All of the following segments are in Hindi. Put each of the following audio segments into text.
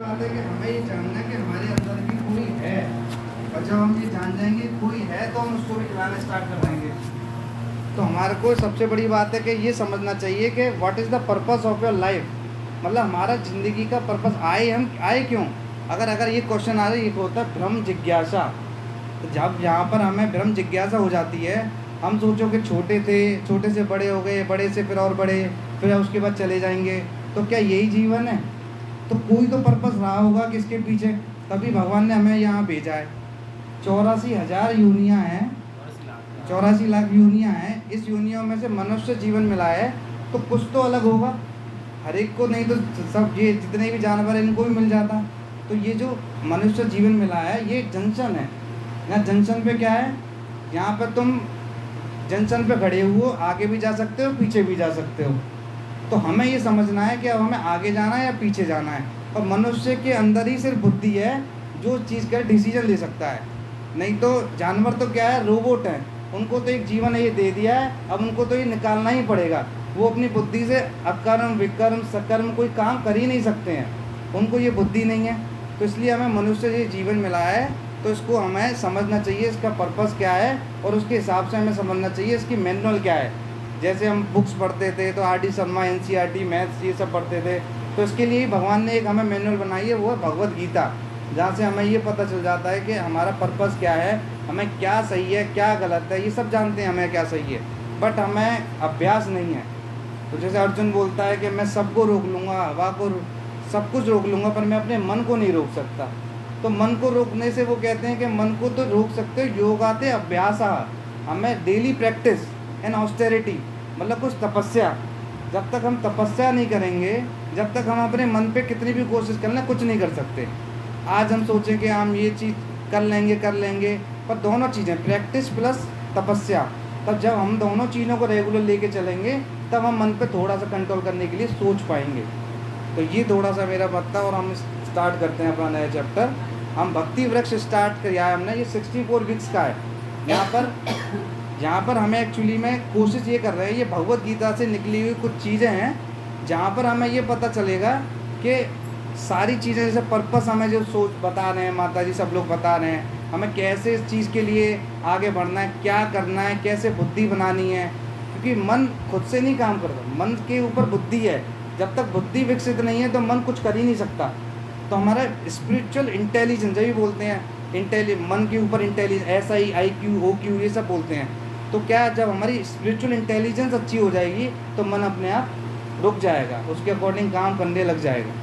बात है कि हमें ये जानना है कि हमारे अंदर भी कोई है, और जब हम ये जान जाएंगे कोई है तो हम उसको भी खिलाना स्टार्ट कर देंगे। तो हमारे को सबसे बड़ी बात है कि ये समझना चाहिए कि what is the purpose of your life, मतलब हमारा ज़िंदगी का पर्पस हम आए क्यों। अगर ये क्वेश्चन आ रहा है, ये होता है ब्रह्म जिज्ञासा। तो जब यहाँ पर हमें ब्रह्म जिज्ञासा हो जाती है, हम सोचो कि छोटे थे, छोटे से बड़े हो गए, बड़े से फिर और बड़े, फिर उसके बाद चले जाएंगे, तो क्या यही जीवन है? तो कोई तो पर्पस रहा होगा किसके पीछे, तभी भगवान ने हमें यहाँ भेजा है। 84,000 यूनियाँ हैं, 84 लाख यूनियाँ हैं। इस यूनियों में से मनुष्य जीवन मिला है, तो कुछ तो अलग होगा हर एक को, नहीं तो सब ये जितने भी जानवर हैं इनको भी मिल जाता। तो ये जो मनुष्य जीवन मिला है ये जंक्शन है। यहाँ जंक्शन पे क्या है, यहाँ पर तुम जंक्शन पे खड़े हुए हो, आगे भी जा सकते हो, पीछे भी जा सकते हो। तो हमें ये समझना है कि अब हमें आगे जाना है या पीछे जाना है। और मनुष्य के अंदर ही सिर्फ बुद्धि है जो चीज़ का डिसीजन ले सकता है, नहीं तो जानवर तो क्या है, रोबोट हैं, उनको तो एक जीवन ये दे दिया है, अब उनको तो ये निकालना ही पड़ेगा। वो अपनी बुद्धि से अकर्म विकर्म सकर्म कोई काम कर ही नहीं सकते हैं, उनको ये बुद्धि नहीं है। तो इसलिए हमें मनुष्य ये जीवन मिला है, तो इसको हमें समझना चाहिए, इसका पर्पस क्या है, और उसके हिसाब से हमें समझना चाहिए इसकी मैनुअल क्या है। जैसे हम बुक्स पढ़ते थे तो R D Sharma, NCERT, maths, ये सब पढ़ते थे, तो इसके लिए ही भगवान ने एक हमें मैनुअल बनाई है, वो है भगवत गीता, जहाँ से हमें ये पता चल जाता है कि हमारा पर्पस क्या है, हमें क्या सही है क्या गलत है, ये सब जानते हैं हमें क्या सही है, बट हमें अभ्यास नहीं है। तो जैसे अर्जुन बोलता है कि मैं सबको रोक लूँगा, हवा को सब कुछ रोक लूँगा, पर मैं अपने मन को नहीं रोक सकता। तो मन को रोकने से वो कहते हैं कि मन को तो रोक सकते हो, योगाते अभ्यास, हमें डेली प्रैक्टिस एंड ऑस्टेरिटी, मतलब कुछ तपस्या। जब तक हम तपस्या नहीं करेंगे, जब तक हम अपने मन पे कितनी भी कोशिश कर लें, कुछ नहीं कर सकते। आज हम सोचें कि हम ये चीज़ कर लेंगे, पर दोनों चीज़ें प्रैक्टिस प्लस तपस्या, तब जब हम दोनों चीज़ों को रेगुलर लेके चलेंगे, तब हम मन पे थोड़ा सा कंट्रोल करने के लिए सोच पाएंगे। तो ये थोड़ा सा मेरा मत था, और हम स्टार्ट करते हैं अपना नया चैप्टर। हम भक्ति वृक्ष स्टार्ट किया है हमने, ये 64 वीक्स का है। यहाँ पर हमें एक्चुअली में कोशिश ये कर रहे हैं, ये भगवत गीता से निकली हुई कुछ चीज़ें हैं, जहाँ पर हमें ये पता चलेगा कि सारी चीज़ें, जैसे पर्पस हमें जो सोच बता रहे हैं, माता जी सब लोग बता रहे हैं हमें कैसे इस चीज़ के लिए आगे बढ़ना है, क्या करना है, कैसे बुद्धि बनानी है, क्योंकि मन खुद से नहीं काम करता, मन के ऊपर बुद्धि है। जब तक बुद्धि विकसित नहीं है तो मन कुछ कर ही नहीं सकता। तो हमारा स्पिरिचुअल इंटेलिजेंस, जब भी बोलते हैं मन के ऊपर इंटेलिजेंस, SI IQ OQ ये सब बोलते हैं। तो क्या, जब हमारी स्पिरिचुअल इंटेलिजेंस अच्छी हो जाएगी तो मन अपने आप रुक जाएगा, उसके अकॉर्डिंग काम करने लग जाएगा।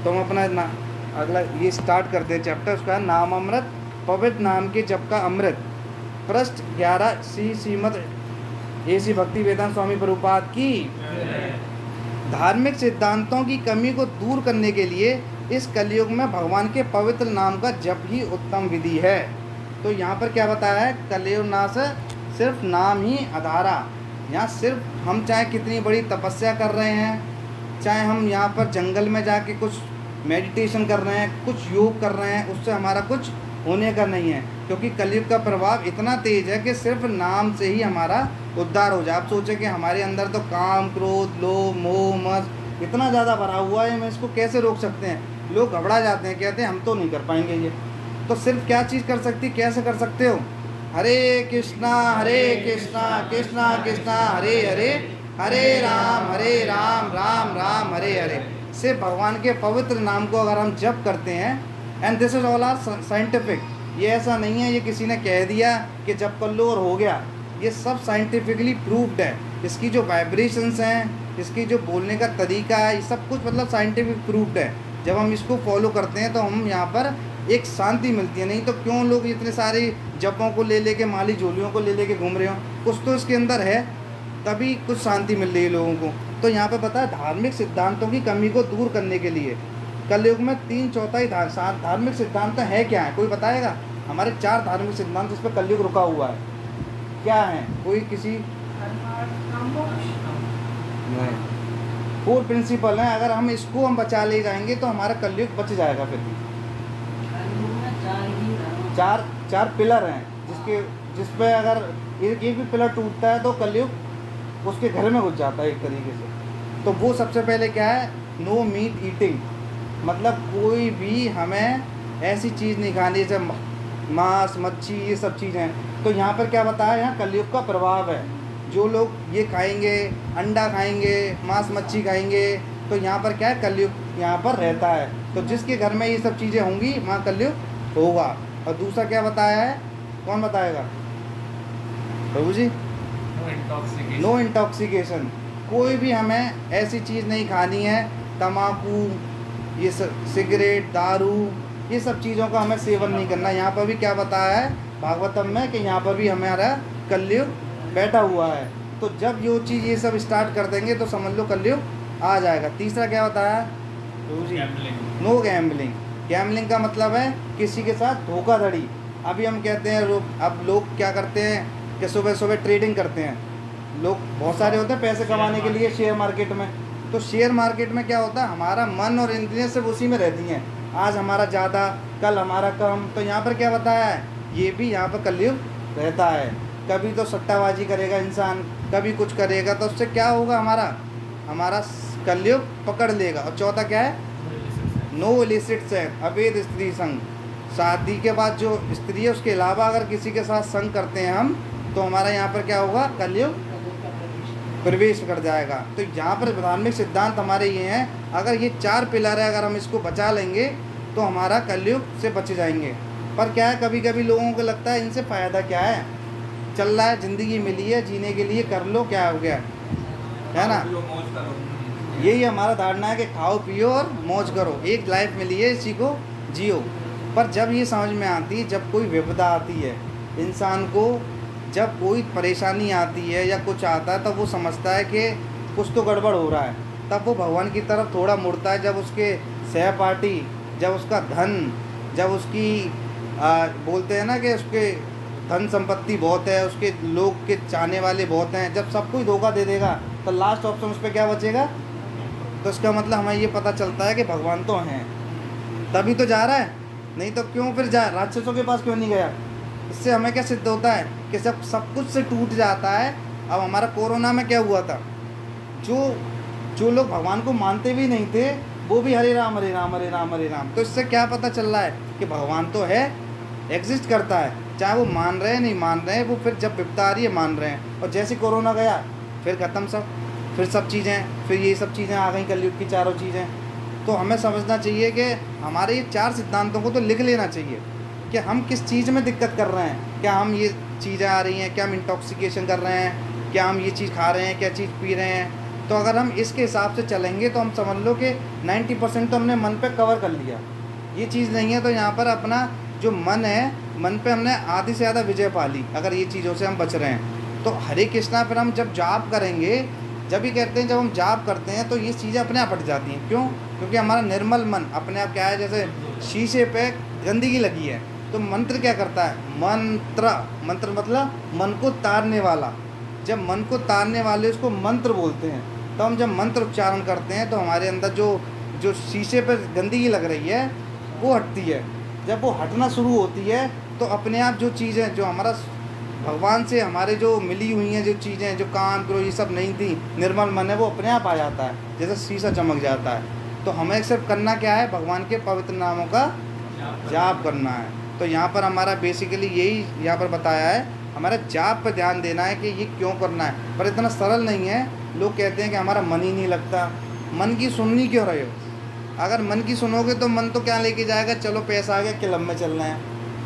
तो हम अपना अगला ये स्टार्ट करते हैं चैप्टर, उसका नाम अमृत, पवित्र नाम के जप का अमृत। पृष्ठ 11 श्रीमद AC भक्ति वेदांत स्वामी प्रभुपाद की। धार्मिक सिद्धांतों की कमी को दूर करने के लिए इस कलयुग में भगवान के पवित्र नाम का जप ही उत्तम विधि है। तो यहाँ पर क्या बताया है, कलयुग नाश सिर्फ नाम ही आधारा। यहाँ सिर्फ हम चाहे कितनी बड़ी तपस्या कर रहे हैं, चाहे हम यहाँ पर जंगल में जाके कुछ मेडिटेशन कर रहे हैं, कुछ योग कर रहे हैं, उससे हमारा कुछ होने का नहीं है, क्योंकि कलयुग का प्रभाव इतना तेज है कि सिर्फ नाम से ही हमारा उद्धार हो जाए। आप सोचें कि हमारे अंदर तो काम क्रोध लोभ मोह मद इतना ज़्यादा भरा हुआ है, हम इसको कैसे रोक सकते हैं। लोग घबरा जाते हैं, कहते हैं हम तो नहीं कर पाएंगे ये। तो सिर्फ क्या चीज़ कर सकती, कैसे कर सकते हो, हरे कृष्णा कृष्णा कृष्णा हरे हरे, हरे राम राम राम हरे हरे। सिर्फ भगवान के पवित्र नाम को अगर हम जप करते हैं, and this is all are scientific, ये ऐसा नहीं है ये किसी ने कह दिया कि जप कर लो और हो गया, ये सब साइंटिफिकली प्रूव्ड है। इसकी जो वाइब्रेशंस हैं, इसकी जो बोलने का तरीका है, ये सब कुछ मतलब साइंटिफिक प्रूव्ड है। जब हम इसको फॉलो करते हैं तो हम यहाँ पर एक शांति मिलती है। नहीं तो क्यों लोग इतने सारे जपों को ले लेके, माली झोलियों को ले लेके घूम रहे हो, कुछ तो इसके अंदर है, तभी कुछ शांति मिल रही है लोगों को। तो यहाँ पे पता है, धार्मिक सिद्धांतों की कमी को दूर करने के लिए कलयुग में 3/4 धार्मिक सिद्धांत है। क्या है, कोई बताएगा? हमारे 4 धार्मिक सिद्धांत इस पर कलयुग रुका हुआ है, क्या है? कोई किसी नहीं, 4 प्रिंसिपल हैं, अगर हम इसको हम बचा ले जाएंगे तो हमारा कलयुग बच जाएगा। फिर भी चार पिलर हैं, जिस पे अगर एक भी पिलर टूटता है तो कलयुग उसके घर में घुस जाता है एक तरीके से। तो वो सबसे पहले क्या है, नो मीट ईटिंग, मतलब कोई भी हमें ऐसी चीज़ नहीं खानी जैसे मांस मच्छी ये सब चीज़ें। तो यहाँ पर क्या बताया, यहाँ कलयुग का प्रभाव है। जो लोग ये खाएंगे, अंडा खाएंगे, मांस मच्छी खाएंगे, तो यहाँ पर क्या है, कलयुग यहाँ पर रहता है। तो जिसके घर में ये सब चीज़ें होंगी वहाँ कलयुग होगा। और दूसरा क्या बताया है, कौन बताएगा प्रभु जी? No intoxication. कोई भी हमें ऐसी चीज़ नहीं खानी है, तम्बाकू, ये सिगरेट, दारू, ये सब चीज़ों का हमें सेवन नहीं करना। यहाँ पर भी क्या बताया है भागवतम में कि यहाँ पर भी हमारा कलयुग बैठा हुआ है। तो जब जो चीज़ ये सब स्टार्ट कर देंगे तो समझ लो कलयुग आ जाएगा। तीसरा क्या बताया Prabhu ji? No gambling. Gambling का मतलब है किसी के साथ धोखाधड़ी। अभी हम कहते हैं अब लोग क्या करते हैं कि सुबह सुबह ट्रेडिंग करते हैं। लोग बहुत सारे होते हैं पैसे कमाने के लिए शेयर मार्केट में। तो शेयर मार्केट में क्या होता है, हमारा मन और इंद्रियां सिर्फ उसी में रहती हैं। आज हमारा ज़्यादा, कल हमारा कम। तो यहाँ पर क्या बताया है, ये भी यहाँ पर कलयुग रहता है। कभी तो सट्टाबाजी करेगा इंसान, कभी कुछ करेगा, तो उससे क्या होगा, हमारा कलयुग पकड़ लेगा। और चौथा क्या है, नो इलिसिट सेक्स, अवैध स्त्री संग। शादी के बाद जो स्त्री है उसके अलावा अगर किसी के साथ संग करते हैं हम, तो हमारा यहाँ पर क्या होगा, कलयुग प्रवेश कर जाएगा। तो यहाँ पर धार्मिक सिद्धांत हमारे ये हैं, अगर ये 4 पिलर है, अगर हम इसको बचा लेंगे तो हमारा कलयुग से बच जाएंगे। पर क्या है, कभी कभी लोगों को लगता है इनसे फ़ायदा क्या है, चल रहा है, ज़िंदगी मिली है जीने के लिए, कर लो, क्या हो गया, है ना। यही हमारा धारणा है कि खाओ पियो और मौज करो, एक लाइफ मिली है, इसी को जियो। पर जब ये समझ में आती, जब कोई विपदा आती है इंसान को, जब कोई परेशानी आती है या कुछ आता है, तब वो समझता है कि कुछ तो गड़बड़ हो रहा है, तब वो भगवान की तरफ थोड़ा मुड़ता है। जब उसके सहपाठी, जब उसका धन, जब उसकी बोलते हैं ना कि उसके धन संपत्ति बहुत है, उसके लोग के चाहने वाले बहुत हैं, जब सब कुछ धोखा दे देगा तो लास्ट ऑप्शन उस पर क्या बचेगा। तो इसका मतलब हमें ये पता चलता है कि भगवान तो हैं, तभी तो जा रहा है, नहीं तो क्यों फिर राक्षसों के पास क्यों नहीं गया। इससे हमें क्या सिद्ध होता है कि जब सब कुछ से टूट जाता है। अब हमारा कोरोना में क्या हुआ था, जो लोग भगवान को मानते भी नहीं थे वो भी हरे राम हरे राम हरे राम हरे राम। तो इससे क्या पता चल रहा है कि भगवान तो है, एग्जिस्ट करता है, चाहे वो मान रहे हैं नहीं मान रहे हैं, वो फिर जब विपदा आ रही है मान रहे हैं। और जैसे कोरोना गया फिर ख़त्म सब, फिर सब चीज़ें, फिर ये सब चीज़ें आ गई कलयुग की चारों चीज़ें। तो हमें समझना चाहिए कि हमारे ये 4 सिद्धांतों को तो लिख लेना चाहिए कि हम किस चीज़ में दिक्कत कर रहे हैं। क्या हम ये चीज़ें आ रही हैं, क्या हम इंटॉक्सिकेशन कर रहे हैं, क्या हम ये चीज़ खा रहे हैं, क्या चीज़ पी रहे हैं। तो अगर हम इसके हिसाब से चलेंगे तो हम समझ लो कि 90% तो हमने मन पे कवर कर लिया। ये चीज़ नहीं है तो यहाँ पर अपना जो मन है, मन पे हमने आधी से ज़्यादा विजय पा ली, अगर ये चीज़ों से हम बच रहे हैं। तो हरे कृष्णा फिर हम जब जाप करेंगे, जब भी कहते हैं जब हम जाप करते हैं तो ये चीज़ें अपने आप हट जाती हैं। क्यों? क्योंकि हमारा निर्मल मन अपने आप क्या है, जैसे शीशे पे गंदगी लगी है तो मंत्र क्या करता है, मंत्र मतलब मन को तारने वाला। जब मन को तारने वाले उसको मंत्र बोलते हैं। तो हम जब मंत्र उच्चारण करते हैं तो हमारे अंदर जो शीशे पर गंदगी लग रही है वो हटती है। जब वो हटना शुरू होती है तो अपने आप जो चीज़ें जो हमारा भगवान से हमारे जो मिली हुई हैं, जो चीज़ें, जो काम करो ये सब नहीं थी, निर्मल मन है, वो अपने आप आ जाता है, जैसे शीशा चमक जाता है। तो हमें सिर्फ करना क्या है, भगवान के पवित्र नामों का जाप करना है। तो यहाँ पर हमारा बेसिकली यही यहाँ पर बताया है, हमारा जाप पर ध्यान देना है कि ये क्यों करना है। पर इतना सरल नहीं है। लोग कहते हैं कि हमारा मन ही नहीं लगता। मन की सुननी क्यों रहे हो? अगर मन की सुनोगे तो मन तो क्या लेके जाएगा, चलो पैसा आ गया क्लब में चलना है,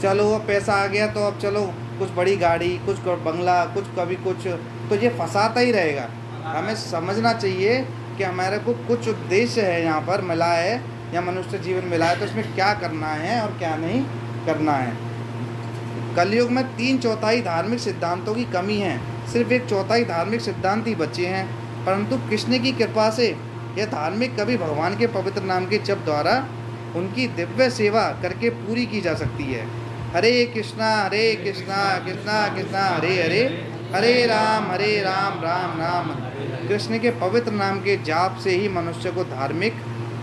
चलो वो पैसा आ गया तो अब चलो कुछ बड़ी गाड़ी, कुछ बंगला, कुछ कभी कुछ, तो ये फंसाता ही रहेगा। हमें समझना चाहिए कि हमारे को कुछ उद्देश्य है यहाँ पर मिला है, या मनुष्य जीवन मिला है, तो उसमें क्या करना है और क्या नहीं करना है। कलयुग में 3/4 धार्मिक सिद्धांतों की कमी है, सिर्फ 1/4 धार्मिक सिद्धांत ही बचे हैं। परंतु कृष्ण की कृपा से यह धार्मिक कभी भगवान के पवित्र नाम के जप द्वारा उनकी दिव्य सेवा करके पूरी की जा सकती है। हरे कृष्णा कृष्णा कृष्णा हरे हरे, हरे राम राम राम। कृष्ण के पवित्र नाम के जाप से ही मनुष्य को धार्मिक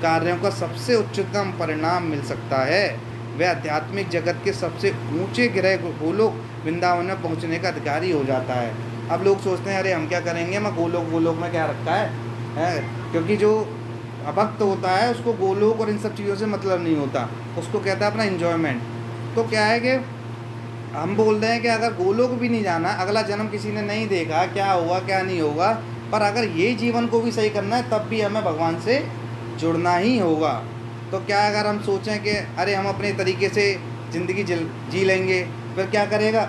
कार्यों का सबसे उच्चतम परिणाम मिल सकता है। वह आध्यात्मिक जगत के सबसे ऊंचे ग्रह गोलोक वृंदावन में पहुंचने का अधिकारी हो जाता है। अब लोग सोचते हैं अरे हम क्या करेंगे, मैं गोलोक में क्या रखा है? क्योंकि जो भक्त होता है उसको गोलोक और इन सब चीज़ों से मतलब नहीं होता, उसको कहता है अपना इन्जॉयमेंट। तो क्या है कि हम बोल रहे हैं कि अगर गोलोक भी नहीं जाना, अगला जन्म किसी ने नहीं देखा क्या होगा क्या नहीं होगा, पर अगर ये जीवन को भी सही करना है तब भी हमें भगवान से जुड़ना ही होगा। तो क्या अगर हम सोचें कि अरे हम अपने तरीके से ज़िंदगी जी लेंगे, फिर क्या करेगा?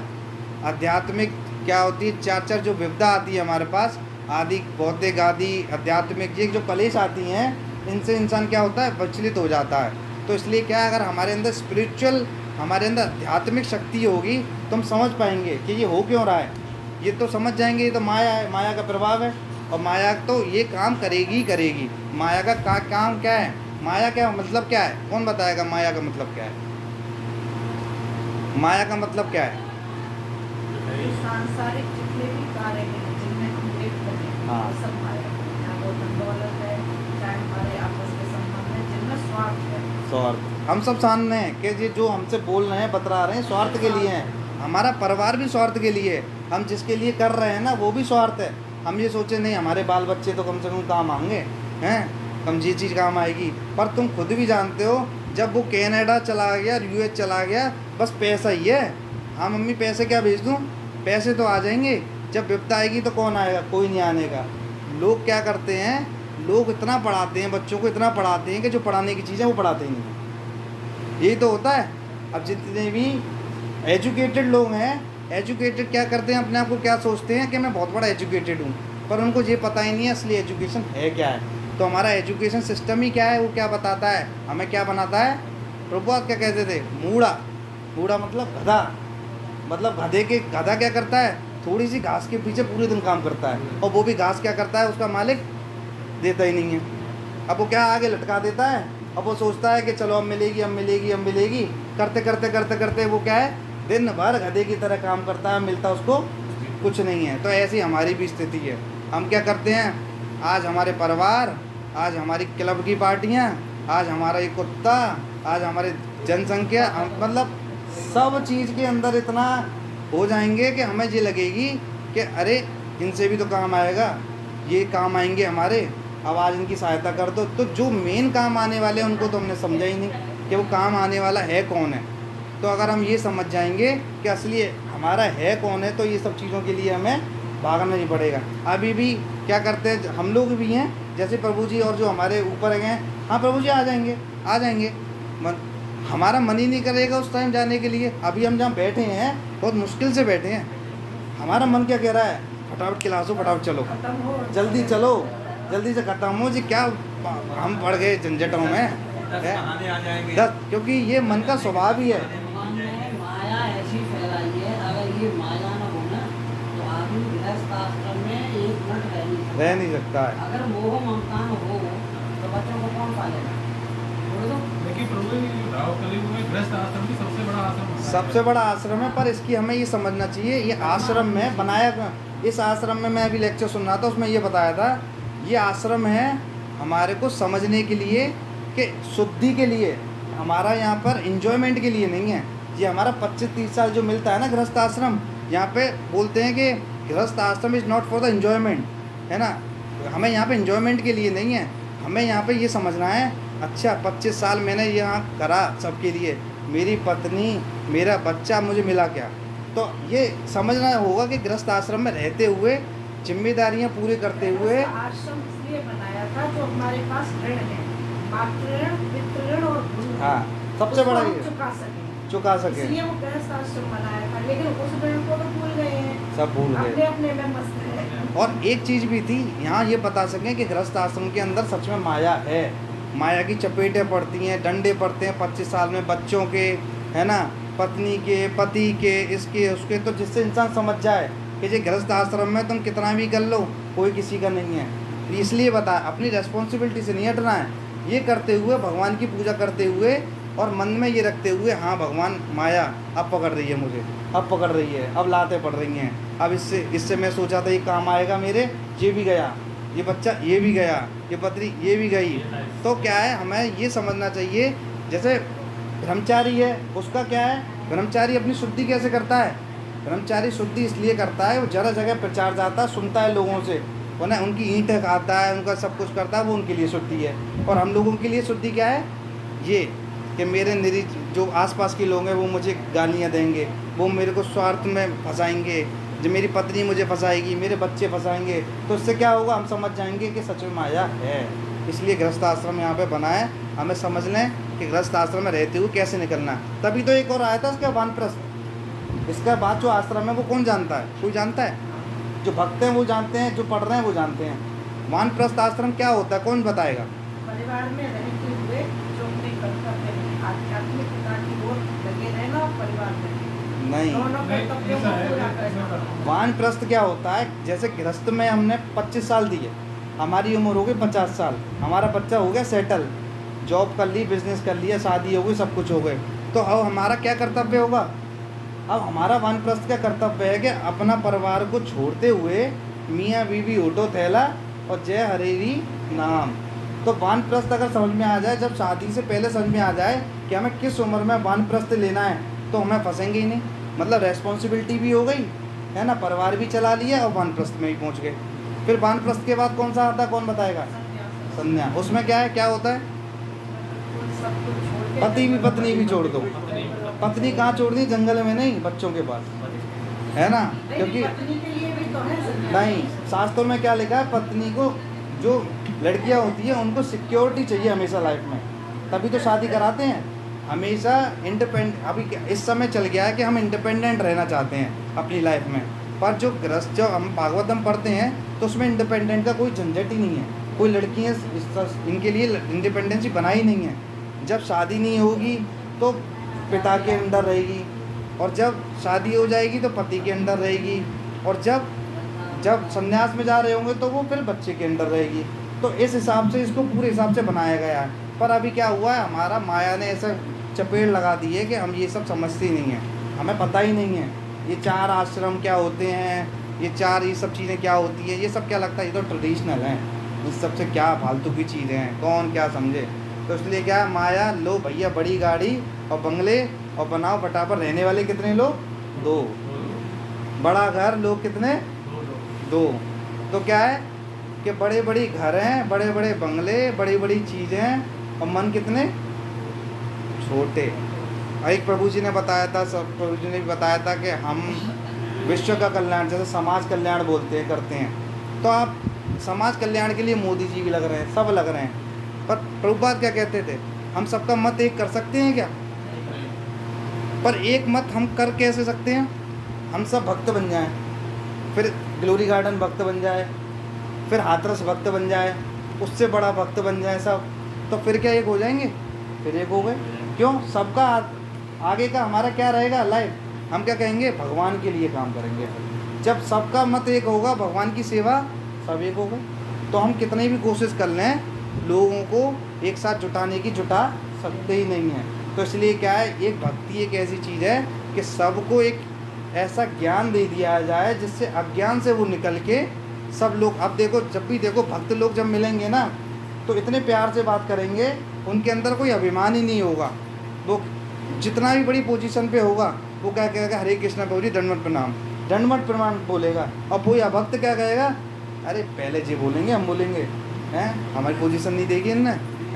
आध्यात्मिक क्या होती है, चार चार जो विपदा आती है हमारे पास, आदि भौतिक आदि आध्यात्मिक, ये जो कलेश आती हैं, इनसे इंसान क्या होता है, विचलित हो जाता है। तो इसलिए क्या अगर हमारे अंदर स्पिरिचुअल, हमारे अंदर आध्यात्मिक शक्ति होगी तो हम समझ पाएंगे कि ये हो क्यों रहा है। ये तो समझ जाएंगे ये तो माया है, माया का प्रभाव है, और माया तो ये काम करेगी ही करेगी। माया का काम क्या है, माया क्या मतलब क्या है, कौन बताएगा माया का मतलब क्या है? माया का मतलब क्या है? सांसारिक जितने भी कार्य हैं जिनमें हम लिप्त हैं, हाँ। वो सब माया है। चाहे वो धन दौलत है, चाहे हमारे आपस के संबंध है, जिनमें स्वार्थ है। स्वार्थ, हम सब सामने हैं कि ये जो हमसे बोल रहे हैं बतला रहे हैं स्वार्थ के लिए हैं। हमारा परिवार भी स्वार्थ के लिए है, हम जिसके लिए कर रहे हैं ना वो भी स्वार्थ है। हम ये सोचे नहीं हमारे बाल बच्चे तो कम से कम काम आएंगे, हैं कम ये चीज़ काम आएगी, पर तुम खुद भी जानते हो जब वो कनाडा चला गया, यूएस चला गया, बस पैसा ही है। हाँ मम्मी पैसे क्या भेज दूँ, पैसे तो आ जाएंगे, जब विपदा आएगी तो कौन आएगा, कोई नहीं आने का। लोग क्या करते हैं, लोग इतना पढ़ाते हैं बच्चों को, इतना पढ़ाते हैं कि जो पढ़ाने की चीज़ें वो पढ़ाते ही नहीं। यही तो होता है। अब जितने भी एजुकेटेड लोग हैं, एजुकेटेड क्या करते हैं, अपने आप को क्या सोचते हैं कि मैं बहुत बड़ा एजुकेटेड हूँ, पर उनको ये पता ही नहीं है असली एजुकेशन है क्या है। तो हमारा एजुकेशन सिस्टम ही क्या है, वो क्या बताता है, हमें क्या बनाता है। प्रभुपाद क्या कहते थे, मूढ़ा, मूढ़ा मतलब गधा, मतलब गधा क्या करता है, थोड़ी सी घास के पीछे पूरे दिन काम करता है, और वो भी घास क्या करता है, उसका मालिक देता ही नहीं है। अब वो क्या आगे लटका देता है, अब वो सोचता है कि चलो अब मिलेगी अब मिलेगी अब मिलेगी, करते करते करते करते वो क्या है, दिन भर गधे की तरह काम करता है, मिलता उसको कुछ नहीं है। तो ऐसी हमारी भी स्थिति है। हम क्या करते हैं, आज हमारे परिवार, आज हमारी क्लब की पार्टियाँ, आज हमारा ये कुत्ता, आज हमारे जनसंख्या, मतलब सब चीज़ के अंदर इतना हो जाएंगे कि हमें ये लगेगी कि अरे इनसे भी तो काम आएगा, ये काम आएंगे हमारे, अब आज इनकी सहायता कर दो। तो जो मेन काम आने वाले हैं उनको तो हमने समझा ही नहीं कि वो काम आने वाला है कौन है। तो अगर हम ये समझ जाएंगे कि असली हमारा है कौन है, तो ये सब चीज़ों के लिए हमें भागना नहीं पड़ेगा। अभी भी क्या करते हैं हम लोग भी हैं, जैसे प्रभु जी और जो हमारे ऊपर हैं, हाँ प्रभु जी आ जाएंगे आ जाएंगे, हमारा मन ही नहीं करेगा उस टाइम जाने के लिए। अभी हम जहाँ बैठे हैं बहुत मुश्किल से बैठे हैं, हमारा मन क्या कह रहा है, फटाफट क्लासो, फटाफट चलो, जल्दी चलो, जल्दी से ख़त्म हो जी, क्या हम पड़ गए झंझटों में, क्योंकि ये मन का स्वभाव ही है। माया ऐसी फैलाई है, अगर ये माया न हो ना तो आदमी गृहस्थ आश्रम में एक मिनट रह नहीं सकता है। अगर मोह ममता न हो तो बच्चों को कौन पालेगा? सबसे बड़ा आश्रम है, पर इसकी हमें ये समझना चाहिए, ये आश्रम में बनाया, इस आश्रम में मैं अभी लेक्चर सुन रहा था, उसमें ये बताया था ये आश्रम है हमारे को समझने के लिए कि शुद्धि के लिए, हमारा यहाँ पर इंजॉयमेंट के लिए नहीं है। ये हमारा 25-30 साल जो मिलता है ना गृहस्थ आश्रम, यहाँ पे बोलते हैं कि गृहस्थ आश्रम is not for the enjoyment, है ना, हमें यहाँ पे इंजॉयमेंट के लिए नहीं है। हमें यहाँ पे ये समझना है, अच्छा 25 साल मैंने यहाँ करा सबके लिए, मेरी पत्नी मेरा बच्चा मुझे मिला क्या। तो ये समझना होगा कि गृहस्थ आश्रम में रहते हुए जिम्मेदारियाँ पूरी करते हुए, आश्रम इसलिए बनाया था जो हमारे पास ऋण है, मातृ ऋण, पितृ ऋण और गुरु ऋण, हाँ सबसे बड़ा उसको ये हम चुका सके, इसलिए वो गृहस्थ आश्रम बनाया था। लेकिन उस ऋण को तो भूल गए हैं, सब भूल अपने गए। अपने में मस्त है। और एक चीज़ भी थी यहाँ, ये बता सकें कि गृहस्थ आश्रम के अंदर सच में माया है, माया की चपेटें पड़ती हैं, डंडे पड़ते हैं 25 साल में बच्चों के, है ना, पत्नी के, पति के, इसके उसके, तो जिससे इंसान समझ जाए कि ये गृहस्थ आश्रम में तुम कितना भी कर लो कोई किसी का नहीं है। तो इसलिए बता, अपनी रिस्पॉन्सिबिलिटी से नहीं हटना है, ये करते हुए भगवान की पूजा करते हुए और मन में ये रखते हुए, हाँ भगवान माया अब पकड़ रही है मुझे, अब पकड़ रही है, अब लाते पड़ रही हैं, अब इससे मैं सोचा था ये काम आएगा मेरे, ये भी गया, ये बच्चा ये भी गया, ये पत्नी ये भी गई। तो क्या है, हमें ये समझना चाहिए, जैसे ब्रह्मचारी है उसका क्या है, ब्रह्मचारी अपनी शुद्धि कैसे करता है, ब्रह्मचारी शुद्धि इसलिए करता है, वो जरा जगह प्रचार जाता है, सुनता है लोगों से वो ना उनकी ईंट खाता है, उनका सब कुछ करता है, वो उनके लिए शुद्धि है। और हम लोगों के लिए शुद्धि क्या है? ये कि मेरे निरी जो आसपास के लोग हैं वो मुझे गालियाँ देंगे, वो मेरे को स्वार्थ में फंसाएंगे, जो मेरी पत्नी मुझे फंसाएगी, मेरे बच्चे फंसाएंगे, तो इससे क्या होगा? हम समझ जाएंगे कि सच में माया है। इसलिए गृहस्थ आश्रम यहाँ पे बना है, हमें समझ लें कि गृहस्थ आश्रम में रहते हुए कैसे निकलना है। तभी तो एक और आया था इसका वानप्रस्थ। इसका बाद जो आश्रम है वो कौन जानता है? कोई जानता है? जो भक्त हैं वो जानते हैं, जो पढ़ रहे हैं वो जानते हैं। वानप्रस्थ आश्रम क्या होता है, कौन बताएगा? परिवार में रहते हुए जो अपने कर्तव्य हैं, आध्यात्मिकता की ओर लगे रहना और परिवार में नहीं, दोनों कर्तव्यों को पूरा करना। वानप्रस्थ क्या होता है? जैसे गृहस्थ में हमने 25 साल दिए, हमारी उम्र हो गई 50 साल, हमारा बच्चा हो गया सेटल, जॉब कर ली, बिजनेस कर लिया, शादी हो गई, सब कुछ हो गए, तो अब हमारा क्या कर्तव्य होगा? अब हमारा वानप्रस्थ का कर्तव्य है कि अपना परिवार को छोड़ते हुए मियाँ बीवी उठो थैला और जय हरेरी नाम। तो वानप्रस्थ अगर समझ में आ जाए, जब शादी से पहले समझ में आ जाए कि हमें किस उम्र में वानप्रस्थ लेना है, तो हमें फंसेंगे ही नहीं। मतलब रेस्पॉन्सिबिलिटी भी हो गई है ना, परिवार भी चला लिया और वानप्रस्थ में भी पहुंच गए। फिर वानप्रस्थ के बाद कौन सा आता है, कौन बताएगा? संन्यास। उसमें क्या है, क्या होता है? सब कुछ छोड़ के पति भी पत्नी भी छोड़ दो। पत्नी कहाँ छोड़ दी? जंगल में नहीं, बच्चों के पास, है ना? क्योंकि पत्नी के लिए भी तो है संन्यास। नहीं, शास्त्रों में क्या लिखा है? पत्नी को, जो लड़कियां होती हैं उनको सिक्योरिटी चाहिए हमेशा लाइफ में, तभी तो शादी कराते हैं। हमेशा इंडिपेंडेंट, अभी इस समय चल गया है कि हम इंडिपेंडेंट रहना चाहते हैं अपनी लाइफ में, पर जो गृहस्थ, जो हम भागवतम पढ़ते हैं तो उसमें इंडिपेंडेंट का कोई झंझट ही नहीं है। कोई लड़कियाँ इनके लिए इंडिपेंडेंसी बनाई नहीं है। जब शादी नहीं होगी तो पिता के अंडर रहेगी, और जब शादी हो जाएगी तो पति के अंडर रहेगी, और जब संन्यास में जा रहे होंगे तो वो फिर बच्चे के अंडर रहेगी। तो इस हिसाब से इसको पूरे हिसाब से बनाया गया है। पर अभी क्या हुआ है, हमारा माया ने ऐसा चपेट लगा दी है कि हम ये सब समझते ही नहीं हैं, हमें पता ही नहीं है ये 4 आश्रम क्या होते हैं, ये सब चीज़ें क्या होती हैं, ये सब क्या लगता है, ये तो ट्रेडिशनल हैं, इस सबसे क्या फालतू की चीज़ें हैं, कौन क्या समझे। तो इसलिए क्या है, माया, लो भैया बड़ी गाड़ी और बंगले और बनाओ फटाफट। रहने वाले कितने लोग? 2। बड़ा घर, लोग कितने? 2। तो क्या है कि बड़े बड़ी घर हैं, बड़े बड़े बंगले, बड़ी बड़ी चीज़ें, और मन कितने छोटे। एक प्रभु जी ने बताया था, सब प्रभु जी ने भी बताया था कि हम विश्व का कल्याण, जैसे समाज कल्याण बोलते हैं, करते हैं, तो आप समाज कल्याण के लिए मोदी जी भी लग रहे हैं, सब लग रहे हैं, पर प्रभुपाद क्या कहते थे, हम सबका मत एक कर सकते हैं क्या? पर एक मत हम कर कैसे सकते हैं? हम सब भक्त बन जाएं, फिर ग्लोरी गार्डन भक्त बन जाए, फिर हाथरस भक्त बन जाए, उससे बड़ा भक्त बन जाए सब, तो फिर क्या एक हो जाएंगे? फिर एक हो गए। क्यों? सबका आगे का हमारा क्या रहेगा लाइफ, हम क्या कहेंगे? भगवान के लिए काम करेंगे। जब सबका मत एक होगा, भगवान की सेवा, सब एक हो गए। तो हम कितनी भी कोशिश कर लें, लोगों को एक साथ जुटाने की, जुटा सकते ही नहीं हैं। तो इसलिए क्या है, एक भक्ति एक ऐसी चीज़ है कि सबको एक ऐसा ज्ञान दे दिया जाए जिससे अज्ञान से वो निकल के सब लोग, अब देखो, जब भी देखो भक्त लोग जब मिलेंगे ना तो इतने प्यार से बात करेंगे, उनके अंदर कोई अभिमान ही नहीं होगा। वो जितना भी बड़ी पोजीशन पे होगा वो क्या कहेगा, हरे कृष्णा प्रभु जी दंडवत प्रणाम, दंडवत प्रणाम बोलेगा। और कोई अभक्त क्या कहेगा, अरे पहले जी बोलेंगे, हम बोलेंगे, हैं हमारी पोजीशन नहीं देगी इनने,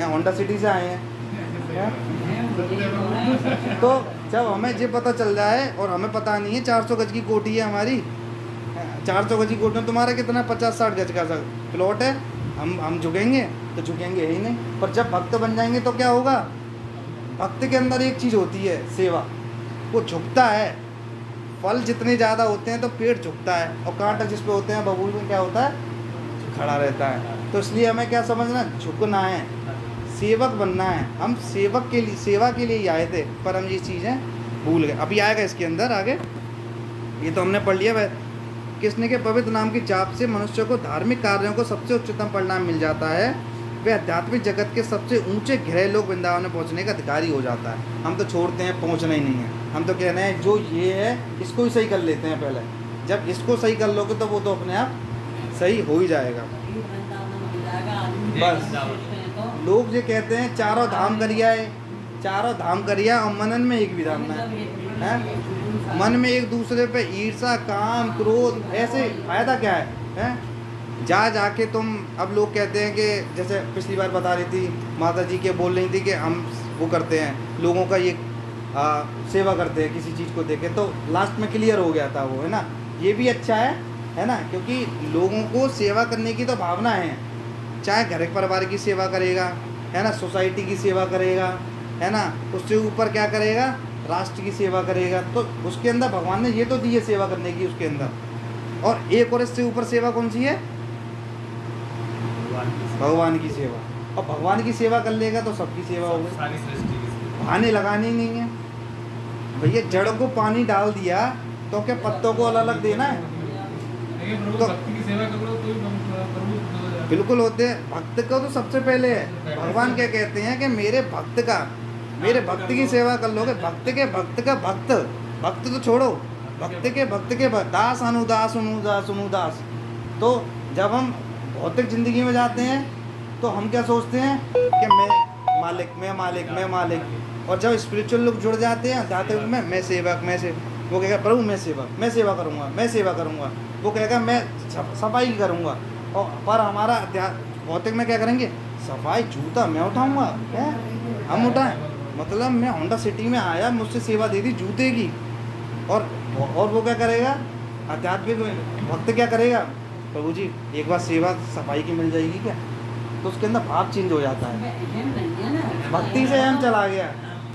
होंडा सिटी से आए हैं। तो जब हमें ये पता चल जाए, और हमें पता नहीं है 400 गज की कोठी है हमारी, 400 गज की कोठी में तुम्हारा कितना 50-60 गज का प्लॉट है, हम झुकेंगे? तो झुकेंगे ही नहीं। पर जब भक्त बन जाएंगे तो क्या होगा, भक्त के अंदर एक चीज़ होती है, सेवा, वो झुकता है। फल जितने ज़्यादा होते हैं तो पेड़ झुकता है, और कांटा जिस पे होते हैं बबूल में क्या होता है, खड़ा रहता है। तो इसलिए हमें क्या समझना, झुकना है, सेवक बनना है। हम सेवक के लिए, सेवा के लिए ही आए थे, पर हम ये चीज़ें भूल गए। अभी आएगा इसके अंदर आगे, ये तो हमने पढ़ लिया। वह कृष्ण के पवित्र नाम की जाप से मनुष्य को धार्मिक कार्यों को सबसे उच्चतम परिणाम मिल जाता है। वह आध्यात्मिक जगत के सबसे ऊंचे गहरे लोक वृंदावन में पहुंचने का अधिकारी हो जाता है। हम तो छोड़ते हैं, पहुंचना ही नहीं है। हम तो कह रहे हैं जो ये है इसको ही सही कर लेते हैं पहले। जब इसको सही कर लोगे तो वो तो अपने आप सही हो ही जाएगा। बस लोग ये कहते हैं चारों धाम करिया है, चारों धाम करिया, और मनन में एक भी धाम ना है। मन में एक दूसरे पे ईर्षा, काम, क्रोध, ऐसे फायदा क्या है? जा जाके तुम, अब लोग कहते हैं कि जैसे पिछली बार बता रही थी माता जी के, बोल रही थी कि हम वो करते हैं लोगों का ये सेवा करते हैं किसी चीज़ को देखे, तो लास्ट में क्लियर हो गया था वो, है ना। ये भी अच्छा है ना, क्योंकि लोगों को सेवा करने की तो भावना है, चाहे घर परिवार की सेवा करेगा, है ना, सोसाइटी की सेवा करेगा, है ना, उससे ऊपर क्या करेगा, राष्ट्र की सेवा करेगा। तो उसके अंदर भगवान ने ये तो दी है सेवा करने की उसके अंदर। और एक और इससे ऊपर सेवा कौन सी है, भगवान की सेवा। और भगवान की सेवा कर लेगा तो सबकी सेवा हो गई, सारी सृष्टि की सेवा। बहाने लगाने ही नहीं है भैया। जड़ को पानी डाल दिया तो क्या पत्तों को अलग अलग देना है? लेकिन प्रभु तो- भक्ति की सेवा करो तो ही प्रभु बिल्कुल होते हैं। भक्त का तो सबसे पहले है। भगवान क्या कहते हैं कि मेरे भक्त का, मेरे भक्त की सेवा कर लोगे। भक्त के भक्त का भक्त, भक्त तो छोड़ो, भक्त के भक्त दास अनुदास अनुदास अनुदास। तो जब हम भौतिक जिंदगी में जाते हैं तो हम क्या सोचते हैं कि मैं मालिक, मैं मालिक, मैं मालिक। और जब स्पिरिचुअल लोग जुड़ जाते हैं आध्यात्मिक में, मैं सेवक, मैं से वो कहेगा प्रभु मैं सेवक, मैं सेवा करूँगा, मैं सेवा करूँगा। वो कहेगा मैं सफाई करूँगा। और पर हमारा भौतिक में क्या करेंगे, सफाई जूता मैं उठाऊँगा, क्या हम उठाएं, मतलब मैं होंडा सिटी में आया, मुझसे सेवा दे दी जूते की। और वो क्या करेगा, आध्यात्मिक भक्त क्या करेगा, प्रभु जी एक बार सेवा सफाई की मिल जाएगी क्या, तो उसके अंदर भाव चेंज हो जाता है। अहम नहीं है ना, भक्ति से अहम चला गया।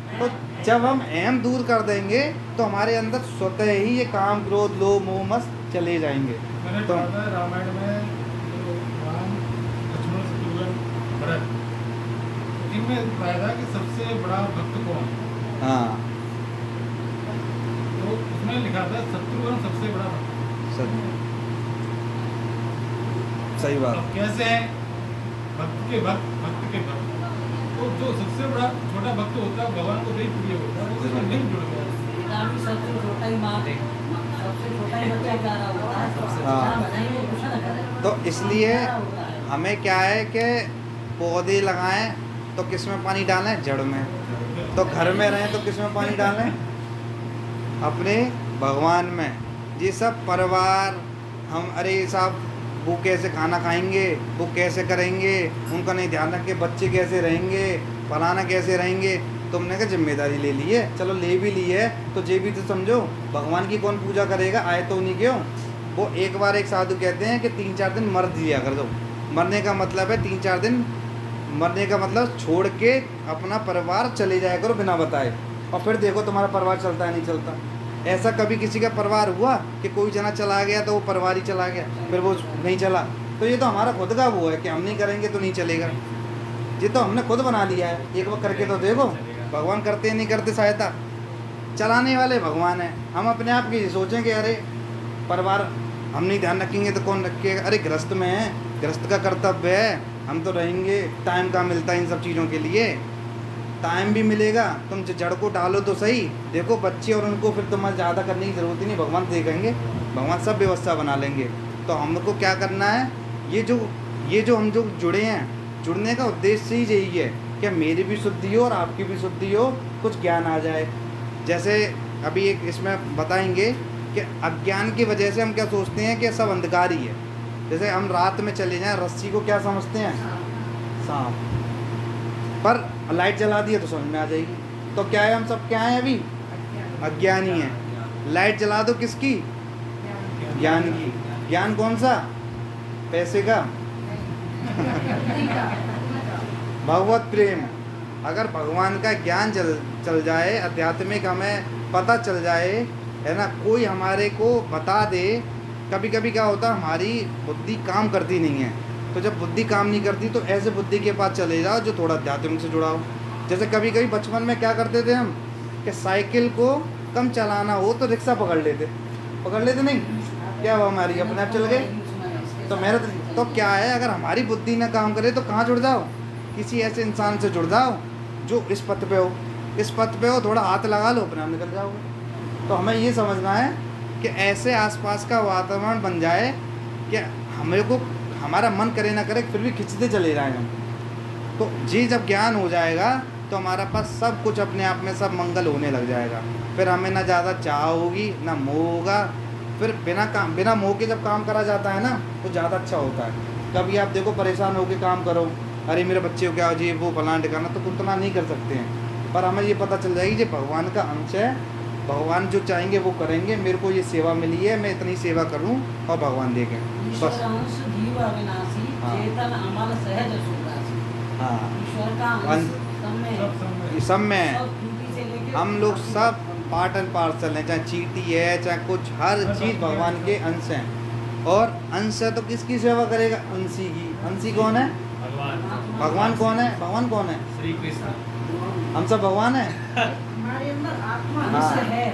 तो जब हम अहम दूर कर देंगे तो हमारे अंदर स्वतः ही ये काम, क्रोध, लोभ, मोह, मस्त चले जाएंगे। मैंने तो पढ़ा था रामायण में जो राम, लक्ष्मण, शत्रुघ्न, भरत, इनमें बताया था कि सबसे बड़ा भक्त कौन है। हाँ तो उसमें लिखा था शत्रुघ्न सबसे बड़ा भक्त। सही बात। अब कैसे है, भक्त के भक्त, भक्त के भक्त। तो जो सबसे बड़ा छोटा भक्त होता है भगवान को नहीं प्रिय होता है, वो उसमें नहीं जुड़ गया। पिता भी सबसे छोटा ही माँ, सबसे छोटा ही बच्चा प्यारा होता है। हाँ। हाँ, बनाइए कुछ ना करे। तो इसलिए प्यारा होता है। हमें क्या है कि पौधे लगाएं तो किस में पानी डालें, जड़ में। तो घर में रहें तो किस में पानी डालें, अपने भगवान में। ये सब परिवार, हम अरे साहब वो कैसे खाना खाएंगे, वो कैसे करेंगे, उनका नहीं ध्यान रख के बच्चे कैसे रहेंगे, फलाना कैसे रहेंगे। तुमने क्या जिम्मेदारी ले ली है, चलो ले भी ली है तो ये भी तो समझो भगवान की कौन पूजा करेगा, आए तो उन्हीं क्यों। वो एक बार एक साधु कहते हैं कि 3-4 दिन मर दिया कर दो। मरने का मतलब है 3-4 दिन, मरने का मतलब छोड़ के अपना परिवार चले जाया करो बिना बताए, और फिर देखो तुम्हारा परिवार चलता है नहीं चलता। ऐसा कभी किसी का परिवार हुआ कि कोई जना चला गया तो वो परिवार ही चला गया, फिर वो नहीं चला। तो ये तो हमारा खुद का वो है कि हम नहीं करेंगे तो नहीं चलेगा। ये तो हमने खुद बना लिया है, एक बार करके तो देखो। भगवान करते नहीं करते सहायता, चलाने वाले भगवान है। हम अपने आप की सोचें कि अरे परिवार हम नहीं ध्यान रखेंगे तो कौन रखेगा। अरे गृहस्थ में है, गृहस्थ का कर्तव्य है, हम तो रहेंगे। टाइम कहाँ मिलता है इन सब चीज़ों के लिए, टाइम भी मिलेगा। तुम जड़ को डालो तो सही, देखो बच्चे और उनको फिर तुम्हें ज़्यादा करने की ज़रूरत ही नहीं, भगवान देखेंगे, भगवान सब व्यवस्था बना लेंगे। तो हमको क्या करना है, ये जो हम जो जुड़े हैं, जुड़ने का उद्देश्य ही यही है कि मेरी भी शुद्धि हो और आपकी भी शुद्धि हो, कुछ ज्ञान आ जाए। जैसे अभी एक इसमें बताएंगे कि अज्ञान की वजह से हम क्या सोचते हैं कि सब अंधकार ही है। जैसे हम रात में चले जाएं, रस्सी को क्या समझते हैं, सांप, पर लाइट जला दी है तो समझ में आ जाएगी। तो क्या है, हम सब क्या हैं अभी, अज्ञानी हैं। लाइट जला दो किसकी, ज्ञान की। ज्ञान कौन सा, पैसे का, भगवत प्रेम। अगर भगवान का ज्ञान चल जाए, आध्यात्मिक हमें पता चल जाए, है ना, कोई हमारे को बता दे। कभी कभी क्या होता है, हमारी बुद्धि काम करती नहीं है, तो जब बुद्धि काम नहीं करती तो ऐसे बुद्धि के पास चले जाओ जो थोड़ा आध्यात्मिक से जुड़ा हो। जैसे कभी कभी बचपन में क्या करते थे हम कि साइकिल को कम चलाना हो तो रिक्शा पकड़ लेते नहीं, क्या हुआ, हमारी अपने आप चल गए। तो मेरा तो क्या है, अगर हमारी बुद्धि ना काम करे तो कहाँ जुड़ जाओ, किसी ऐसे इंसान से जुड़ जाओ जो इस पथ पे हो, इस पथ पे हो, थोड़ा हाथ लगा लो, अपने आप निकल जाओगे। तो हमें ये समझना है कि ऐसे आसपास का वातावरण बन जाए कि हमें को हमारा मन करे ना करे फिर भी खिंचते चले जाएं हम। तो जी जब ज्ञान हो जाएगा तो हमारा पास सब कुछ अपने आप में सब मंगल होने लग जाएगा। फिर हमें ना ज़्यादा चाह होगी, ना मोह होगा, फिर बिना मोह के जब काम करा जाता है ना तो ज़्यादा अच्छा होता है। कभी आप देखो परेशान होकर काम करो, अरे मेरे बच्चे को क्या हो जी वो फलाना ठिकाना, तो उतना नहीं कर सकते हैं। पर हमें ये पता चल जाएगी ये भगवान का अंश है, भगवान जो चाहेंगे वो करेंगे, मेरे को ये सेवा मिली है, मैं इतनी सेवा करूं और भगवान देखें बस। ईश्वर अंश जीव अविनाशी, हाँ। चेतन अमल सहज सुरासी। हाँ ईश्वर का अंश अंश सब में है। ये सब में है। सब चीज़ी से लेके हम लोग सब पार्ट एंड पार्सल हैं, चाहे चींटी है चाहे कुछ, हर चीज़ भगवान के अंश हैं। और अंश है तो किसकी सेवा करेगा? अंशी की। अंशी कौन है? भगवान कौन है? भगवान कौन है? श्री कृष्ण। हम सब भगवान हैं। हमारे अंदर आत्मा हाँ। अंश है,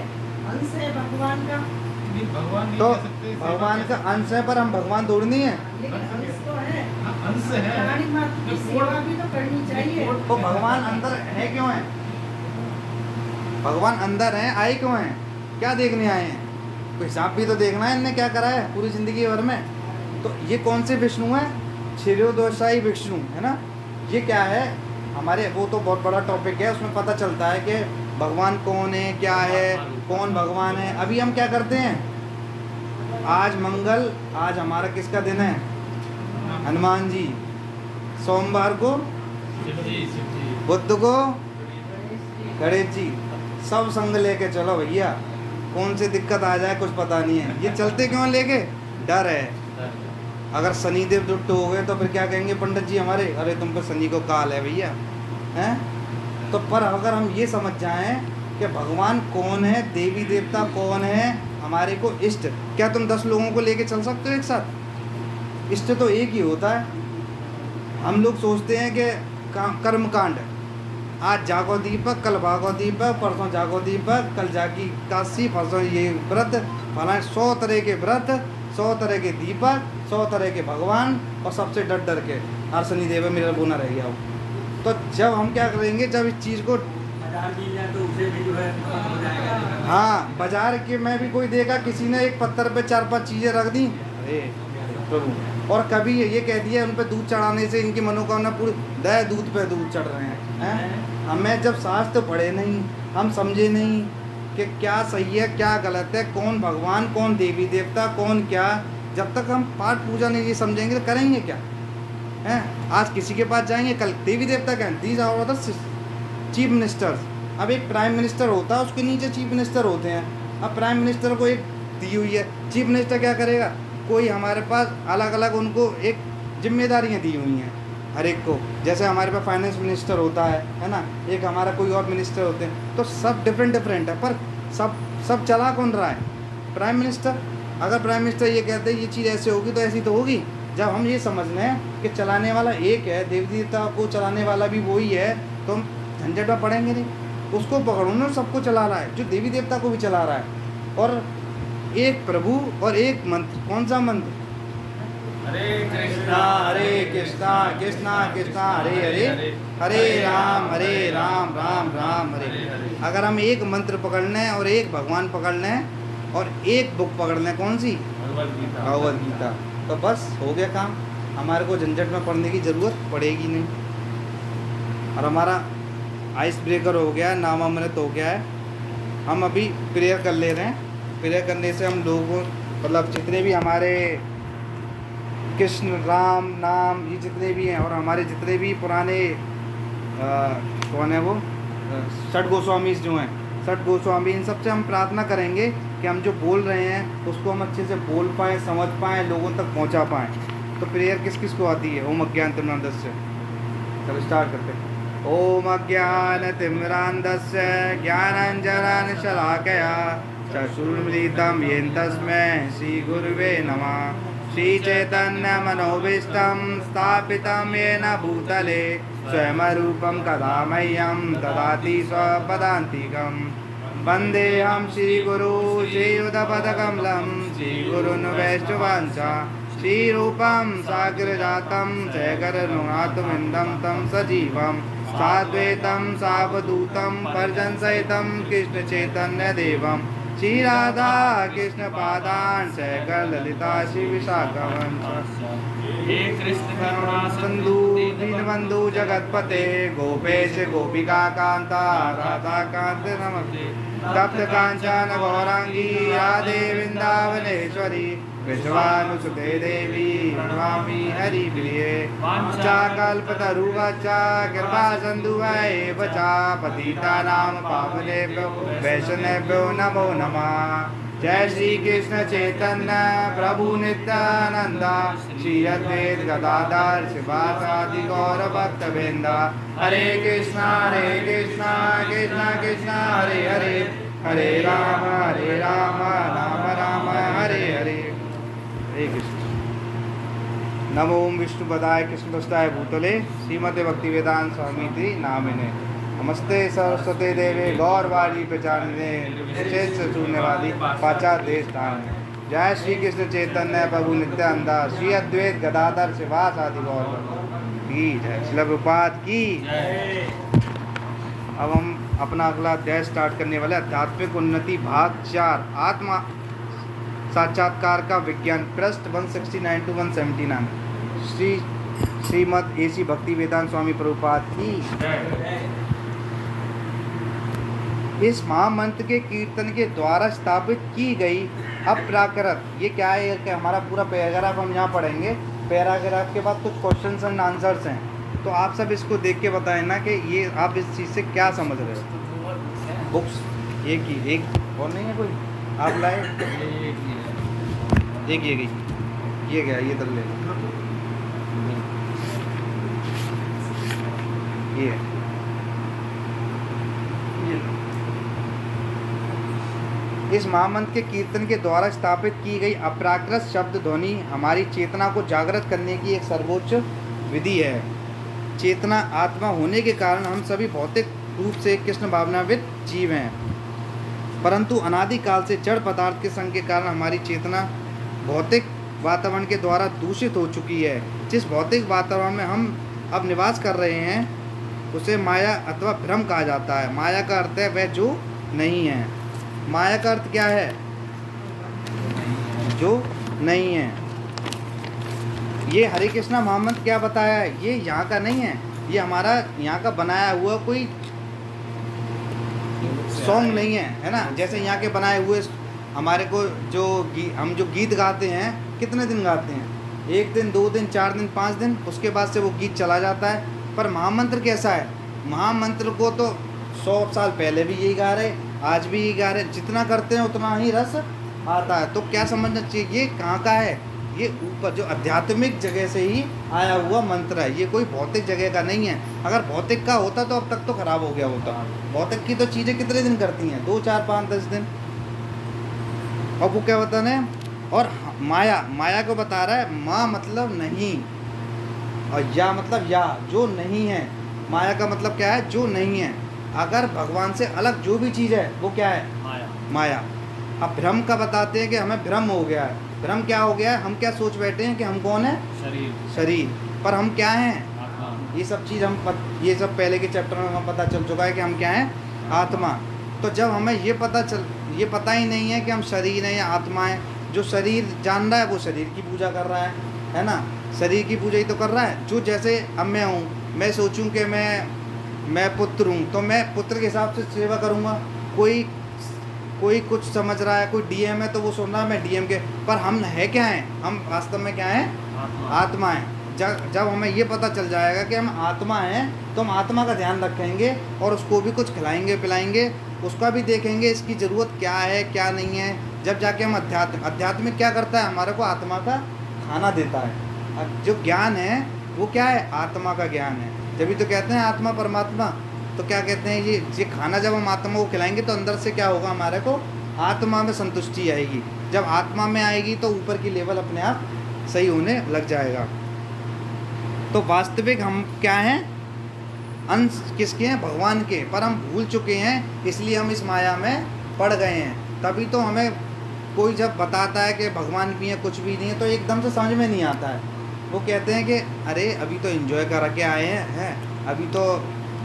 अंश है भगवान का, नहीं, भगवान नहीं तो कह सकते, सेवा भगवान कह का सकते। अंश है पर हम भगवान थोड़ी नहीं है। लेकिन अंश तो है। हाँ, अंश है। प्राणी मात्र की जो सेवा भी तो करनी चाहिए। तो भगवान अंदर है क्यों है? भगवान अंदर है, आए क्यों हैं? क्या देखने आए हैं? कोई हिसाब भी तो देखना है इनने क्या करा है पूरी जिंदगी भर में। तो ये कौन से विष्णु है? क्षीरोदोषाई विष्णु है ना। ये क्या है हमारे, वो तो बहुत बड़ा टॉपिक है, उसमें पता चलता है कि भगवान कौन है, क्या है, कौन भगवान है। अभी हम क्या करते हैं, आज मंगल, आज हमारा किसका दिन है? हनुमान जी। सोमवार को शिव जी। बुध को गणेश जी। सब संग लेके चलो भैया, कौन सी दिक्कत आ जाए कुछ पता नहीं है। ये चलते क्यों लेके? डर है। अगर शनिदेव दुष्ट हो गए तो फिर क्या कहेंगे पंडित जी हमारे, अरे तुम पे शनि को काल है भैया, हैं? तो पर अगर हम ये समझ जाएं कि भगवान कौन है, देवी देवता कौन है, हमारे को इष्ट, क्या तुम 10 लोगों को लेके चल सकते हो एक साथ? इष्ट तो एक ही होता है। हम लोग सोचते हैं कि कर्म कांड, आज जागो दीपक, कल भागो दीपक, परसों जागो दीपक, कल जागी काशी, परसों ये व्रत, फला 100 तरह के व्रत, 100 तरह के दीपक, 100 तरह के भगवान, और सबसे डर डर के हर शनिदेव मेरा बोना रह गया हो। तो जब हम क्या करेंगे, जब इस चीज़ को, तो उसे भी जो है हो जाएगा। हाँ बाजार के में भी कोई देखा किसी ने एक पत्थर पे 4-5 चीज़ें रख दी, अरे प्रभु। और कभी ये कह दिया उन पे दूध चढ़ाने से इनकी मनोकामना पूरी, दया दूध पे दूध चढ़ रहे हैं। हमें जब शास्त्र पढ़े नहीं, हम समझे नहीं कि क्या सही है क्या गलत है, कौन भगवान कौन देवी देवता कौन क्या, जब तक हम पाठ पूजा नहीं ये समझेंगे तो करेंगे क्या हैं? आज किसी के पास जाएंगे, कल देवी देवता का these our other chief ministers. अब एक प्राइम मिनिस्टर होता है, उसके नीचे चीफ मिनिस्टर होते हैं। अब प्राइम मिनिस्टर को एक दी हुई है, चीफ मिनिस्टर क्या करेगा? कोई हमारे पास अलग अलग उनको एक जिम्मेदारियां दी हुई हैं हर एक को। जैसे हमारे पास फाइनेंस मिनिस्टर होता है ना, एक हमारा कोई और मिनिस्टर होते हैं, तो सब डिफरेंट है, पर सब चला कौन रहा है? Prime minister. अगर प्राइम मिनिस्टर ये कहते हैं ये चीज़ ऐसे होगी तो ऐसी तो होगी। जब हम ये समझ लें कि चलाने वाला एक है, देवी देवता को चलाने वाला भी वही है, तो हम झंझट में पड़ेंगे नहीं। उसको पकड़ो ना, सबको चला रहा है, जो देवी देवता को भी चला रहा है। और एक प्रभु और एक मंत्र, कौन सा मंत्र? हरे कृष्णा हरे कृष्णा कृष्णा कृष्णा हरे हरे, हरे राम राम राम हरे हरे। अगर हम एक मंत्र पकड़ लें और एक भगवान पकड़ लें और एक बुक पकड़ लें, कौन सी? भगवद गीता, तो बस हो गया काम। हमारे को झंझट में पड़ने की ज़रूरत पड़ेगी नहीं, और हमारा आइस ब्रेकर हो गया, नामामृत हो गया है। हम अभी प्रेयर कर ले रहे हैं। प्रेयर करने से हम लोगों, मतलब जितने भी हमारे कृष्ण राम नाम ये जितने भी हैं, और हमारे जितने भी पुराने कौन है वो षट गोस्वामी जो हैं, षट गोस्वामी, इन सबसे हम प्रार्थना करेंगे कि हम जो बोल रहे हैं उसको हम अच्छे से बोल पाएँ, समझ पाएँ, लोगों तक पहुंचा पाएँ। तो प्रेयर किस किस को आती है? ओम अज्ञानतिमिरान्धस्य। चलो स्टार्ट करते हैं। ओम अज्ञानतिमिरान्धस्य ज्ञानाञ्जनशलाकया चक्षुर्मिलितं येन तस्मै श्रीगुरुवे नमः। श्रीचैतन्यमनोभीष्टं स्थापितं येन भूतले स्वयं रूपं कदा मह्यं ददाति स्वपदान्तिकं। वन्देऽहं श्रीगुरु श्रीयुतपदकमलं श्रीगुरुन् वैष्णवांश्च श्रीरूपं साग्रजातं जयकरुणातुमिन्दं तं सजीवं साद्वैतं सावधूतं परिजनसहितं कृष्णचैतन्यदेवं श्री राधा कृष्ण पादान सहगण ललिता श्री विशाखवंश हे कृष्ण करुणा सिंधु दीनबंधु जगतपते गोपेश गोपिका कांता राधा कांत नमस्ते तप्त कांचन गौरांगी राधे वृंदावनेश्वरी विश्वानुसुते देवी प्रणमामि हरिप्रिये वाञ्छाकल्पतरुवच्च कृपा सिन्धु एव च पतितानां पावनेभ्यो वैष्णवेभ्यो नमो नमः। जय श्री कृष्ण चैतन्य प्रभु नित्यानंद श्री अद्वैत गदाधर शिवासादि गौर भक्तवृंद हरे कृष्णा कृष्णा कृष्णा हरे हरे हरे राम राम राम हरे हरे हरे कृष्ण। नमो विष्णुपदाय कृष्णदाय भूतले श्रीमते भक्ति वेदांत स्वामी नामिने नमस्ते सरस्वती देवे गौरवाणी पहचानने निषेध से शून्यवादी पाचा देश धाम। जय श्री कृष्ण चैतन्य प्रभु नित्यानंद श्री अद्वैत गदाधर शिवास आदि गौर की जय। श्रील प्रभुपाद की। अब हम अपना अगला अध्याय स्टार्ट करने वाले आध्यात्मिक उन्नति भाग 4 आत्मा साक्षात्कार का विज्ञान पृष्ठ 169 to 179 श्रीमद एसी भक्ति वेदांत स्वामी प्रभुपाद की। इस महामंत्र के कीर्तन के द्वारा स्थापित की गई अप्राकृत, ये क्या है कि हमारा पूरा पैराग्राफ हम यहाँ पढ़ेंगे। पैराग्राफ के बाद कुछ क्वेश्चंस एंड आंसर्स हैं, तो आप सब इसको देख के बताएं ना कि ये आप इस चीज़ से क्या समझ रहे हो। बुक्स एक ही एक और नहीं है कोई, आप लाए एक ये गई, ये गया, ये तर ले लो, ये है। इस महामंत्र के कीर्तन के द्वारा स्थापित की गई अप्राकृत शब्द ध्वनि हमारी चेतना को जागृत करने की एक सर्वोच्च विधि है। चेतना आत्मा होने के कारण हम सभी भौतिक रूप से कृष्ण भावनाविद जीव हैं, परंतु अनादिकाल से जड़ पदार्थ के संग के कारण हमारी चेतना भौतिक वातावरण के द्वारा दूषित हो चुकी है। जिस भौतिक वातावरण में हम अब निवास कर रहे हैं उसे माया अथवा भ्रम कहा जाता है। माया का अर्थ है वह जो नहीं है। माया का अर्थ क्या है? जो नहीं है। ये हरे कृष्णा महामंत्र क्या बताया है? ये यहाँ का नहीं है, ये हमारा यहाँ का बनाया हुआ कोई सॉन्ग नहीं है, है ना। जैसे यहाँ के बनाए हुए हमारे को जो हम जो गीत गाते हैं कितने दिन गाते हैं? 1 दिन, 2 दिन, 4 दिन, 5 दिन, उसके बाद से वो गीत चला जाता है। पर महामंत्र कैसा है? महामंत्र को तो 100 साल पहले भी यही गा रहे, आज भी यही गा रहे, जितना करते हैं उतना ही रस आता है। तो क्या समझना चाहिए, ये कहाँ का है? ये ऊपर जो आध्यात्मिक जगह से ही आया हुआ मंत्र है, ये कोई भौतिक जगह का नहीं है। अगर भौतिक का होता तो अब तक तो खराब हो गया होता। भौतिक की तो चीज़ें कितने दिन करती हैं? 2, 4, 5, 10 दिन। और वो क्या बताना है? और माया, माया को बता रहा है माँ मतलब नहीं, और या मतलब या जो नहीं है। माया का मतलब क्या है? जो नहीं है। अगर भगवान से अलग जो भी चीज़ है वो क्या है? माया। माया। अब भ्रम का बताते हैं कि हमें भ्रम हो गया है। भ्रम क्या हो गया है? हम क्या सोच बैठे हैं कि हम कौन है? शरीर। पर हम क्या हैं? आत्मा। ये सब चीज़ ये सब पहले के चैप्टर में हमें पता चल चुका है कि हम क्या हैं? आत्मा। तो जब हमें ये पता ही नहीं है कि हम शरीर हैं या आत्मा हैं। जो शरीर जान रहा है वो शरीर की पूजा कर रहा है ना। शरीर की पूजा ही तो कर रहा है। जो जैसे अब मैं हूँ, मैं सोचूं कि मैं पुत्र हूँ, तो मैं पुत्र के हिसाब से सेवा करूँगा। कोई कुछ समझ रहा है, कोई डीएम है तो वो सुन रहा है मैं डीएम के, पर हम है क्या हैं? हम वास्तव में क्या हैं? आत्मा हैं। जब हमें ये पता चल जाएगा कि हम आत्मा हैं तो हम आत्मा का ध्यान रखेंगे और उसको भी कुछ खिलाएंगे पिलाएंगे, उसका भी देखेंगे इसकी ज़रूरत क्या है क्या नहीं है। जब जाके हम अध्यात्म क्या करता है? हमारे को आत्मा का खाना देता है। अब जो ज्ञान है वो क्या है? आत्मा का ज्ञान है। जब तो कहते हैं आत्मा परमात्मा, तो क्या कहते हैं? ये खाना जब हम आत्मा को खिलाएंगे तो अंदर से क्या होगा? हमारे को आत्मा में संतुष्टि आएगी। जब आत्मा में आएगी तो ऊपर की लेवल अपने आप सही होने लग जाएगा। तो वास्तविक हम क्या हैं? अंश किसके हैं? भगवान के। पर हम भूल चुके हैं, इसलिए हम इस माया में पड़ गए हैं। तभी तो हमें कोई जब बताता है कि भगवान भी है कुछ भी नहीं है तो एकदम से समझ में नहीं आता है। वो कहते हैं कि अरे अभी तो एंजॉय कर के आए हैं, अभी तो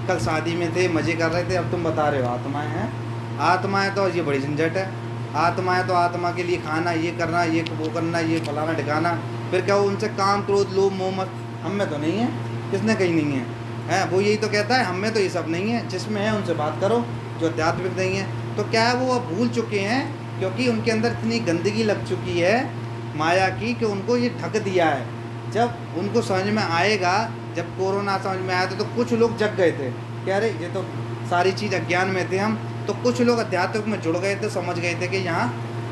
कल शादी में थे, मज़े कर रहे थे, अब तुम बता रहे हो आत्माएं हैं। आत्माएं तो ये बड़ी झंझट है। आत्मा है तो आत्मा के लिए खाना, ये करना, ये वो करना, ये फलाना ठिकाना। फिर क्या वो उनसे काम, क्रोध, लोभ, मोह मत, हम में तो नहीं है, किसने कहीं नहीं है, हैं? वो यही तो कहता है हम में तो ये सब नहीं है, जिसमें है उनसे बात करो, जो आध्यात्मिक नहीं है। तो क्या है, वो अब भूल चुके हैं, क्योंकि उनके अंदर इतनी गंदगी लग चुकी है माया की कि उनको ये ढक दिया है। जब उनको समझ में आएगा, जब कोरोना समझ में आया था तो कुछ लोग जग गए थे कि अरे ये तो सारी चीज़ अज्ञान में थे हम, तो कुछ लोग अध्यात्म में जुड़ गए थे, समझ गए थे कि यहाँ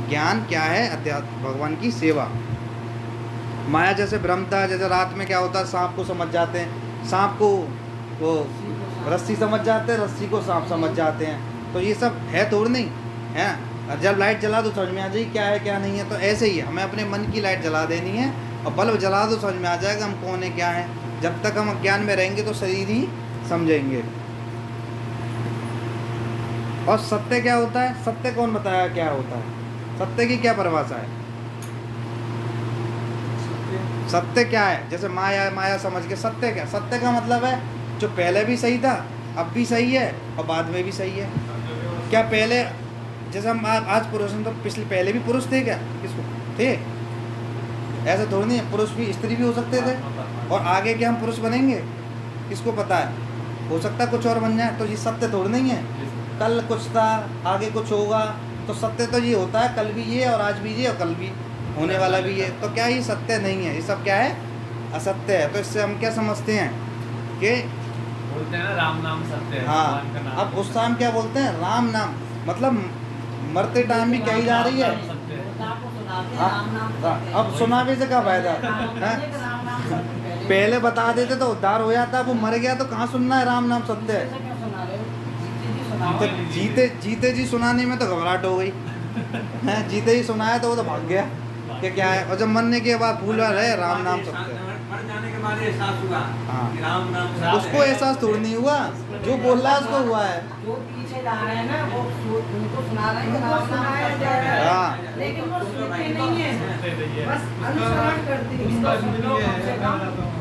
ज्ञान क्या है, अध्यात्म भगवान की सेवा। माया जैसे भ्रम था, जैसे रात में क्या होता है, सांप को समझ जाते हैं, सांप को वो रस्सी समझ जाते हैं, रस्सी को सांप समझ जाते हैं। तो ये सब है थोड़ी नहीं है। और जब लाइट जला दो समझ में आ जाएगी क्या है क्या नहीं है। तो ऐसे ही है, हमें अपने मन की लाइट जला देनी है और बल्ब जला दो समझ में आ जाएगा हम कौन है क्या है। जब तक हम अज्ञान में रहेंगे तो शरीर ही समझेंगे। और सत्य क्या होता है, सत्य कौन बताया क्या होता है, सत्य की क्या परिभाषा है? सत्य क्या है? जैसे माया, माया समझ के सत्य क्या, सत्य का मतलब है जो पहले भी सही था, अब भी सही है और बाद में भी सही है। क्या पहले जैसे हम आज पुरुष हैं तो पिछले पहले भी पुरुष थे क्या, किसको थे? ऐसा थोड़ी नहीं है, पुरुष भी स्त्री भी हो सकते थे। और आगे क्या हम पुरुष बनेंगे किसको पता है, हो सकता है कुछ और बन जाए। तो ये सत्य थोड़ी नहीं है, कल कुछ था आगे कुछ होगा। तो सत्य तो ये होता है कल भी ये और आज भी ये और कल भी होने वाला भी ये। तो क्या ये सत्य नहीं है, ये सब क्या है, असत्य है। तो इससे हम क्या समझते हैं कि बोलते हैं ना राम नाम सत्य है, हाँ, भगवान का नाम अब उस टाइम क्या बोलते हैं, राम नाम, मतलब मरते टाइम भी कही जा रही है। सत्य है। हाँ, अब सुनावे से क्या फायदा है? पहले बता देते तो उद्धार हो जाता, वो मर गया तो कहाँ सुनना है राम नाम सत्य है। तो जीते जी सुनाने में तो घबराहट हो गई हैं, जीते ही सुनाया तो वो तो भाग गया कि क्या है। और जब मरने के बाद भूल रहे राम नाम सत्य है। मर जाने के बाद एहसास हुआ हाँ। कि राम नाम सत्य है। उसको एहसास थोड़ी नहीं हुआ, जो बोल रहा है उसको हुआ है। जो पीछे जा रहे हैं ना वो उनको सुना रहे हैं कि उनको राम नाम सुनाया सत्य जा रहा है। है। हाँ। लेकिन वो सुनते नहीं है, बस अनुसरण करते हैं। उसका जिंदगी है।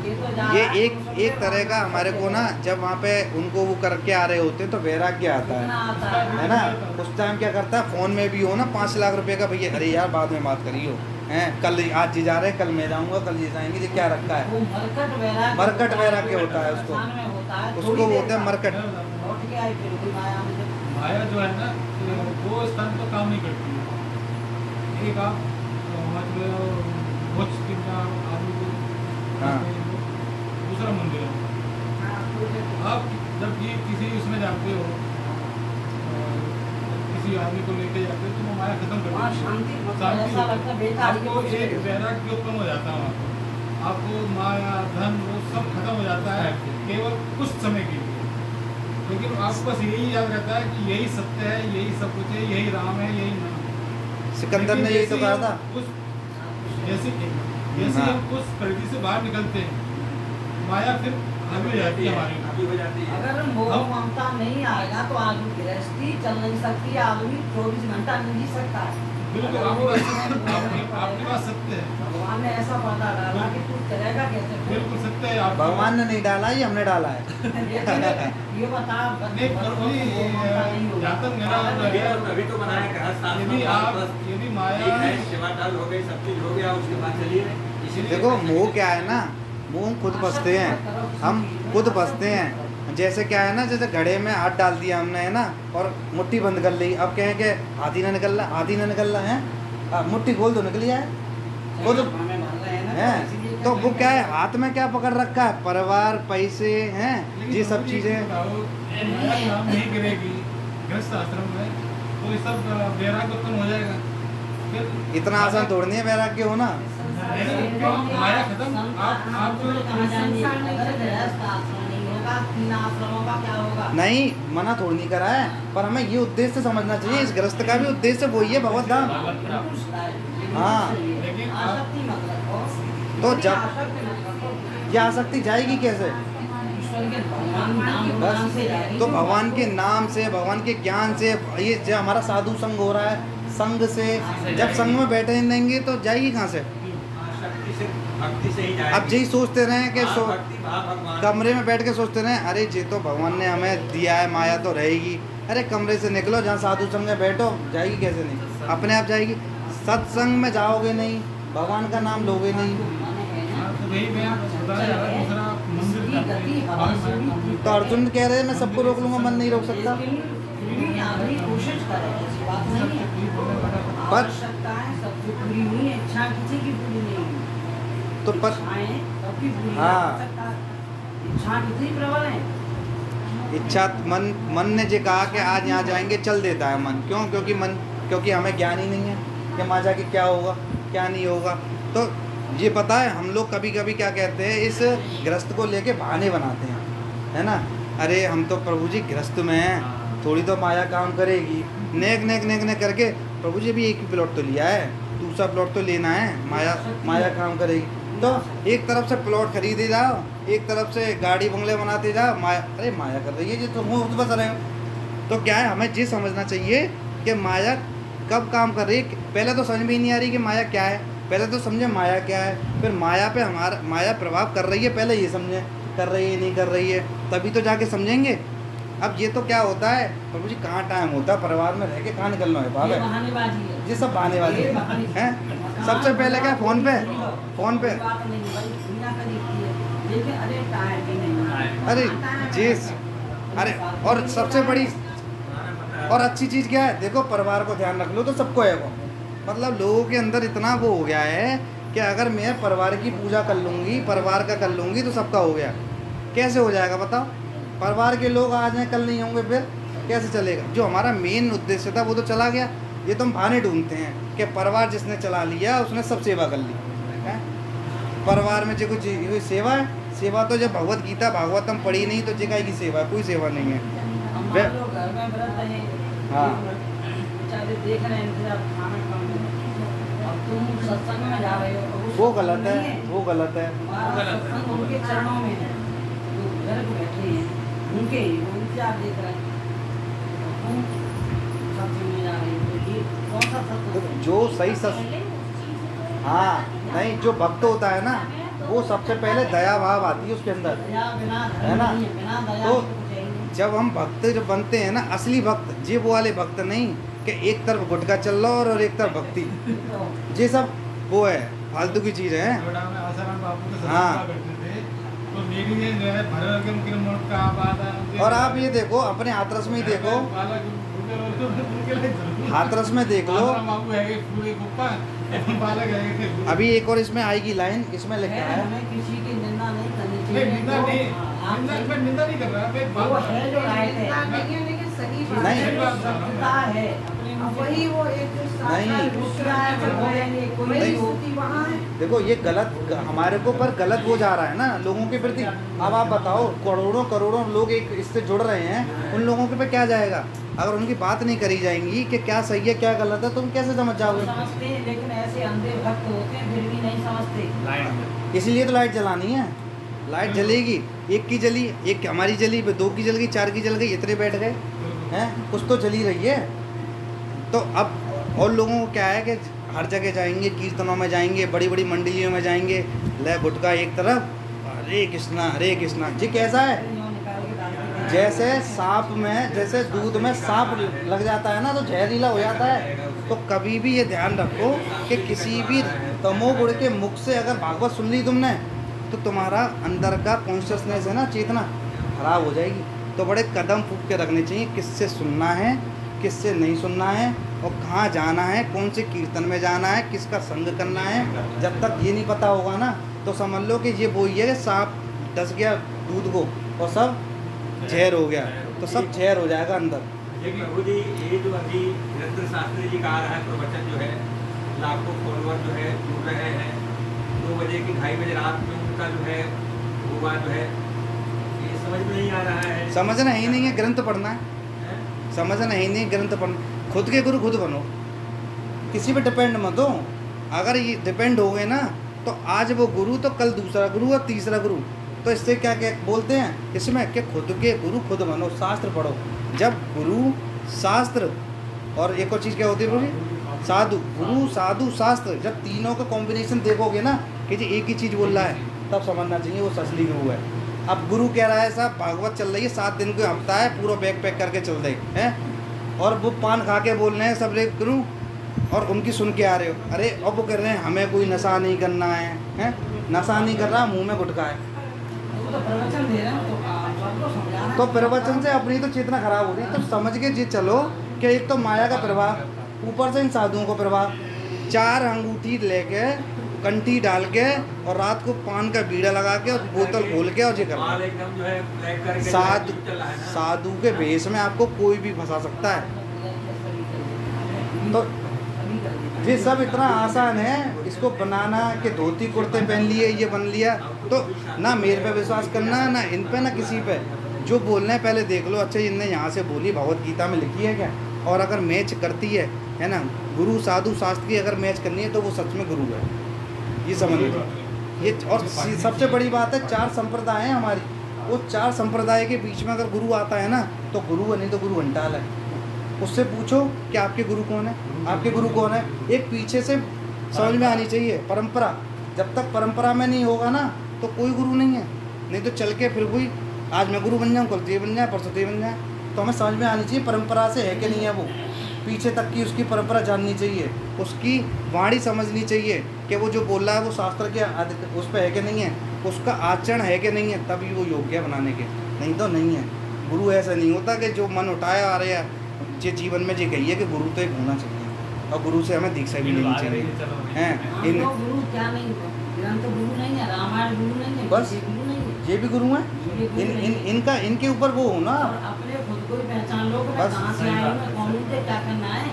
ये तो जा ये रहा है, एक तरह का हमारे को ना, जब वहाँ पे उनको वो करके आ रहे होते हैं तो वैराग्य आता कितना है आता है। ना। उस टाइम क्या करता है, फ़ोन में भी हो ना 5 लाख रुपए का, भैया अरे यार बाद में बात करियो हैं, कल आज जी जा रहे हैं, कल मैं जाऊँगा, कल ये जाएंगे, ये क्या रखा वो है, मरकट वैराग्य होता है उसको, इंसान में होता है, उसको थोड़ी देर बोलते हैं बाद मरकट। लौट के आई फिर भी माया में जब माया जो है ना वो इस टाइम तो काम नहीं करती है। एक आप मतलब वॉच कितना आदमी को हाँ। दूसरा मंदिर है। हाँ, तो जब आप जब ये किसी उसमें जाते हो किसी आदमी को लेके जाते हो तो वो माया खत्म कर वहाँ देती है। शांति मतलब शांति ऐसा लगता है बेकार आपको एक वैराग्य उत्पन्न हो जाता है वहाँ पर। आपको माया धन वो सब खत्म हो जाता है केवल कुछ समय के लिए। लेकिन आपको बस यही याद रहता है कि यही सत्य है, यही सब कुछ है, यही राम है, यही नाम है। सिकंदर ने यही तो कहा था। जैसे हाँ। हम उस परिधि से बाहर निकलते हैं माया फिर हावी हो जाती है हमारे ऊपर। अभी हो जाती है। अगर मोह ममता नहीं आएगा तो आदमी गृहस्थी चल नहीं सकती, आदमी 24 घंटा नहीं जी सकता है। बिल्कुल आपकी बात सत्य है, भगवान ने ऐसा पता डाला कि तू चलेगा कैसे। बिल्कुल सत्य है। आप भगवान ने नहीं डाला, ये हमने डाला है। ये बता नहीं पर वही जहाँ तक मेरा अभी तो बनाया कि हर साल यदि आप यदि माया सेवा टल हो गई, सब चीज हो गया, उसके बाद चलिए इसीलिए देखो मोह क्या है ना, मोह खुद फंसते हैं, हम खुद फंसते हैं। जैसे क्या है ना, जैसे घड़े में हाथ डाल दिया हमने है ना और मुट्ठी बंद कर ली, अब कहें कि हाथी ना निकल रहा, हाथी ना निकल रहा है, मुट्ठी खोल दो निकल है वो तो है। तो वो क्या है, हाथ में क्या पकड़ रखा है, परिवार, पैसे हैं, ये सब चीज़ें। माया काम नहीं करेगी गृहस्थ आश्रम में तो ये सब वैराग्य उत्पन्न हो जाएगा। फिर इतना आसान थोड़ी नहीं है वैराग्य होना। माया खत्म। आप नहीं मना थोड़ी नहीं करा है, पर हमें ये उद्देश्य समझना चाहिए, इस ग्रस्त का भी उद्देश्य वही है, भगवत धाम। हाँ। तो जब ये आसक्ति जाएगी कैसे, बस तो भगवान के नाम से, भगवान के ज्ञान से, ये जो हमारा साधु संग हो रहा है, संग से जब संग में बैठे रहेंगे तो जाएगी कहाँ से। शक्ति से भक्ति से ही जाएगी। अब यही सोचते रहें कि भक्ति भाव भगवान कमरे में बैठ के सोचते रहें अरे ये तो भगवान ने हमें दिया है, माया तो रहेगी। अरे कमरे से निकलो, जहाँ साधु संग में बैठो, जाएगी कैसे नहीं। अपने आप जाएगी। सत्संग में जाओगे नहीं, भगवान का नाम लोगे नहीं, मन है ना, हाँ, तो वही मैं आपको बता रहा था, दूसरा मंदिर इसकी जाते गति हैं, हवा से भी भाग- तो अर्जुन कह रहे हैं मैं सबको रोक लूंगा, मन नहीं रोक सकता। इसके लिए फिर भी आदमी कोशिश करे, ऐसी बात नहीं है। कोई बोलने वाला तो- पर- आवश्यकताएं सबकी पूरी हुई है, इच्छा किसी की पूरी नहीं हुई। तो पर इच्छाएं सबकी पूरी हैं, हाँ। आवश्यकता इच्छा कितनी प्रबल है। इच्छा मन ने जो कहा कि आज यहाँ जाएंगे, चल देता है मन। क्यों? क्योंकि हमें ज्ञान ही नहीं है कि वहाँ जाके क्या होगा क्या नहीं होगा। तो ये पता है, हम लोग कभी कभी क्या कहते हैं, इस गृहस्थ को लेके बहाने बनाते हैं, है ना। अरे हम तो प्रभु जी गृहस्थ में हैं, थोड़ी तो माया काम करेगी। नेक नेक नेक नेक करके प्रभु जी भी एक ही प्लॉट तो लिया है, दूसरा प्लॉट तो लेना है, माया काम करेगी। तो एक तरफ से प्लॉट खरीदे जाओ, एक तरफ से गाड़ी बंगले बनाते जाओ, माया। अरे माया कर रही है ये तो मुँह बस रहे हो। तो क्या है, हमें ये समझना चाहिए कि माया कब काम कर रही है। पहले तो समझ में ही नहीं आ रही कि माया क्या है, पहले तो समझे माया क्या है, फिर माया पे हमारा माया प्रभाव कर रही है, पहले ये समझें कर रही है नहीं कर रही है, तभी तो जाके समझेंगे। अब ये तो क्या होता है, प्रभु जी कहाँ टाइम होता है, परिवार में रह के कहाँ निकलना है बाबा, ये बहानेबाजी है। ये सब बहाने वाले ये बहाने- हैं। सबसे पहले क्या, फोन पे कोई बात नहीं भाई, दुनिया का दिखती है, लेकिन अरे टाइम ही नहीं है। अरे टाइम जी, है। अरे और सबसे बड़ी और अच्छी चीज़ क्या है, देखो परिवार को ध्यान रख लो तो सबको है वो। मतलब लोगों के अंदर इतना वो हो गया है कि अगर मैं परिवार की पूजा कर लूँगी, परिवार का कर लूँगी तो सबका हो गया। कैसे हो जाएगा बताओ? परिवार के लोग आज हैं कल नहीं होंगे, फिर कैसे चलेगा? जो हमारा मेन उद्देश्य था वो तो चला गया। ये तो हम बहाने ढूंढते हैं कि परिवार जिसने चला लिया उसने सब सेवा कर ली है। परिवार में जो कुछ ये सेवा है, सेवा तो जब भगवत गीता भागवतम पढ़ी नहीं तो जे की सेवा है, कोई सेवा नहीं है। हम वे- मान लो घर में व्रत है, हाँ। बेचारे देख रहे हैं इंतजार खाना कम है, अब तुम सत्संग में जा रहे हो तो वो सत्संग गलत है, नहीं वो गलत है। हमारा सत्संग उनके चरणों में है, जो घर पे बैठे हैं उनके ही वो इंतजार देख रहे हैं। तुम सत्संग में जा रहे हो तो ये कौन सा तो सत्संग है? जो सही हाँ नहीं, जो भक्त होता है ना वो सबसे पहले दया भाव आती है उसके अंदर। दया बिना धर्म है ना? नहीं है, बिना दया तो के कुछ है ही नहीं। जब हम भक्त जब बनते हैं ना, असली भक्त, जे वो वाले भक्त नहीं कि एक तरफ गुटखा चल रहा और एक तरफ भक्ति, तो ये सब वो है फालतू की चीज़ है। नोएडा में आसाराम बापू के हाँ। साथ करते थे, तो मेरी ये जो है भरत के मुख्य मोट का आबाद है। और आप ये देखो अपने हाथरस में ही देखो, हाथरस में देख लो। बाबू है पूरे गुप्पा बालक है। अभी एक और इसमें आएगी लाइन, इसमें लिखा है हमें किसी की निंदा नहीं करनी नहीं, चाहिए। निंदा तो, नहीं, हाँ, निंदा आप मैं निंदा नहीं कर रहा, मैं एक बात वो बता रहा है हूँ। जो राइट है, इतना नहीं है, लेकिन सही बात नहीं। है। सही बात बता रहा हूँ सत्ता मैं। है अपने अब वही वो एक जो नहीं। साक्षात दूसरा है, वो बोलेंगे, कोई नहीं। स्थिति वहाँ है। देखो ये गलत हमारे को पर गलत वो जा रहा है ना लोगों के प्रति। अब आप बताओ, करोड़ों करोड़ों लोग एक इससे जुड़ रहे हैं, उन लोगों के पे क्या जाएगा? अगर उनकी बात नहीं करी जाएंगी कि क्या सही है क्या गलत है, तो तुम कैसे समझ जाओगे? समझते हैं, लेकिन ऐसे अंधे भक्त होते हैं फिर भी नहीं समझते। इसीलिए तो लाइट जलानी है, लाइट जलेगी। एक की जली, एक हमारी जली, दो की जल गई, चार की जल गई, इतने बैठ गए हैं, कुछ तो जली रही है। तो अब और लोगों को क्या है कि हर जगह जाएंगे, कीर्तनों में जाएंगे, बड़ी बड़ी मंडलियों में जाएंगे, ले गुटका एक तरफ, हरे कृष्णा। जी कैसा है? जैसे सांप में, जैसे दूध में सांप लग जाता है ना तो जहरीला हो जाता है। तो कभी भी ये ध्यान रखो कि किसी भी तमोगुण के मुख से अगर भागवत सुन ली तुमने तो तुम्हारा अंदर का कॉन्शियसनेस है ना, चेतना खराब हो जाएगी। तो बड़े कदम फूक के रखने चाहिए, किससे सुनना है किससे नहीं सुनना है, और कहाँ जाना है, कौन से कीर्तन में जाना है, किसका संग करना है। जब तक ये नहीं पता होगा ना तो समझ लो कि ये वही है कि सांप डस गया दूध को और सब जहर हो गया, तो सब जहर हो जाएगा अंदर। लेकिन प्रभु जी, ये जो अभी निरंतर शास्त्री जी का आ रहा है प्रवचन जो है, लाखों फॉलोअर जो है जुड़ रहे हैं, 2 बजे की 2:30 बजे रात में उनका जो है हुआ जो है, ये समझ में नहीं आ रहा है। समझना ही नहीं है, ग्रंथ पढ़ना है। हैं? समझना ही नहीं, ग्रंथ पढ़ना। खुद के गुरु खुद बनो, किसी पे डिपेंड मत हो। अगर ये डिपेंड हो गए ना तो आज वो गुरु तो कल दूसरा गुरु और तीसरा गुरु। तो इससे क्या क्या बोलते हैं इसमें कि खुद के गुरु खुद बनो, शास्त्र पढ़ो। जब गुरु शास्त्र और एक और चीज़ क्या होती है गुरु जी? साधु। गुरु साधु शास्त्र, जब तीनों का कॉम्बिनेशन देखोगे ना कि जी एक ही चीज़ बोल रहा है, तब समझना चाहिए वो असली गुरु है। अब गुरु कह रहा है साहब भागवत चल रही है, 7 दिन का हफ्ता है, पूरा बैग पैक करके चल रहे हैं, और वो पान खा के बोल रहे हैं सब रे गुरु, और उनकी सुन के आ रहे हो। अरे अब वो कह रहे हैं हमें कोई नशा नहीं करना है, हैं? नशा नहीं कर रहा, मुंह में गुटखा है। वो तो प्रवचन दे रहे हैं, तो आप सबको समझाना है। तो प्रवचन से अपनी तो चेतना खराब हो रही है। तो समझ के जी चलो कि एक तो माया का प्रभाव, ऊपर से इन साधुओं का प्रभाव। 4 अंगूठी लेके कंठी डाल के और रात को पान का बीड़ा लगा के और बोतल खोल के और ये कर माल एकदम जो है पैक करके साधु चल रहा है ना। साधु के भेष में आपको कोई भी फंसा सकता है। तो ये सब इतना आसान है इसको बनाना कि धोती कुर्ते पहन लिए, ये बन लिया। तो ना मेरे पे विश्वास करना, ना इन पे, ना किसी पे। जो बोलना है पहले देख लो, अच्छा इनने यहाँ से बोली, भगवत गीता में लिखी है क्या? और अगर मैच करती है ना, गुरु साधु शास्त्र की अगर मैच करनी है तो वो सच में गुरु है, ये समझ लो। ये और सबसे बड़ी बात है 4 संप्रदाय हैं हमारी। वो 4 संप्रदाय के बीच में अगर गुरु आता है ना तो गुरु है, नहीं तो गुरु घंटाल है। उससे पूछो कि आपके गुरु कौन है, आपके गुरु कौन है। एक पीछे से समझ में आनी चाहिए परंपरा। जब तक परंपरा में नहीं होगा ना तो कोई गुरु नहीं है। नहीं तो चल के फिर कोई आज मैं गुरु बन जाऊँ, कल ये बन जाए, परसों ये बन जाए। तो हमें समझ में आनी चाहिए परंपरा से है कि नहीं है। वो पीछे तक की उसकी परंपरा जाननी चाहिए, उसकी वाणी समझनी चाहिए कि वो जो बोल रहा है वो शास्त्र के उस पर है कि नहीं है, उसका आचरण है कि नहीं है, तभी वो योग्य बनाने के। नहीं तो नहीं है। गुरु ऐसा नहीं होता कि जो मन उठाया आ रहे हैं ये जीवन में ये कहिए कि गुरु तो एक होना चाहिए और गुरु से हमें दीक्षा भी लेनी चाहिए हैं। हम लोग गुरु क्या नहीं है, ग्रंथ गुरु नहीं है, रामायण गुरु नहीं है, बस ये गुरु नहीं है। ये भी गुरु हैं। ये गुरु नहीं है। इनका इनके ऊपर वो हो ना। और अपने खुद को ही पहचान लो कि मैं बस कहाँ से सही आया हूँ, बात मैं है। कौन हूँ, मुझे क्या करना है।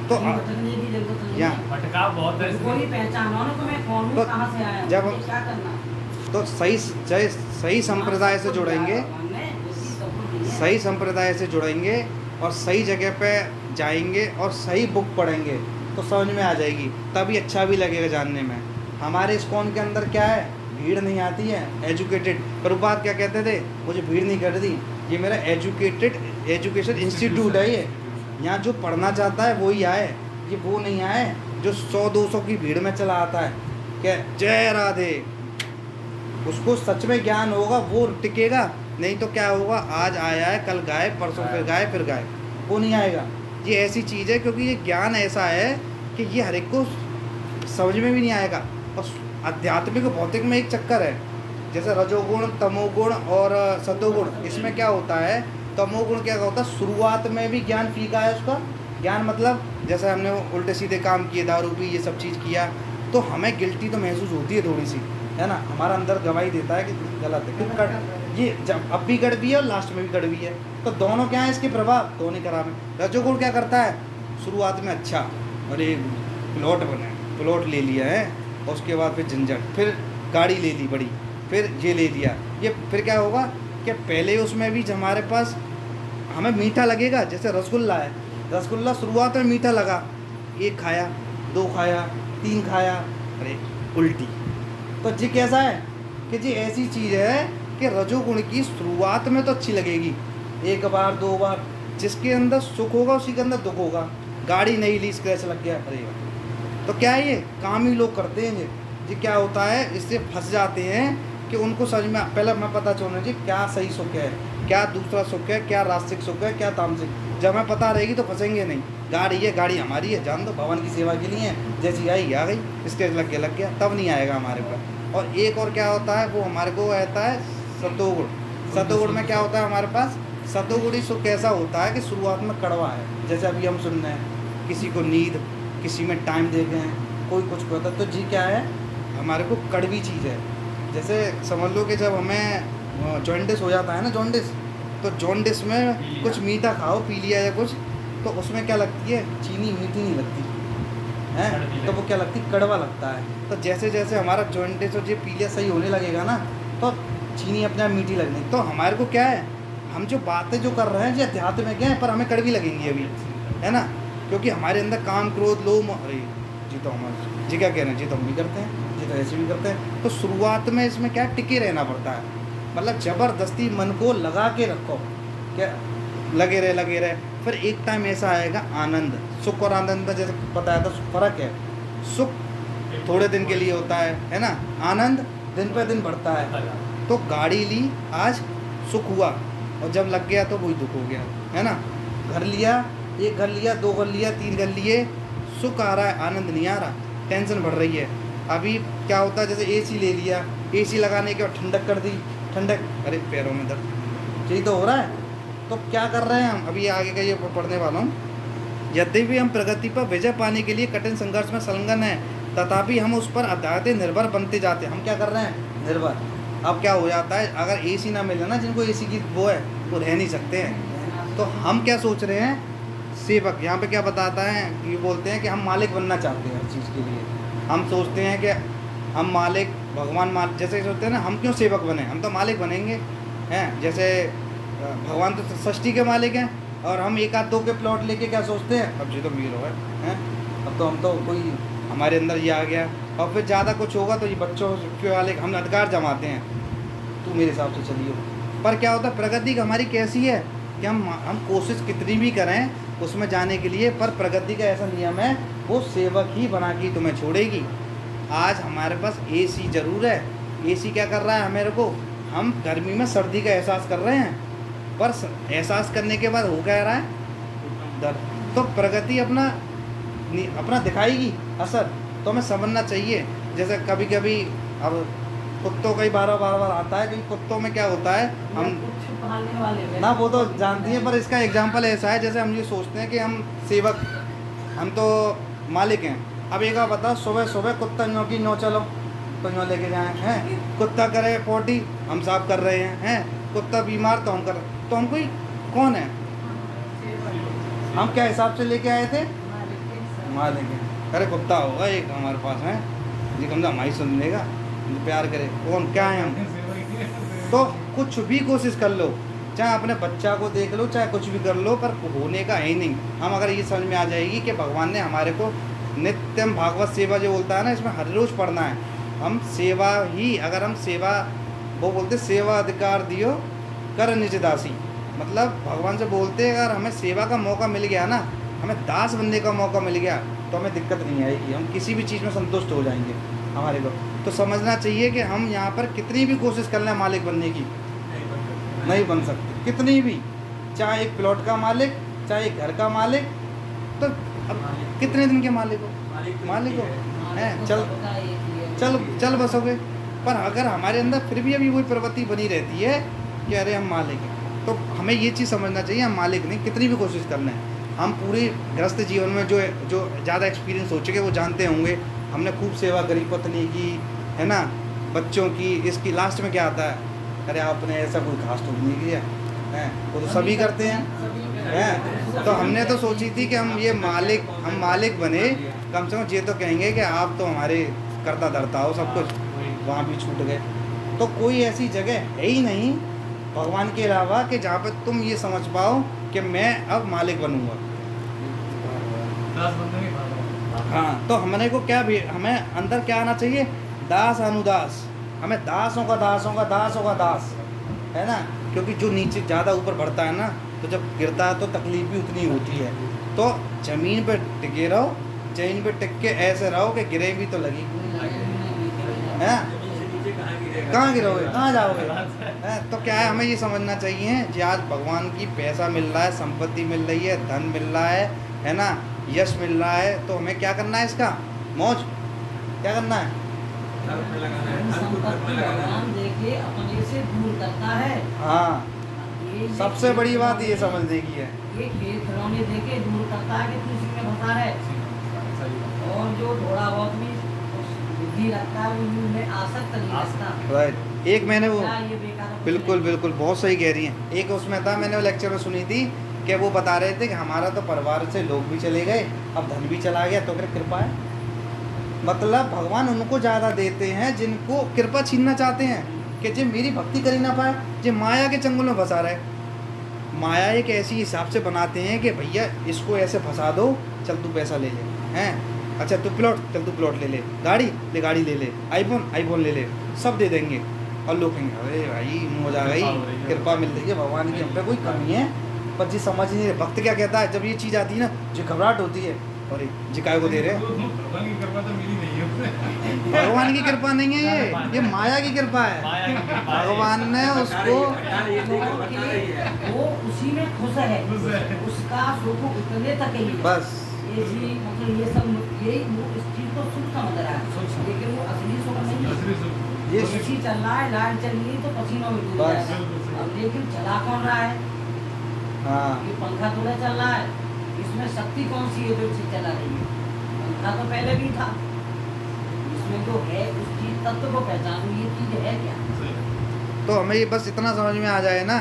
तो कहीं भटकने की जरूरत नहीं यहाँ है। भटकाव बहुत है खुद को ही इसमें। पहचानो ना कि मैं कौन हूँ, तो कहाँ से आया हूँ, जब मुझे क्या करना है। तो सही संप्रदाय से जुड़ेंगे, सही संप्रदाय से जुड़ेंगे और सही जगह पे जाएंगे और सही बुक पढ़ेंगे तो समझ में आ जाएगी, तभी अच्छा भी लगेगा जानने में। हमारे इस्कॉन के अंदर क्या है, भीड़ नहीं आती है, एजुकेटेड। प्रभुपाद क्या कहते थे, मुझे भीड़ नहीं कर दी, ये मेरा एजुकेशन इंस्टीट्यूट है। ये यहाँ जो पढ़ना चाहता है वही आए, ये वो नहीं आए जो 100-200 की भीड़ में चला आता है क्या जय राधे। उसको सच में ज्ञान होगा वो टिकेगा, नहीं तो क्या होगा, आज आया है कल गायब, परसों फिर गायब, फिर गायब, वो नहीं आएगा। ये ऐसी चीज़ है क्योंकि ये ज्ञान ऐसा है कि ये हर एक को समझ में भी नहीं आएगा। और आध्यात्मिक भौतिक में एक चक्कर है, जैसे रजोगुण, तमोगुण और सतोगुण। इसमें क्या होता है, तमोगुण क्या होता है, शुरुआत में भी ज्ञान फीका है उसका। ज्ञान मतलब जैसे हमने उल्टे सीधे काम किए, दारू पी, ये सब चीज़ किया, तो हमें गिल्टी तो महसूस होती है थोड़ी सी, है ना। हमारा अंदर गवाही देता है कि गलत है, क्योंकि ये जब अब भी कड़वी है और लास्ट में भी कड़वी है। तो दोनों क्या है इसके प्रभाव, दोनों खराब है। रजोगुण क्या करता है, शुरुआत में अच्छा, अरे प्लॉट बने, प्लॉट ले लिया है, और उसके बाद फिर झंझट, फिर गाड़ी ले ली बड़ी, फिर ये ले लिया, ये फिर क्या होगा कि पहले उसमें भी हमारे पास हमें मीठा लगेगा। जैसे रसगुल्ला है, रसगुल्ला शुरुआत में मीठा लगा, 1 खाया, 2 खाया, 3 खाया, अरे उल्टी। तो जी कैसा है कि जी ऐसी चीज़ है कि रजोगुण की शुरुआत में तो अच्छी लगेगी, 1 बार 2 बार, जिसके अंदर सुख होगा उसी के अंदर दुख होगा। गाड़ी नहीं ली, स्क्रैच लग गया, अरे तो क्या है, ये काम ही लोग करते हैं। जी क्या होता है, इससे फंस जाते हैं कि उनको समझ में पहले हमें पता चलना चाहिए क्या सही सुख है, क्या दूसरा सुख है, क्या रास्तिक सुख है, क्या तामसिक। जब हमें पता रहेगी तो फंसेंगे नहीं। गाड़ी है, गाड़ी हमारी है, जान दो, भगवान की सेवा के लिए है, जैसी आई आ गई, स्क्रैच लग गया, तब नहीं आएगा हमारे पास। और एक और क्या होता है, वो हमारे को आता है सतोगुण। सतोगुण में क्या होता है हमारे पास, सतोगुणी सुख ऐसा होता है कि शुरुआत में कड़वा है, जैसे अभी हम सुन रहे हैं, किसी को नींद, किसी में टाइम दे गए हैं, कोई कुछ कहता है, तो जी क्या है, हमारे को कड़वी चीज़ है। जैसे समझ लो कि जब हमें जॉन्डिस हो जाता है ना, जॉन्डिस, तो जॉन्डिस में कुछ मीठा खाओ, पी लिया या कुछ, तो उसमें क्या लगती है, चीनी मीठी नहीं लगती है, तो वो क्या लगती है, कड़वा लगता है। तो जैसे जैसे हमारा जॉन्डिस और ये पीलिया सही होने लगेगा ना, तो चीनी अपने आप मीठी लगनी। तो हमारे को क्या है, हम जो बातें जो कर रहे हैं ये अध्यात्म में क्या है, पर हमें कड़वी लगेंगी अभी, है ना, क्योंकि हमारे अंदर काम, क्रोध, लोभ, अरे जी तो हमारे जी क्या कह रहे हैं, जी तो हम भी करते हैं, जी तो ऐसे भी करते हैं। तो शुरुआत में इसमें क्या टिके रहना पड़ता है, मतलब ज़बरदस्ती मन को लगा के रखो, क्या लगे रहे। फिर एक टाइम ऐसा आएगा, आनंद, सुख और आनंद में जैसे बताया था फ़र्क है। सुख थोड़े दिन के लिए होता है ना, आनंद दिन पे दिन बढ़ता है। तो गाड़ी ली, आज सुख हुआ, और जब लग गया तो वही दुख हो गया, है ना। घर लिया, 1 घर लिया, 2 घर लिया, 3 घर लिए, सुख आ रहा है, आनंद नहीं आ रहा, टेंशन बढ़ रही है। अभी क्या होता है, जैसे एसी ले लिया, एसी लगाने के बाद ठंडक कर दी, ठंडक, अरे पैरों में दर्द, यही तो हो रहा है। तो क्या कर रहे हैं हम, अभी आगे का ये पढ़ने वाला हूँ। यद्यपि हम प्रगति पर विजय पाने के लिए कठिन संघर्ष में संलग्न हैं, तथापि हम उस पर अत्यधिक निर्भर बनते जाते हैं। हम क्या कर रहे हैं, निर्भर। अब क्या हो जाता है, अगर एसी ना मिले ना, जिनको एसी की वो है वो रह नहीं सकते हैं। तो हम क्या सोच रहे हैं, सेवक। यहाँ पे क्या बताता है, ये बोलते हैं कि हम मालिक बनना चाहते हैं हर चीज़ के लिए। हम सोचते हैं कि हम मालिक, भगवान मालिक, जैसे सोचते हैं ना, हम क्यों सेवक बने, हम तो मालिक बनेंगे हैं। जैसे भगवान तो सृष्टि के मालिक हैं, और हम एक आध दो के प्लॉट लेके क्या सोचते हैं, अब जी तो मीर हो गए हैं, अब तो हम तो कोई हमारे अंदर ये आ गया, और फिर ज़्यादा कुछ होगा तो ये बच्चों के वाले हम अधिकार जमाते हैं, तू मेरे हिसाब से चलियो। पर क्या होता है, प्रगति हमारी कैसी है कि हम कोशिश कितनी भी करें उसमें जाने के लिए, पर प्रगति का ऐसा नियम है, वो सेवक ही बना के तुम्हें छोड़ेगी। आज हमारे पास एसी ज़रूर है, एसी क्या कर रहा है हमारे को, हम गर्मी में सर्दी का एहसास कर रहे हैं, पर एहसास करने के बाद हो क्या रहा है, दर्द। तो प्रगति अपना दिखाएगी असर, तो हमें समझना चाहिए। जैसे कभी कभी अब कुत्तों का ही बार बार आता है, क्योंकि कुत्तों में क्या होता है, हम पालने वाले ना वो तो जानती हैं, पर इसका एग्जाम्पल ऐसा है, जैसे हम ये सोचते हैं कि हम सेवक, हम तो मालिक हैं। अब एक बात बताओ, सुबह सुबह कुत्ता न्यों की न्यों चलो तो न्यों लेके जाएँ हैं, कुत्ता करे पोटी हम साफ कर रहे हैं, कुत्ता बीमार तो हम कर, तो हम कोई कौन है, हम क्या हिसाब से लेके आए थे, मालिक हैं। अरे कुत्ता होगा एक हमारे पास है जी, कम से हमारी सुन लेगा, प्यार करे, कौन क्या है हम। तो कुछ भी कोशिश कर लो, चाहे अपने बच्चा को देख लो, चाहे कुछ भी कर लो, पर होने का है ही नहीं। हम अगर ये समझ में आ जाएगी कि भगवान ने हमारे को नित्यम भागवत सेवा जो बोलता है ना, इसमें हर रोज़ पढ़ना है। हम सेवा ही, अगर हम सेवा, वो बोलते सेवा अधिकार दियो कर निज दासी, मतलब भगवान से बोलते हैं, अगर हमें सेवा का मौका मिल गया ना, हमें दास बनने का मौका मिल गया, तो हमें दिक्कत नहीं आएगी, हम किसी भी चीज़ में संतुष्ट हो जाएंगे हमारे को। तो समझना चाहिए कि हम यहाँ पर कितनी भी कोशिश कर लें मालिक बनने की, नहीं बन सकते, कितनी भी, चाहे एक प्लॉट का मालिक, चाहे एक घर का मालिक, तो अब कितने दिन के मालिक हो हैं, चल बसोगे। पर अगर हमारे अंदर फिर भी अभी वही प्रवृत्ति बनी रहती है कि अरे हम मालिक हैं, तो हमें ये चीज़ समझना चाहिए, हम मालिक नहीं, कितनी भी कोशिश कर लें। हम पूरी गृहस्थ जीवन में जो ज़्यादा एक्सपीरियंस हो चुके वो जानते होंगे, हमने खूब सेवा करी पत्नी की, है ना, बच्चों की, इसकी लास्ट में क्या आता है, अरे आपने ऐसा कोई खास तो नहीं किया है, वो तो सभी करते हैं। तो हमने तो सोची थी कि हम मालिक बने, कम से कम ये तो कहेंगे कि आप तो हमारे करता धरता हो सब कुछ, वहाँ भी छूट गए। तो कोई ऐसी जगह है ही नहीं भगवान के अलावा कि जहाँ पर तुम ये समझ पाओ कि मैं अब मालिक बनूंगा। हाँ, तो हमने को क्या भी, हमें अंदर क्या आना चाहिए, दास अनुदास, हमें दासों का दास है ना, क्योंकि जो नीचे ज़्यादा ऊपर बढ़ता है ना, तो जब गिरता है तो तकलीफ भी उतनी होती है। तो ज़मीन पे टिके रहो, जमीन पे टिक के ऐसे रहो कि गिरे भी तो लगी है, कहाँ गिरोगे, कहाँ जाओगे है। तो क्या है, हमें ये समझना चाहिए कि आज भगवान की पैसा मिल रहा है, संपत्ति मिल रही है, धन मिल रहा है ना, यश मिल रहा है, तो हमें क्या करना है, इसका मौज क्या करना है, संपत्ति भगवान देके अपने से दूर करता है। हाँ, ये सबसे बड़ी बात ये समझने की है, ये खेल खिलौने देके दूर करता है कि तू इसी में फंसा है, और जो थोड़ा बहुत भी बुद्धि रखता है वो यूं में आसक्त नहीं रखता। राइट। एक मैंने वो, क्या ये बेकार है? बिल्कुल बहुत सही कह रही हैं। एक उसमें था, मैंने वो लेक्चर में सुनी थी कि वो बता रहे थे कि हमारा तो परिवार से लोग भी चले गए, अब धन भी चला गया, तो फिर कृपा है, मतलब भगवान उनको ज़्यादा देते हैं जिनको कृपा छीनना चाहते हैं, कि जो मेरी भक्ति कर ही ना पाए, जो माया के चंगुल में फंसा रहे। माया एक ऐसी हिसाब से बनाते हैं कि भैया इसको ऐसे फंसा दो, चल तू पैसा ले ले, हैं, अच्छा तू प्लॉट, चल तू प्लॉट ले ले, गाड़ी ले ले, आईफोन ले ले, सब दे देंगे। और लोग कहेंगे अरे भाई मौज आ गई, कृपा मिल रही है भगवान की, हम पे कोई कमी है, पर जी समझ नहीं रहे। भक्त क्या कहता है, जब ये चीज़ आती है ना, जो घबराहट होती है, और जी काय को दे रहे हैं, भगवान की कृपा तो मिली नहीं है। भगवान की कृपा नहीं है ये माया की कृपा है। भगवान ने उसको, वो उसी में खुश है, उसका सुख उतने तक ही है। बस विदेशी मतलब ये सब यही वो इस चीज को सुख समझ रहा है, लेकिन वो असली सुख नहीं है। असली सुख। ये एसी चल रहा है, लाइट चल रही तो पसीनों में डूब बस। जाएगा। अब लेकिन चला कौन रहा है? हाँ ये पंखा तो नहीं चल रहा है, इसमें शक्ति कौन सी है जो इसे चला रही है? पंखा तो पहले भी था, इसमें जो है उस चीज तत्व को पहचानो, ये चीज है क्या? तो हमें ये बस इतना समझ में आ जाए ना,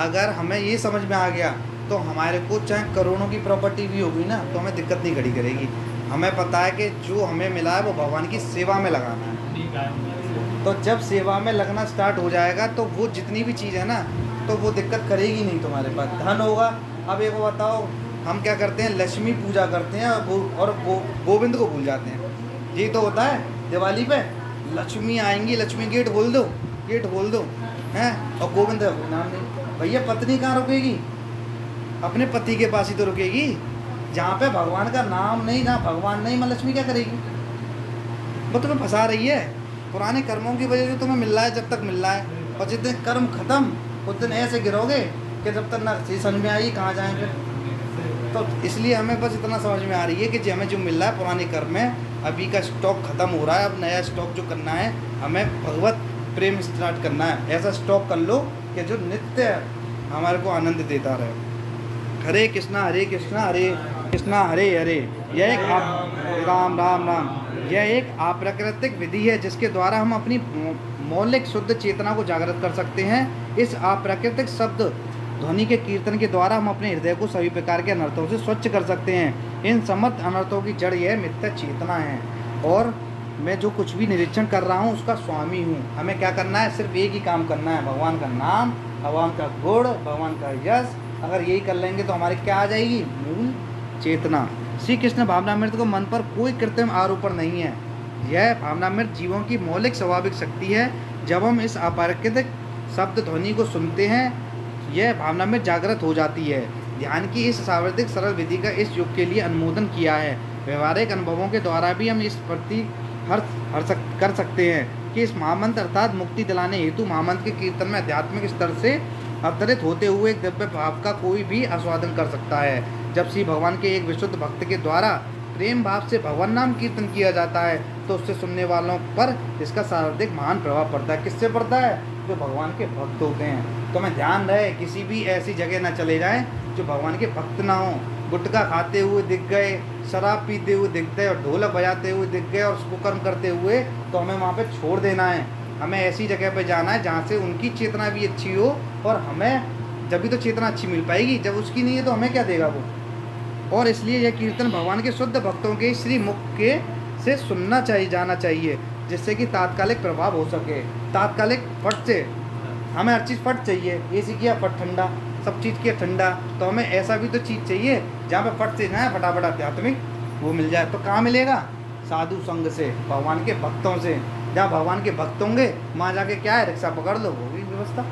अगर हमें ये समझ में आ गया तो हमारे को चाहे करोड़ों की प्रॉपर्टी भी होगी ना तो हमें दिक्कत नहीं खड़ी करेगी। हमें पता है कि जो हमें मिला है वो भगवान की सेवा में लगाना है। तो जब सेवा में लगना स्टार्ट हो जाएगा तो वो जितनी भी चीज़ है ना तो वो दिक्कत करेगी नहीं तुम्हारे पास। धन होगा। अब एक बताओ, हम क्या करते हैं, लक्ष्मी पूजा करते हैं और गोविंद को भूल जाते हैं। यही तो होता है दिवाली पे, लक्ष्मी आएंगी, लक्ष्मी गेट खोल दो, गेट खोल दो हैं, और गोविंद नाम नहीं। भैया पत्नी कहाँ रुकेगी? अपने पति के पास ही तो रुकेगी। जहाँ पे भगवान का नाम नहीं, जहाँ भगवान नहीं, माँ लक्ष्मी क्या करेगी? वो तुम्हें फंसा रही है। पुराने कर्मों की वजह से तुम्हें मिल रहा है जब तक मिल रहा है, और जिस दिन कर्म खत्म उस दिन ऐसे गिरोगे कि जब तक ना चीज़ समझ में आई कहाँ जाएँ फिर। तो इसलिए हमें बस इतना समझ में आ रही है कि हमें जो मिल रहा है पुराने कर्म में, अभी का स्टॉक खत्म हो रहा है, अब नया स्टॉक जो करना है हमें भगवत प्रेम स्टार्ट करना है। ऐसा स्टॉक कर लो कि जो नित्य हमारे को आनंद देता रहे। हरे कृष्णा हरे कृष्णा हरे हरे। यह एक राम राम राम। यह एक अप्राकृतिक विधि है जिसके द्वारा हम अपनी मौलिक शुद्ध चेतना को जागृत कर सकते हैं। इस अप्राकृतिक शब्द ध्वनि के कीर्तन के द्वारा हम अपने हृदय को सभी प्रकार के अनर्थों से स्वच्छ कर सकते हैं। इन समस्त अनर्थों की जड़ यह मिथ्या चेतना है, और मैं जो कुछ भी निरीक्षण कर रहा हूँ उसका स्वामी हूँ। हमें क्या करना है? सिर्फ एक ही काम करना है, भगवान का नाम, भगवान का गुण, भगवान का यश। अगर यही कर लेंगे तो हमारी क्या आ जाएगी? मूल चेतना। श्री कृष्ण भावनामृत को मन पर कोई कृत्रिम आरोपण नहीं है। यह भावनामृत जीवों की मौलिक स्वाभाविक शक्ति है। जब हम इस अप्राकृतिक शब्द ध्वनि को सुनते हैं, यह भावनामृत जागृत हो जाती है। ध्यान की इस सार्वत्रिक सरल विधि का इस युग के लिए अनुमोदन किया है। व्यवहारिक अनुभवों के द्वारा भी हम इस प्रति कर सकते हैं कि इस महामंत्र अर्थात मुक्ति दिलाने हेतु महामंत्र के कीर्तन में आध्यात्मिक स्तर से अवतरित होते हुए एक दिव्य भाव का कोई भी आस्वादन कर सकता है। जब श्री भगवान के एक विशुद्ध भक्त के द्वारा प्रेम भाव से भगवान नाम कीर्तन किया जाता है तो उससे सुनने वालों पर इसका सर्वाधिक महान प्रभाव पड़ता है। किससे पड़ता है? जो भगवान के भक्त होते हैं। तो हमें ध्यान रहे, किसी भी ऐसी जगह ना चले जाएं जो भगवान के भक्त ना हो। गुटखा खाते हुए दिख गए, शराब पीते हुए दिख गए और ढोलक बजाते हुए दिख गए और उसको कर्म करते हुए, तो हमें वहाँ पे छोड़ देना है। हमें ऐसी जगह पे जाना है जहाँ से उनकी चेतना भी अच्छी हो, और हमें जब भी तो चेतना अच्छी मिल पाएगी। जब उसकी नहीं है तो हमें क्या देगा वो? और इसलिए यह कीर्तन भगवान के शुद्ध भक्तों के श्री मुख के से सुनना जाना चाहिए, जिससे कि तात्कालिक प्रभाव हो सके। तात्कालिक फट से, हमें हर चीज़ फट चाहिए। एसी किया फट ठंडा, सब चीज़ किया ठंडा, तो हमें ऐसा भी तो चीज़ चाहिए जहाँ पे फट से जाए, फटाफट आध्यात्मिक वो मिल जाए। तो कहाँ मिलेगा? साधु संग से, भगवान के भक्तों से। जहाँ भगवान के भक्त होंगे वहाँ जाके क्या है, रिक्शा पकड़ लो, वो भी व्यवस्था।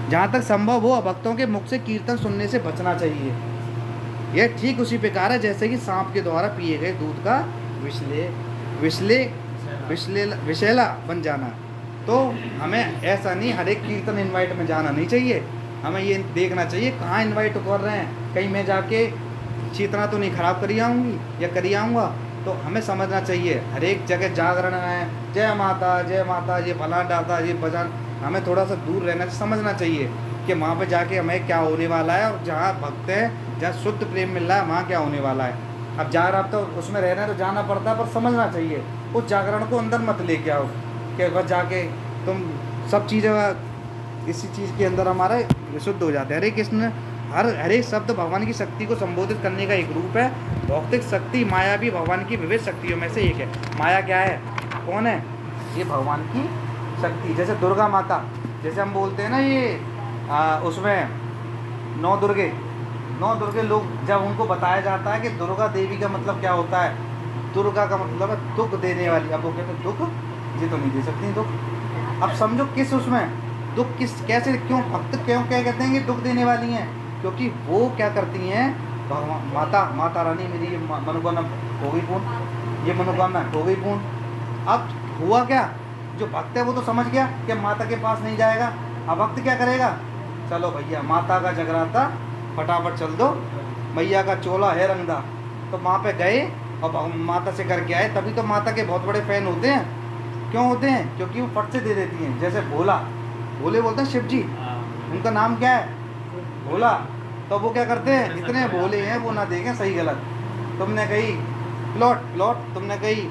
जहाँ तक संभव हो भक्तों के मुख से कीर्तन सुनने से बचना चाहिए। यह ठीक उसी प्रकार है जैसे कि सांप के द्वारा पिए गए दूध का विषैला बन जाना। तो हमें ऐसा नहीं हर एक कीर्तन इनवाइट में जाना नहीं चाहिए। हमें ये देखना चाहिए कहाँ इनवाइट कर रहे हैं, कहीं मैं जाके चेतना तो नहीं खराब करी आऊँगी या करी आऊँगा। तो हमें समझना चाहिए हर एक जगह जागरण है, जय माता, ये फलाना डालता, ये भजन, हमें थोड़ा सा दूर रहना, समझना चाहिए कि वहाँ पे जाके हमें क्या होने वाला है, और जहाँ भक्त है, जहाँ शुद्ध प्रेम मिल रहा है, वहाँ क्या होने वाला है। अब जा रहा तो उसमें रहना है तो जाना पड़ता है, पर समझना चाहिए उस जागरण को अंदर मत लेके आओ कि बस जाके तुम सब चीज़ें इसी चीज़ के अंदर हमारा विशुद्ध हो जाते हैं। हरे कृष्ण। हर एक शब्द भगवान की शक्ति को संबोधित करने का एक रूप है। भौतिक शक्ति माया भी भगवान की विविध शक्तियों में से एक है। माया क्या है? कौन है? ये भगवान की शक्ति। जैसे दुर्गा माता, जैसे हम बोलते हैं ना ये उसमें 9 दुर्गे लोग, जब उनको बताया जाता है कि दुर्गा देवी का मतलब क्या होता है, दुर्गा का मतलब है दुख देने वाली। अब वो कहते हैं दुख ये तो नहीं दे सकती दुख। अब समझो किस उसमें दुख, किस कैसे, क्यों भक्त क्यों क्या कहते हैं कि दुख देने वाली हैं? क्योंकि वो क्या करती हैं, भगवान माता रानी मेरी ये मनोकामना हो गई पूर्ण, ये मनोकामना हो गई पूर्ण। अब हुआ क्या, जो भक्त है वो तो समझ गया कि माता के पास नहीं जाएगा। अब भक्त क्या करेगा, चलो भैया माता का जगराता फटाफट चल दो, मैया का चोला है रंगदा, तो वहाँ पे गए और माता से करके आए, तभी तो माता के बहुत बड़े फैन होते हैं। क्यों होते हैं? क्योंकि वो फट से दे देती हैं। जैसे भोला, भोले बोलते हैं शिव जी, उनका नाम क्या है? भोला। तो वो क्या करते हैं, इतने भोले हैं वो ना देखें सही गलत। तुमने कही प्लॉट प्लॉट, तुमने कही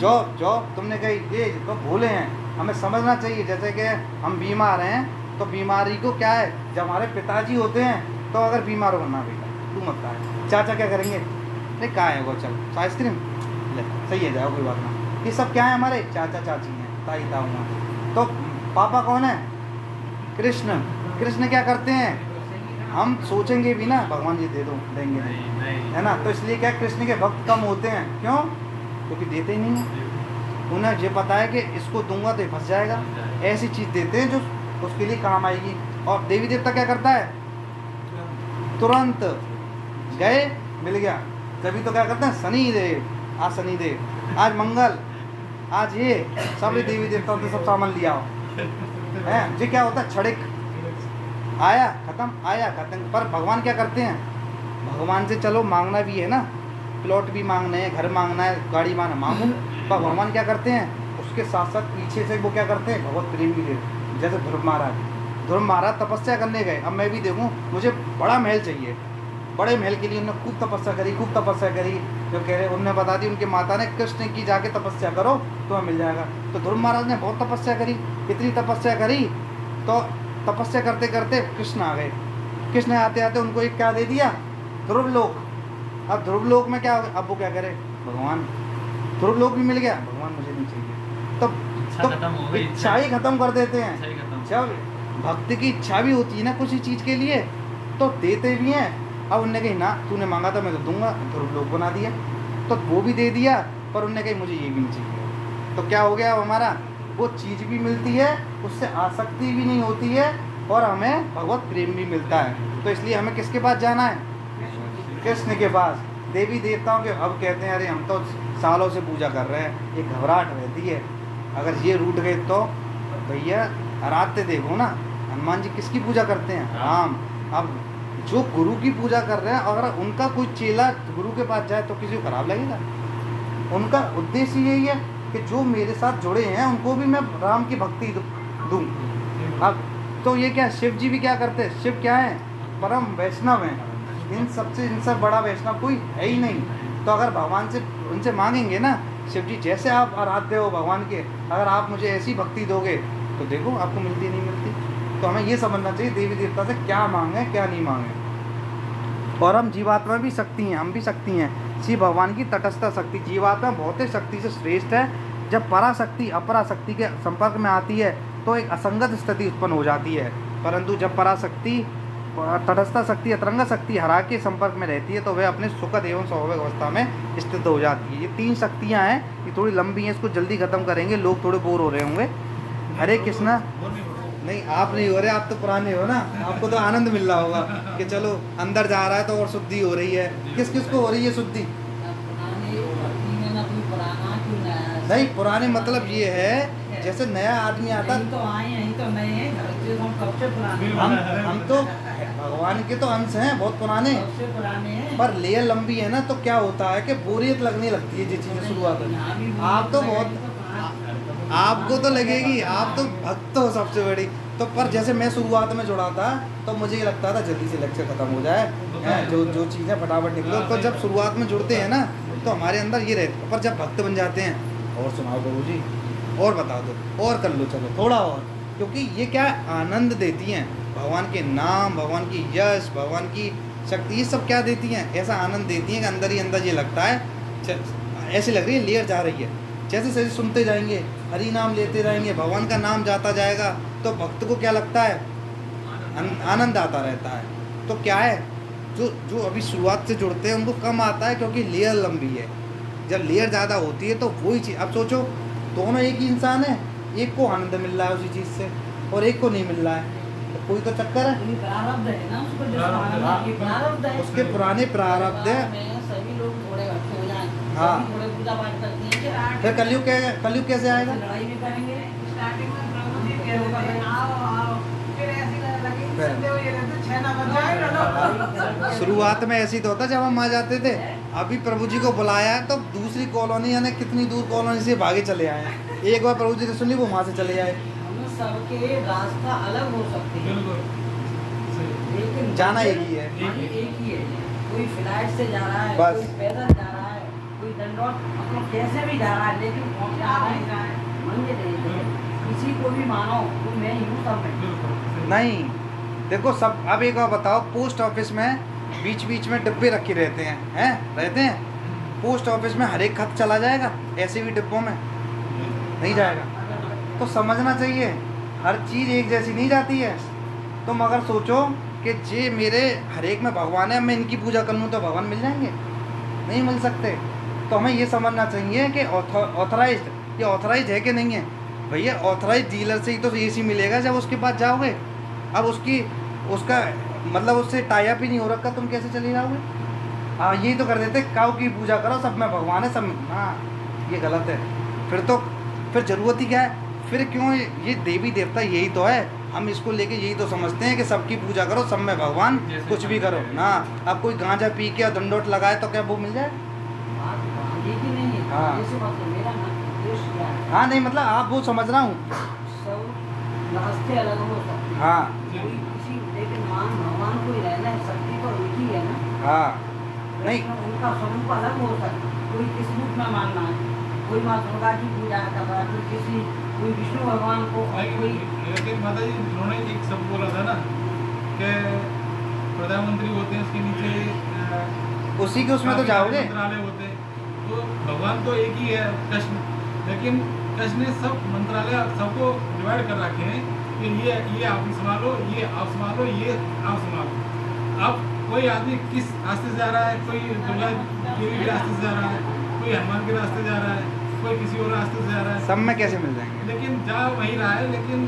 जॉब जॉब, तुमने कही ये, तो भोले हैं। हमें समझना चाहिए जैसे कि हम बीमार हैं तो बीमारी को क्या है, जब हमारे पिताजी होते हैं तो अगर बीमार हो ना बेटा तू मत खा, चाचा क्या करेंगे, अरे कहाँ है वो, चल आइसक्रीम ले, सही है जाओ कोई बात ना। ये सब क्या है, हमारे चाचा चाची हैं, ताई ताऊ हैं। तो पापा कौन है? कृष्ण। कृष्ण क्या करते हैं, हम सोचेंगे भी ना भगवान जी दे दो, देंगे नहीं, है ना। तो इसलिए क्या कृष्ण के भक्त कम होते हैं, क्यों? क्योंकि देते ही नहीं है। उन्हें ये पता है कि इसको दूंगा तो ये फंस जाएगा, ऐसी चीज़ देते हैं जो उसके लिए काम आएगी। और देवी देवता क्या करता है, तुरंत गए मिल गया। तभी तो क्या करते हैं, शनि देव, आज शनि देव, आज मंगल, आज ये सब देवी देवताओं से सब सामान लिया हो है। ये क्या होता है, क्षणिक, आया खत्म, आया खत्म। पर भगवान क्या करते हैं, भगवान से चलो मांगना भी है ना, प्लॉट भी मांगना है, घर मांगना है, गाड़ी मांगना, मांगो। पर भगवान क्या करते हैं, उसके साथ साथ पीछे से वो क्या करते हैं, भगवत प्रेम भी देते। जैसे ध्रुव महाराज तपस्या करने गए। अब मैं भी देखूँ, मुझे बड़ा महल चाहिए, बड़े महल के लिए उन्होंने खूब तपस्या करी, खूब तपस्या करी। जो कह रहे, उन्होंने बता दी उनकी माता ने, कृष्ण की जाके तपस्या करो तो मिल जाएगा। तो ध्रुव महाराज ने बहुत तपस्या करी, इतनी तपस्या करी तो तपस्या करते करते कृष्ण आ गए। कृष्ण आते आते उनको एक क्या दे दिया, ध्रुव लोक। अब ध्रुव लोक में क्या, अब वो क्या करे, भगवान ध्रुव लोक भी मिल गया, भगवान मुझे नहीं चाहिए। तो इच्छा ही खत्म कर देते हैं। जब भक्त की इच्छा भी होती है ना किसी चीज़ के लिए तो देते भी हैं। अब उनने कही ना, तूने मांगा था मैं तो दूंगा, ध्रुव लोक बना दिया, तो वो भी दे दिया। पर उनने कही मुझे ये भी नहीं चाहिए। तो क्या हो गया, अब हमारा वो चीज़ भी मिलती है, उससे आसक्ति भी नहीं होती है, और हमें भगवत प्रेम भी मिलता है। तो इसलिए हमें किसके पास जाना है, कृष्ण के पास। देवी देवताओं के अब कहते हैं अरे हम तो सालों से पूजा कर रहे हैं, एक घबराहट रहती है, अगर ये रूठ गए तो भैया रात देखो ना, हनुमान जी किसकी पूजा करते हैं, राम। अब जो गुरु की पूजा कर रहे हैं, अगर उनका कोई चेला गुरु के पास जाए तो किसी को खराब लगेगा। उनका उद्देश्य यही है कि जो मेरे साथ जुड़े हैं उनको भी मैं राम की भक्ति दूँ। अब तो ये क्या, शिव जी भी क्या करते हैं, शिव क्या है, परम वैष्णव हैं। इनसे बड़ा वैष्णव कोई है ही नहीं। तो अगर भगवान से उनसे मांगेंगे ना, शिव जी जैसे आप आराध्य हो भगवान के, अगर आप मुझे ऐसी भक्ति दोगे तो देखो आपको मिलती नहीं मिलती। तो हमें ये समझना चाहिए देवी देवता से क्या मांगे क्या नहीं मांगे। और हम जीवात्मा भी शक्ति हैं, हम भी शक्ति हैं। श्री भगवान की तटस्थ शक्ति, जीवात्मा भौतिक शक्ति से श्रेष्ठ है। जब पराशक्ति अपराशक्ति के संपर्क में आती है तो एक असंगत स्थिति उत्पन्न हो जाती है, परंतु जब पराशक्ति तटस्थ शक्ति अतरंग शक्ति हरा के संपर्क में रहती है तो वह अपने सुखद एवं स्वाभाविक अवस्था में स्थित हो जाती है। ये 3 शक्तियाँ हैं, ये थोड़ी लंबी हैं, इसको जल्दी खत्म करेंगे, लोग थोड़े बोर हो रहे होंगे। हरे कृष्णा। नहीं आप नहीं हो रहे, आप तो पुराने हो ना, आपको तो आनंद मिल रहा होगा कि चलो अंदर जा रहा है तो और शुद्धि हो रही है। किस किस को हो रही है शुद्धि? नहीं, पुराने मतलब ये है जैसे नया आदमी आता, तो आए हैं, तो नए हैं, हम कब से पुराने, हम तो भगवान के तो अंश हैं, बहुत पुराने, सबसे पुराने हैं। पर लेयर लंबी है ना, तो क्या होता है कि बोरियत लगने लगती है। ये चीज़ें शुरुआत में आप तो बहुत, आपको तो लगेगी, आप तो भक्त हो सबसे बड़ी। तो पर जैसे मैं शुरुआत में जुड़ा था तो मुझे ये लगता था जल्दी से लेक्चर खत्म हो जाए, जो चीज़ें फटाफट निकलो। तो जब शुरुआत में जुड़ते हैं ना तो हमारे अंदर ये रहता, पर जब भक्त बन जाते हैं, और सुनाओ प्रभु जी, और बता दो, और कर लो, चलो थोड़ा और, क्योंकि ये क्या आनंद देती हैं, भगवान के नाम, भगवान की यश, भगवान की शक्ति, ये सब क्या देती हैं, ऐसा आनंद देती हैं कि अंदर ही अंदर ये लगता है, ऐसी लग रही है लेयर जा रही है। जैसे जैसे सुनते जाएंगे, हरि नाम लेते रहेंगे, भगवान का नाम जाता जाएगा, तो भक्त को क्या लगता है, आनंद आता रहता है। तो क्या है, जो अभी शुरुआत से जुड़ते हैं उनको कम आता है, क्योंकि लेयर लंबी है। जब लेयर ज़्यादा होती है तो वही चीज़, अब सोचो दोनों एक ही इंसान है, एक को आनंद मिल रहा है उसी चीज़ से और एक को नहीं मिल रहा है, तो कोई तो चक्कर है। प्रारब्ध है ना उसको, जो प्रारब्ध है, उसके पुराने प्रारब्ध है। सभी लोग थोड़े भक्त हो जाएं, हाँ। थोड़े पूजा पाठ करते हैं, फिर कलयुग कैसे आएगा? लड़ाई भी करेंगे। स्टार्टिंग में प्रभु जी कह रहे हैं आओ, फिर ऐसी लगी संदेह ये रहते 6 ना बज जाए। शुरुआत में ऐसी तो होता जब हम आ जाते थे, अभी प्रभु जी को बुलाया है तो दूसरी कॉलोनी यानी कितनी दूर कॉलोनी से भागे चले आए हैं। एक बार प्रभु जी ने सुन ली वो वहाँ से चले आए। हम सबके रास्ता अलग हो सकते हैं, बिल्कुल सही। लेकिन जाना एक ही है। एक ही है। कोई फ्लाइट से जा रहा है, बस। कोई पैदल जा रहा है, कोई दंडौत मतलब कैसे भी जा रहा है, लेकिन पहुंचना है मंदिर है। किसी को भी मानो तो मैं ही हूँ सब में। बिल्कुल सही। नहीं देखो सब, अब एक बार बताओ, पोस्ट ऑफिस में बीच बीच में डिब्बे रखे रहते हैं रहते हैं। पोस्ट ऑफिस में हर एक खत चला जाएगा ऐसे भी डिब्बों में? नहीं जाएगा। तो समझना चाहिए हर चीज़ एक जैसी नहीं जाती है। तुम अगर सोचो कि जे मेरे हर एक में भगवान है, मैं इनकी पूजा कर लूँ तो भगवान मिल जाएंगे? नहीं मिल सकते। तो हमें ये समझना चाहिए कि ऑथराइज्ड, ये ऑथराइज है कि नहीं है। भैया ऑथराइज डीलर से ही तो एसी मिलेगा जब उसके पास जाओगे। अब उसका मतलब उससे टाई अप ही नहीं हो रखा, तुम कैसे चले जाओगे? हाँ यही तो कर देते, काऊ की पूजा करो, सब में भगवान है, सब में। हाँ ये गलत है। फिर ज़रूरत ही क्या है? फिर क्यों ये देवी देवता यही तो है, हम इसको लेके यही तो समझते हैं कि सबकी पूजा करो, सब में भगवान, कुछ भी करो ना। अब कोई गांजा पी के दंडोत लगाए तो क्या वो मिल जाए? हाँ। हाँ नहीं मतलब आप वो समझ रहा हूँ। रास्ते अलग हो सकते हैं। हाँ कोई किसी, लेकिन भगवान कोई रहना है, शक्ति तो एक ही है ना। हाँ नहीं उनका स्वरूप अलग हो सकता है। कोई किस रूप में मानना है, कोई माँ दुर्गा की पूजा कर रहा है, कोई विष्णु भगवान को, कोई लेकिन माता जी उन्होंने एक शब्द बोला था ना कि प्रधानमंत्री होते हैं, उसके नीचे उसी के उसमें तो जाओगे। मंत्रालय होते हैं। तो भगवान तो एक ही है कृष्ण, लेकिन कृष्ण ने सब मंत्रालय सबको डिवाइड कर रखे हैं कि ये आप संभालो, ये आप संभालो, ये आप संभालो। अब कोई आदमी किस रास्ते से जा रहा है, कोई दुर्गा देवी के रास्ते से जा रहा है, कोई हनुमान के रास्ते जा रहा है, कोई किसी और रास्ते से जा रहा है। सब में कैसे मिल जाएंगे? लेकिन जा वही रहा है, लेकिन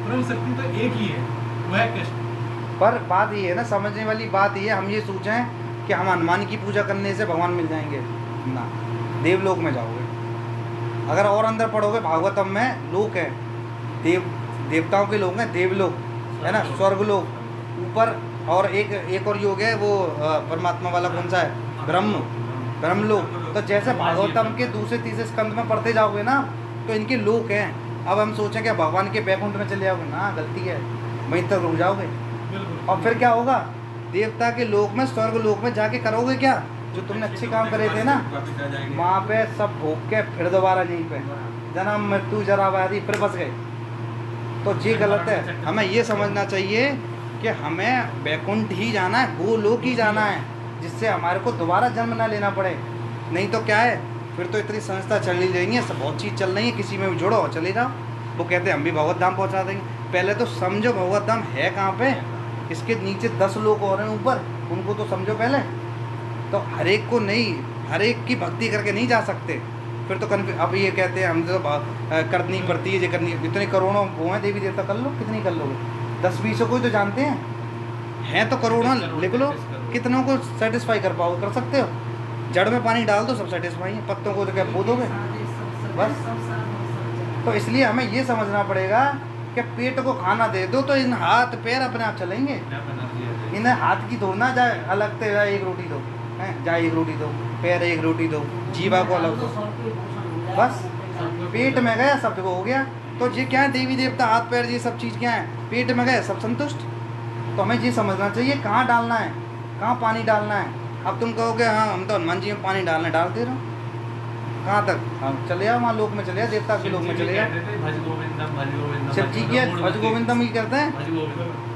परम शक्ति तो एक ही है, वह है कृष्ण। पर बात ये है ना, समझने वाली बात ये है, हम ये सोचें कि हम हनुमान की पूजा करने से भगवान मिल जाएंगे ना। देवलोक में जाओगे, अगर और अंदर पढ़ोगे भागवतम में लोक है, देवताओं के लोग हैं, देवलोक है ना, स्वर्गलोक ऊपर, और एक और योग है वो परमात्मा वाला कौन सा है? ब्रह्मलोक। तो जैसे भागवतम के दूसरे तीसरे स्कंद में पढ़ते जाओगे ना तो इनके लोक हैं। अब हम सोचें कि भगवान के बैकुंठ में चले जाओगे ना, गलती है, वहीं तक रुक जाओगे। और फिर क्या होगा? देवता के लोक में, स्वर्ग लोक में जाके करोगे क्या? जो तुमने अच्छे काम करे थे ना, वहाँ पे सब भोग के फिर दोबारा यहीं पे जन्म मृत्यु जरा व्याधि फिर बस गए। तो ये गलत है। हमें ये समझना चाहिए कि हमें बैकुंठ ही जाना है, गोलोक ही जाना है, जिससे हमारे को दोबारा जन्म ना लेना पड़े। नहीं तो क्या है, फिर तो इतनी संस्था चल ही रही है, सब बहुत चीज़ चल रही है, किसी में भी जोड़ो और चले जाओ। वो कहते हैं हम भी भगवत धाम पहुँचा देंगे। पहले तो समझो भगवत धाम है कहाँ पे, इसके नीचे 10 लोग और हैं ऊपर, उनको तो समझो पहले। तो हर एक को नहीं, हर एक की भक्ति करके नहीं जा सकते। फिर तो अब ये कहते हैं हम तो करनी पड़ती है, ये करनी, इतने करोड़ों वो हैं देवी देवता, कर लो, कितनी कर लोगे? 10-20 को ही तो जानते हैं तो करोड़ों लिख लो, कितनों को सेटिस्फाई कर पाओगे? कर सकते हो? जड़ में पानी डाल दो, सब सेटिस्फाई है, पत्तों को तो क्या बो दोगे बस। तो इसलिए हमें ये समझना पड़ेगा कि पेट को खाना दे दो तो इन हाथ पैर अपने आप चलेंगे। इन्हें हाथ की धोना, जाए अलग से जाए एक रोटी दो, जाए एक रोटी दो, पैर एक रोटी दो, जीवा को अलग दो, बस पेट में गया सब हो गया। तो ये क्या है, देवी देवता हाथ पैर ये सब चीज़ क्या है, पेट में गए सब संतुष्ट। तो हमें ये समझना चाहिए कहाँ डालना है, कहाँ पानी डालना है। अब तुम कहोगे हाँ हम तो हनुमान जी में पानी डालना, डालते रहो, कहाँ तक? हम चले जाओ वहाँ लोक में, चले जाओ देवता के लोक में चले जाओ। शिव जी के भज गोविंदम ही करते हैं।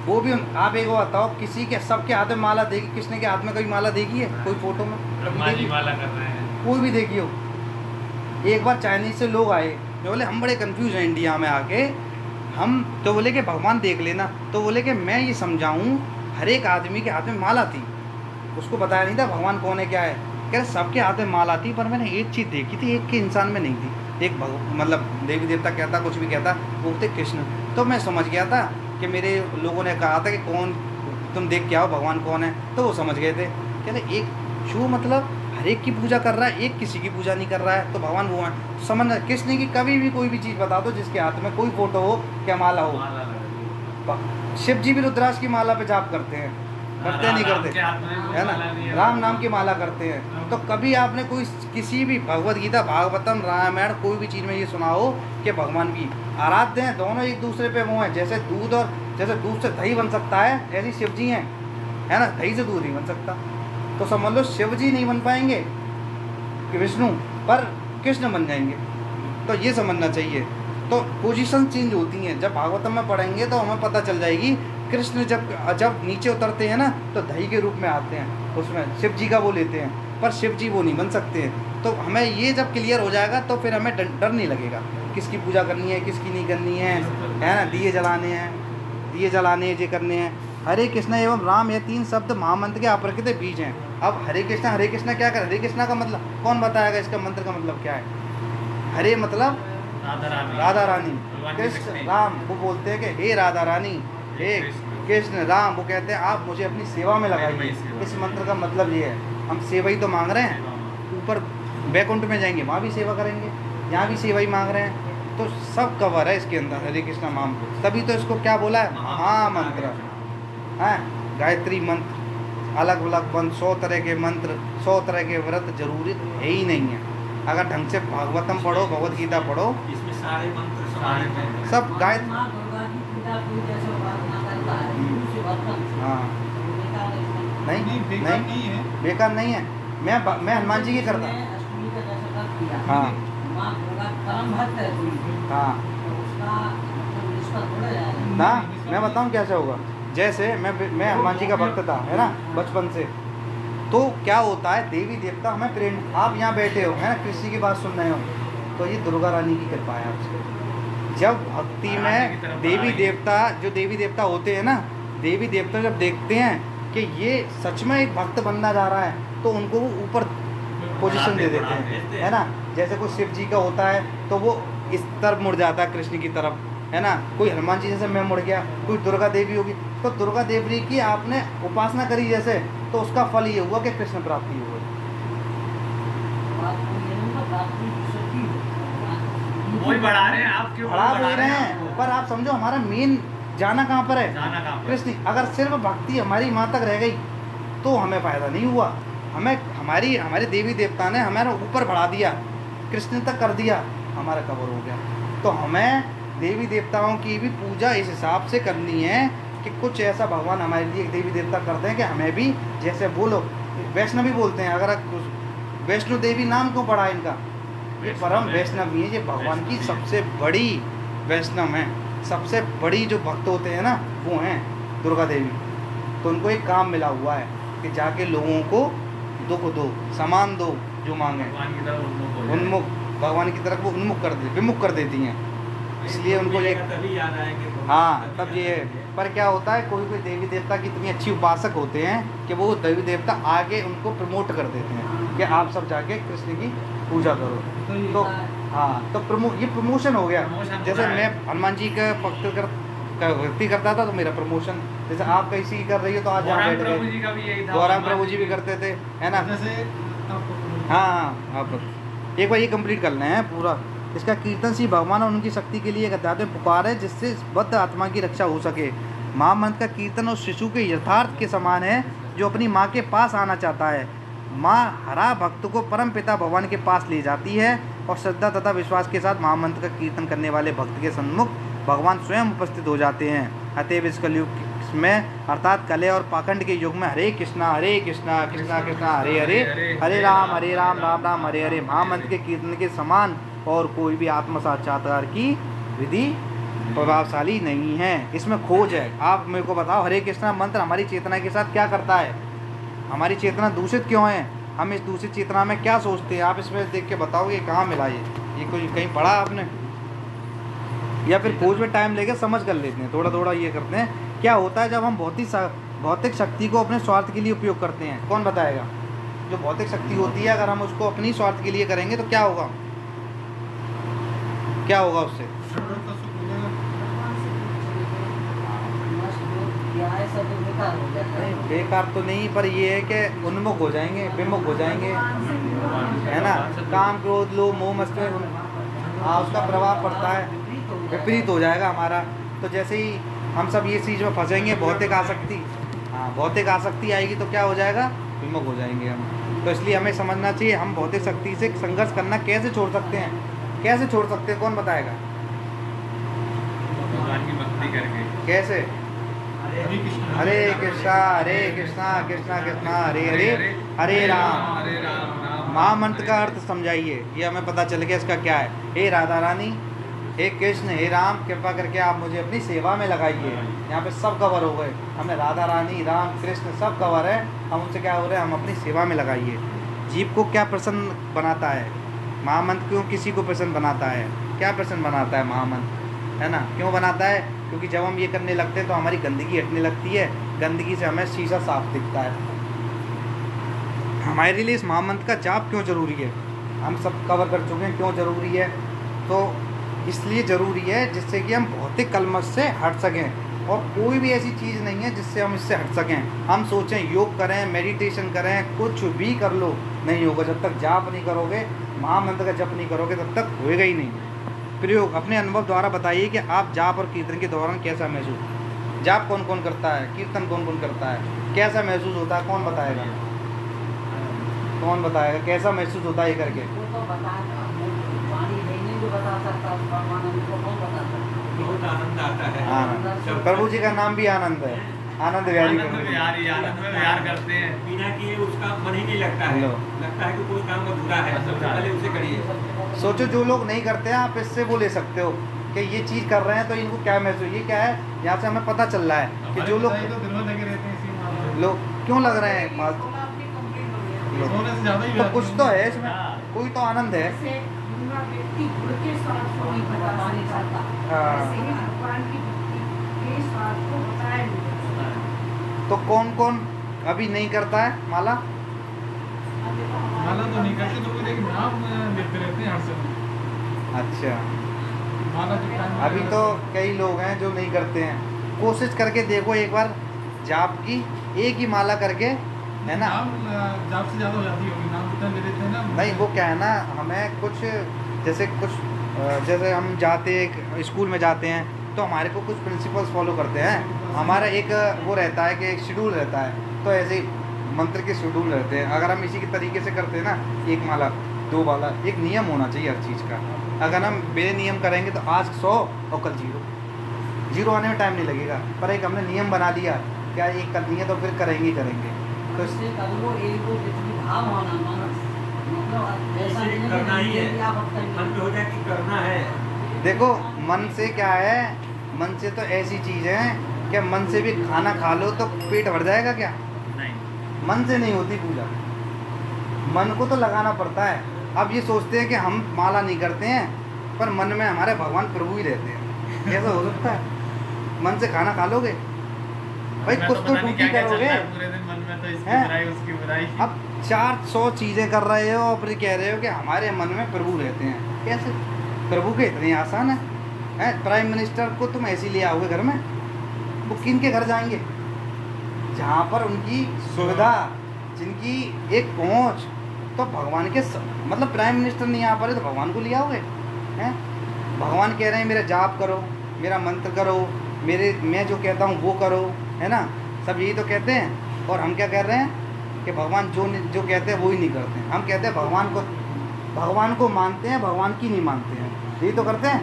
वो भी आप एक बात बताओ, किसी के सबके हाथ में माला देगी, किसने के हाथ में कोई माला देगी है? कोई फोटो में माला कर रहे हैं, कोई भी देखियो। एक बार चाइनीज से लोग आए, जो बोले हम बड़े कंफ्यूज हैं इंडिया में आके, हम तो बोले कि भगवान देख लेना। तो बोले कि मैं ये समझाऊं, हर एक आदमी के हाथ में माला थी, उसको बताया नहीं था भगवान कौन है क्या है। कह रहे सबके हाथ में माला थी, पर मैंने एक चीज़ देखी थी, एक के इंसान में नहीं थी। एक मतलब देवी देवता कहता, कुछ भी कहता, वो थे कृष्ण। तो मैं समझ गया था कि मेरे लोगों ने कहा था कि कौन तुम देख के आओ भगवान कौन है, तो वो समझ गए थे। कह रहे एक जो मतलब हर एक की पूजा कर रहा है, एक किसी की पूजा नहीं कर रहा है, तो भगवान वो है। समझना, कृष्ण की कभी भी कोई भी चीज़ बता दो जिसके हाथ में कोई फोटो हो, क्या माला हो। शिव जी भी रुद्राक्ष की माला पे जाप करते हैं, करते हैं नहीं राम करते, के हाथ में कोई है ना, माला नहीं है। राम नाम की माला करते हैं। तो कभी आपने कोई किसी भी भगवत गीता, भागवतम, रामायण कोई भी चीज़ में ये सुना हो कि भगवान भी आराध्य हैं, दोनों एक दूसरे पे वो हैं। जैसे दूध से दही बन सकता है, ऐसे शिव जी हैं, है ना, दही से दूध नहीं बन सकता। तो समझ लो शिव जी नहीं बन पाएंगे कि विष्णु, पर कृष्ण बन जाएंगे। तो ये समझना चाहिए। तो पोजीशन चेंज होती हैं। जब भागवतम में पढ़ेंगे तो हमें पता चल जाएगी कृष्ण जब नीचे उतरते हैं ना तो दही के रूप में आते हैं, उसमें शिव जी का वो लेते हैं, पर शिव जी वो नहीं बन सकते हैं। तो हमें ये जब क्लियर हो जाएगा तो फिर हमें डर नहीं लगेगा किसकी पूजा करनी है किसकी नहीं करनी है ना। दिए जलाने हैं, ये करने हैं। हरे कृष्णा एवं राम, ये 3 शब्द महामंत्र के अप्रकृत बीज हैं। अब हरे कृष्णा क्या कर, हरे कृष्णा का मतलब कौन बताएगा, इसका मंत्र का मतलब क्या है। हरे मतलब राधा रानी, कृष्ण राम, वो बोलते हैं कि हे राधा रानी, हे कृष्ण राम, वो कहते हैं आप मुझे अपनी सेवा में लगाइए। इस मंत्र का मतलब ये है, हम सेवा ही तो मांग रहे हैं, ऊपर बैकुंठ में जाएंगे वहाँ भी सेवा करेंगे, यहाँ भी सेवा ही मांग रहे हैं। तो सब कवर है इसके अंदर हरे कृष्णा माम। तभी तो इसको क्या बोला है, महामंत्र है। गायत्री मंत्र अलग अलग मंत्र, 100 तरह के मंत्र, 100 तरह के व्रत जरूरी है ही नहीं है। अगर ढंग से भागवतम पढ़ो, भगवत गीता पढ़ो, इसमें सारे मंत्र समाहित हैं। सब गायत्री, माँ दुर्गा की पूजा कोई जैसे उपासना करता है, उसे भक्तन से, हाँ वो बेकार नहीं। नहीं बेकार नहीं है। बेकार नहीं है। मैं हनुमान जी की करता, अष्टमी का जैसे व्रत किया, हाँ माँ दुर्गा परम भक्त है कोई, हाँ तो उसका मतलब रिश्ता थोड़ा जाएगा। ना। मैं बताऊँ कैसे होगा। जैसे मैं हनुमान जी का भक्त था, है ना, बचपन से। तो क्या होता है, देवी देवता हमें प्रेम, आप यहाँ बैठे हो, है ना, कृष्ण की बात सुन रहे हो, तो ये दुर्गा रानी की कृपा है आपसे। जब भक्ति में देवी देवता होते हैं ना, देवी देवता जब देखते हैं कि ये सच में एक भक्त बनना जा रहा है, तो उनको वो ऊपर पोजीशन दे देते हैं, है ना। जैसे कोई शिव जी का होता है तो वो इस तरफ मुड़ जाता है कृष्ण की तरफ, है ना। कोई हनुमान जी जैसे मैं मुड़ गया, कोई दुर्गा देवी होगी, तो दुर्गा देवी की आपने उपासना करी जैसे, तो उसका फल ये हुआ कि कृष्ण प्राप्ति हुई। बात कोई नहीं है, बात कोई दूसरे की है। वही बढ़ा रहे हैं आप, क्यों बढ़ा भी रहे हैं, पर आप समझो हमारा मेन जाना कहाँ पर है, जाना कहाँ पर? कृष्ण। अगर सिर्फ भक्ति हमारी माँ तक रह गई तो हमें फ़ायदा नहीं हुआ। हमें हमारे देवी देवता ने हमारा ऊपर बढ़ा दिया, कृष्ण तक कर दिया, हमारा कवर हो गया। तो हमें देवी देवताओं की भी पूजा इस हिसाब से करनी है कि कुछ ऐसा भगवान हमारे लिए एक देवी देवता करते हैं कि हमें भी, जैसे बोलो वैष्णवी बोलते हैं, अगर वैष्णो देवी नाम क्यों पड़ा इनका, ये परम वैष्णवी है, ये भगवान की सबसे बड़ी वैष्णव है। सबसे बड़ी जो भक्त होते हैं ना वो हैं दुर्गा देवी। तो उनको एक काम मिला हुआ है कि जाके लोगों को दुख दो, सामान दो, जो मांगे, भगवान की तरफ उन्मुख हो जाए। उन्मुख, भगवान की तरफ वो विमुख कर देती हैं। इसलिए उनको एक, तभी याद आएंगे। हाँ तब ये है। पर क्या होता है, कोई देवी देवता की इतनी अच्छी उपासक होते हैं कि वो देवी देवता आगे उनको प्रमोट कर देते हैं कि आप सब जाके कृष्ण की पूजा करो। तो हाँ, तो ये प्रमोशन हो गया। प्रमोशन हो जैसे रहा है। मैं हनुमान जी का भक्ति करता था तो मेरा प्रमोशन, जैसे आप कैसी कर रही हो तो आज यहाँ गौरांग बैठ प्रभु गए। जी का भी यही था। गौरांग प्रभु जी भी करते थे, है ना। जैसे आपको हाँ आप एक बार ये कंप्लीट कर लें हैं पूरा। इसका कीर्तन श्री भगवान और उनकी शक्ति के लिए एक अध्यात्मिक पुकार है जिससे बद्ध आत्मा की रक्षा हो सके। महामंत्र का कीर्तन उस शिशु के यथार्थ के समान है जो अपनी माँ के पास आना चाहता है। माँ हरा भक्त को परम पिता भगवान के पास ले जाती है और श्रद्धा तथा विश्वास के साथ महामंत्र का कीर्तन करने वाले भक्त के सन्मुख भगवान स्वयं उपस्थित हो जाते हैं। अतएव इस कलयुग में अर्थात कले और पाखंड के युग में हरे कृष्णा कृष्णा कृष्णा हरे हरे, हरे राम राम राम हरे हरे महामंत्र के कीर्तन के समान और कोई भी आत्म साक्षात्कार की विधि प्रभावशाली नहीं है। इसमें खोज है। आप मेरे को बताओ, हरे कृष्णा मंत्र हमारी चेतना के साथ क्या करता है? हमारी चेतना दूषित क्यों है? हम इस दूषित चेतना में क्या सोचते हैं? आप इसमें देख के बताओ ये कहाँ मिला, ये कोई कहीं पढ़ा आपने? या फिर खोज में टाइम लेके समझ कर लेते हैं, थोड़ा थोड़ा ये करते हैं। क्या होता है जब हम भौतिक शक्ति को अपने स्वार्थ के लिए उपयोग करते हैं? कौन बताएगा? जो भौतिक शक्ति होती है अगर हम उसको अपनी स्वार्थ के लिए करेंगे तो क्या होगा? क्या होगा उससे? नहीं बेकार तो नहीं, पर ये है कि उन्मुख हो जाएंगे, विमुख हो जाएंगे, है ना। काम क्रोध लोभ मोह मत्सर, हाँ उसका प्रभाव पड़ता है, विपरीत हो जाएगा हमारा। तो जैसे ही हम सब ये चीज़ में फंसेंगे भौतिक आसक्ति, हाँ, भौतिक आसक्ति आएगी तो क्या हो जाएगा, विमुख हो जाएंगे हम। तो इसलिए हमें समझना चाहिए हम भौतिक शक्ति से संघर्ष करना कैसे छोड़ सकते हैं, कैसे छोड़ सकते हैं, कौन बताएगा भगवान की भक्ति करके। कैसे? हरे कृष्णा हरे कृष्णा कृष्णा कृष्णा हरे हरे हरे राम। हरे राम राम महामंत्र का अर्थ समझाइए, ये हमें पता चल गया इसका क्या है। हे राधा रानी, हे कृष्ण, हे राम, कृपा करके आप मुझे अपनी सेवा में लगाइए। यहाँ पे सब कवर हो गए, हमें राधा रानी, राम, कृष्ण सब कवर है। हम उनसे क्या हो रहे हैं, हम अपनी सेवा में लगाइए। जीव को क्या प्रसन्न बनाता है महामंत्र? क्यों किसी को प्रसन्न बनाता है? क्या प्रसन्न बनाता है महामंत्र, है ना? क्यों बनाता है? क्योंकि जब हम ये करने लगते हैं तो हमारी गंदगी हटने लगती है, गंदगी से हमें शीशा साफ दिखता है। हमारे लिए इस महामंत्र का जाप क्यों ज़रूरी है, हम सब कवर कर चुके हैं क्यों ज़रूरी है। तो इसलिए ज़रूरी है जिससे कि हम भौतिक कलमश से हट सकें, और कोई भी ऐसी चीज़ नहीं है जिससे हम इससे हट सकें। हम सोचें योग करें, मेडिटेशन करें, कुछ भी कर लो, नहीं होगा। जब तक जाप नहीं करोगे, महामंत्र का जप नहीं करोगे, तब तक होएगा ही नहीं। प्रयोग अपने अनुभव द्वारा बताइए कि आप जाप और कीर्तन के दौरान कैसा महसूस, जाप कौन कौन करता है, कीर्तन कौन कौन करता है, कैसा महसूस होता है, कौन बताएगा, कौन बताएगा कैसा महसूस होता है ये करके? वो तो बता, वाणी नहीं जो बता सकता, परमानंद को कौन बता सकता? बहुत आनंद आता है। आनंद, प्रभु जी का नाम भी आनंद है, आनंद विहारी आनंद प्रभु जी। विहारी, आनंद में विहार करते हैं। बिना किए उसका मन ही नहीं लगता है, लो। लगता है कि कोई काम अधूरा है, सबसे पहले उसे करिए। सोचो जो लोग नहीं करते हैं, आप इससे वो ले सकते हो कि ये चीज़ कर रहे हैं तो इनको क्या महसूस, ये क्या है, यहाँ से हमें पता चल रहा है कि जो लोग तो दिन में लगे रहते हैं इसी में। लोग क्यों लग रहे हैं फालतू, सोना अपनी कंप्लीट हो गया। लो। सोने से ज्यादा ही तो कुछ तो है इसमें, कोई तो आनंद है। जैसे पूरा व्यक्ति गुण के साथ को नहीं बता नहीं सकता, हाँ। ऐसे ही भगवान की भक्ति के साथ को बताया नहीं जा सकता। तो कौन कौन अभी नहीं करता है माला? अब देखो हमारे माला तो नहीं करते लोग, लेकिन नाम लेते रहते हैं हर समय। अच्छा, माला जो टाइम अभी तो कई लोग हैं जो नहीं करते हैं। कोशिश करके देखो एक बार, जाप की एक ही माला करके, है ना? नाम जाप से ज्यादा हो जाती होगी, नाम उतना ले लेते हैं ना। नहीं, वो क्या है ना, हमें कुछ जैसे हम जाते हैं स्कूल में जाते हैं तो हमारे को कुछ प्रिंसिपल्स फॉलो करते हैं। हमारा एक वो रहता है कि एक शेड्यूल रहता है, तो ऐसे ही मंत्र के शेड्यूल रहते हैं। अगर हम इसी के तरीके से करते हैं ना, एक माला, दो माला, एक नियम होना चाहिए हर चीज़ का। अगर हम बे नियम करेंगे तो आज 100 और कल 0 आने में टाइम नहीं लगेगा। पर एक हमने नियम बना दिया, क्या एक कर दिए तो फिर करेंगे ही करेंगे। तो इससे कर लो, एक को जितनी भाव होना मन, मतलब ऐसा इसे नहीं है करना ही है, कि आप अब तक मन में हो जाए कि करना है। देखो मन से क्या है, मन से तो ऐसी चीज़ है कि मन से भी खाना खा लो तो पेट भर जाएगा क्या? नहीं, मन से नहीं होती पूजा, मन को तो लगाना पड़ता है। अब ये सोचते हैं कि हम माला नहीं करते हैं पर मन में हमारे भगवान प्रभु ही रहते हैं, ऐसा हो सकता है? मन से खाना खा लोगे भाई, मैं कुछ तो पता नहीं ड्यूटी क्या-क्या चल करोगे। रहा है पूरे दिन मन में, तो इसकी हैं? बुराई उसकी बुराई। अब 400 चीज़ें कर रहे हो और फिर कह रहे हो कि हमारे मन में प्रभु रहते हैं, कैसे? प्रभु के इतने आसान है, हैं? प्राइम मिनिस्टर को तुम ऐसे ही ले आओगे घर में, वो किन के घर जाएंगे? जहाँ पर उनकी सुविधा, जिनकी एक पहुँच, तो भगवान के मतलब प्राइम मिनिस्टर नहीं आ पा रहे तो भगवान को ले आओगे, हैं? भगवान कह रहे हैं मेरा जाप करो, मेरा मंत्र करो, मैं जो कहता हूँ वो करो, है ना? सब यही तो कहते हैं। और हम क्या कह रहे हैं कि भगवान जो कहते हैं वो ही नहीं करते हैं। हम कहते हैं भगवान को मानते हैं, भगवान की नहीं मानते हैं। यही तो करते हैं,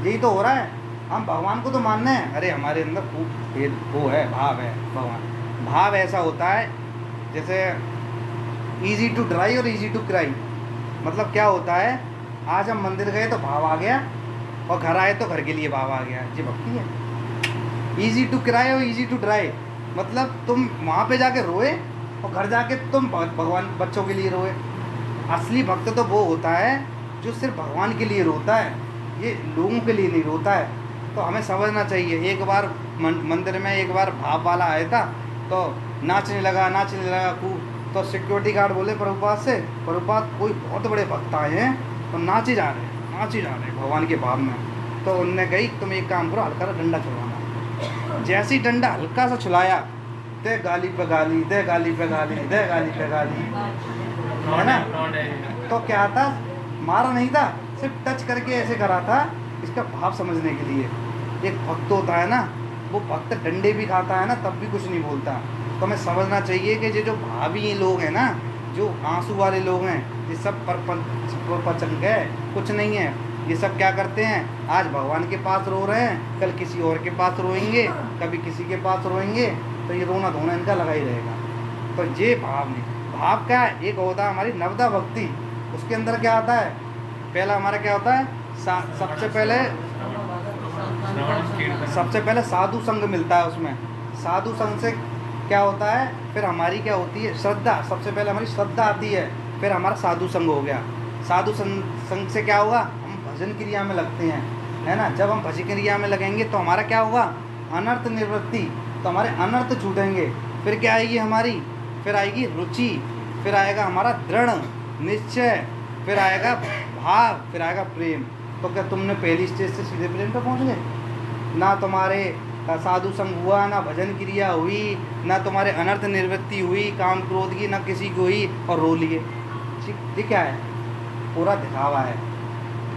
यही तो हो रहा है। हम भगवान को तो मानने हैं, अरे हमारे अंदर खूब वो है, भाव है। भगवान भाव ऐसा होता है जैसे ईजी टू ड्राई और ईजी टू क्राई। मतलब क्या होता है, आज हम मंदिर गए तो भाव आ गया, और घर आए तो घर के लिए भाव आ गया, ये भक्ति है। ईजी टू क्राई और ईजी टू ड्राई, मतलब तुम वहाँ पे जाके रोए और घर जाके तुम भगवान बच्चों के लिए रोए। असली भक्त तो वो होता है जो सिर्फ भगवान के लिए रोता है, ये लोगों के लिए नहीं रोता है। तो हमें समझना चाहिए। एक बार मंदिर में एक बार भाव वाला आया था तो नाचने लगा खूब। तो सिक्योरिटी गार्ड बोले प्रभुपाद से, प्रभुपाद कोई बहुत बड़े भक्त आए हैं तो नाच ही जा रहे हैं भगवान के भाव में। तो उनने कही तुम एक काम करो, हल्का सा डंडा छुड़वाना। जैसे ही डंडा हल्का सा छुलाया, दे गाली पे गाली, दे गाली पे गाली, दे गाली पे गाली, है ना? तो क्या था, मारा नहीं था, सिर्फ टच करके ऐसे करा था, इसका भाव समझने के लिए। एक भक्त होता है ना, वो भक्त डंडे भी खाता है ना तब भी कुछ नहीं बोलता, तो हमें समझना चाहिए कि ये जो भावी लोग हैं ना, जो आंसू वाले लोग हैं, ये सब प्रपंच है, कुछ नहीं है। ये सब क्या करते हैं, आज भगवान के पास रो रहे हैं, कल किसी और के पास रोएंगे, कभी किसी के पास रोएंगे, तो ये रोना धोना इनका लगा ही रहेगा। तो ये भाव नहीं, भाव क्या है, एक होता है हमारी नवदा भक्ति, उसके अंदर क्या आता है, पहला हमारा क्या होता है, सबसे पहले साधु संग मिलता है उसमें। साधु संग से क्या होता है, फिर हमारी क्या होती है, श्रद्धा। सबसे पहले हमारी श्रद्धा आती है, फिर हमारा साधु संग हो गया। साधु संग से क्या होगा, हम भजन क्रिया में लगते हैं, है ना। जब हम भजन क्रिया में लगेंगे तो हमारा क्या होगा, अनर्थ निवृत्ति, तो हमारे अनर्थ छूटेंगे। फिर क्या आएगी हमारी, फिर आएगी रुचि, फिर आएगा हमारा दृढ़ निश्चय, फिर आएगा भाव, फिर आएगा प्रेम। तो क्या तुमने पहली स्टेज से सीधे प्रेम पर पहुँच गए? ना तुम्हारे साधु संग हुआ, ना भजन क्रिया हुई, ना तुम्हारे अनर्थ निवृत्ति हुई, काम क्रोध की ना किसी को हुई, और रो लिए। ठीक, ये क्या है, पूरा दिखावा है।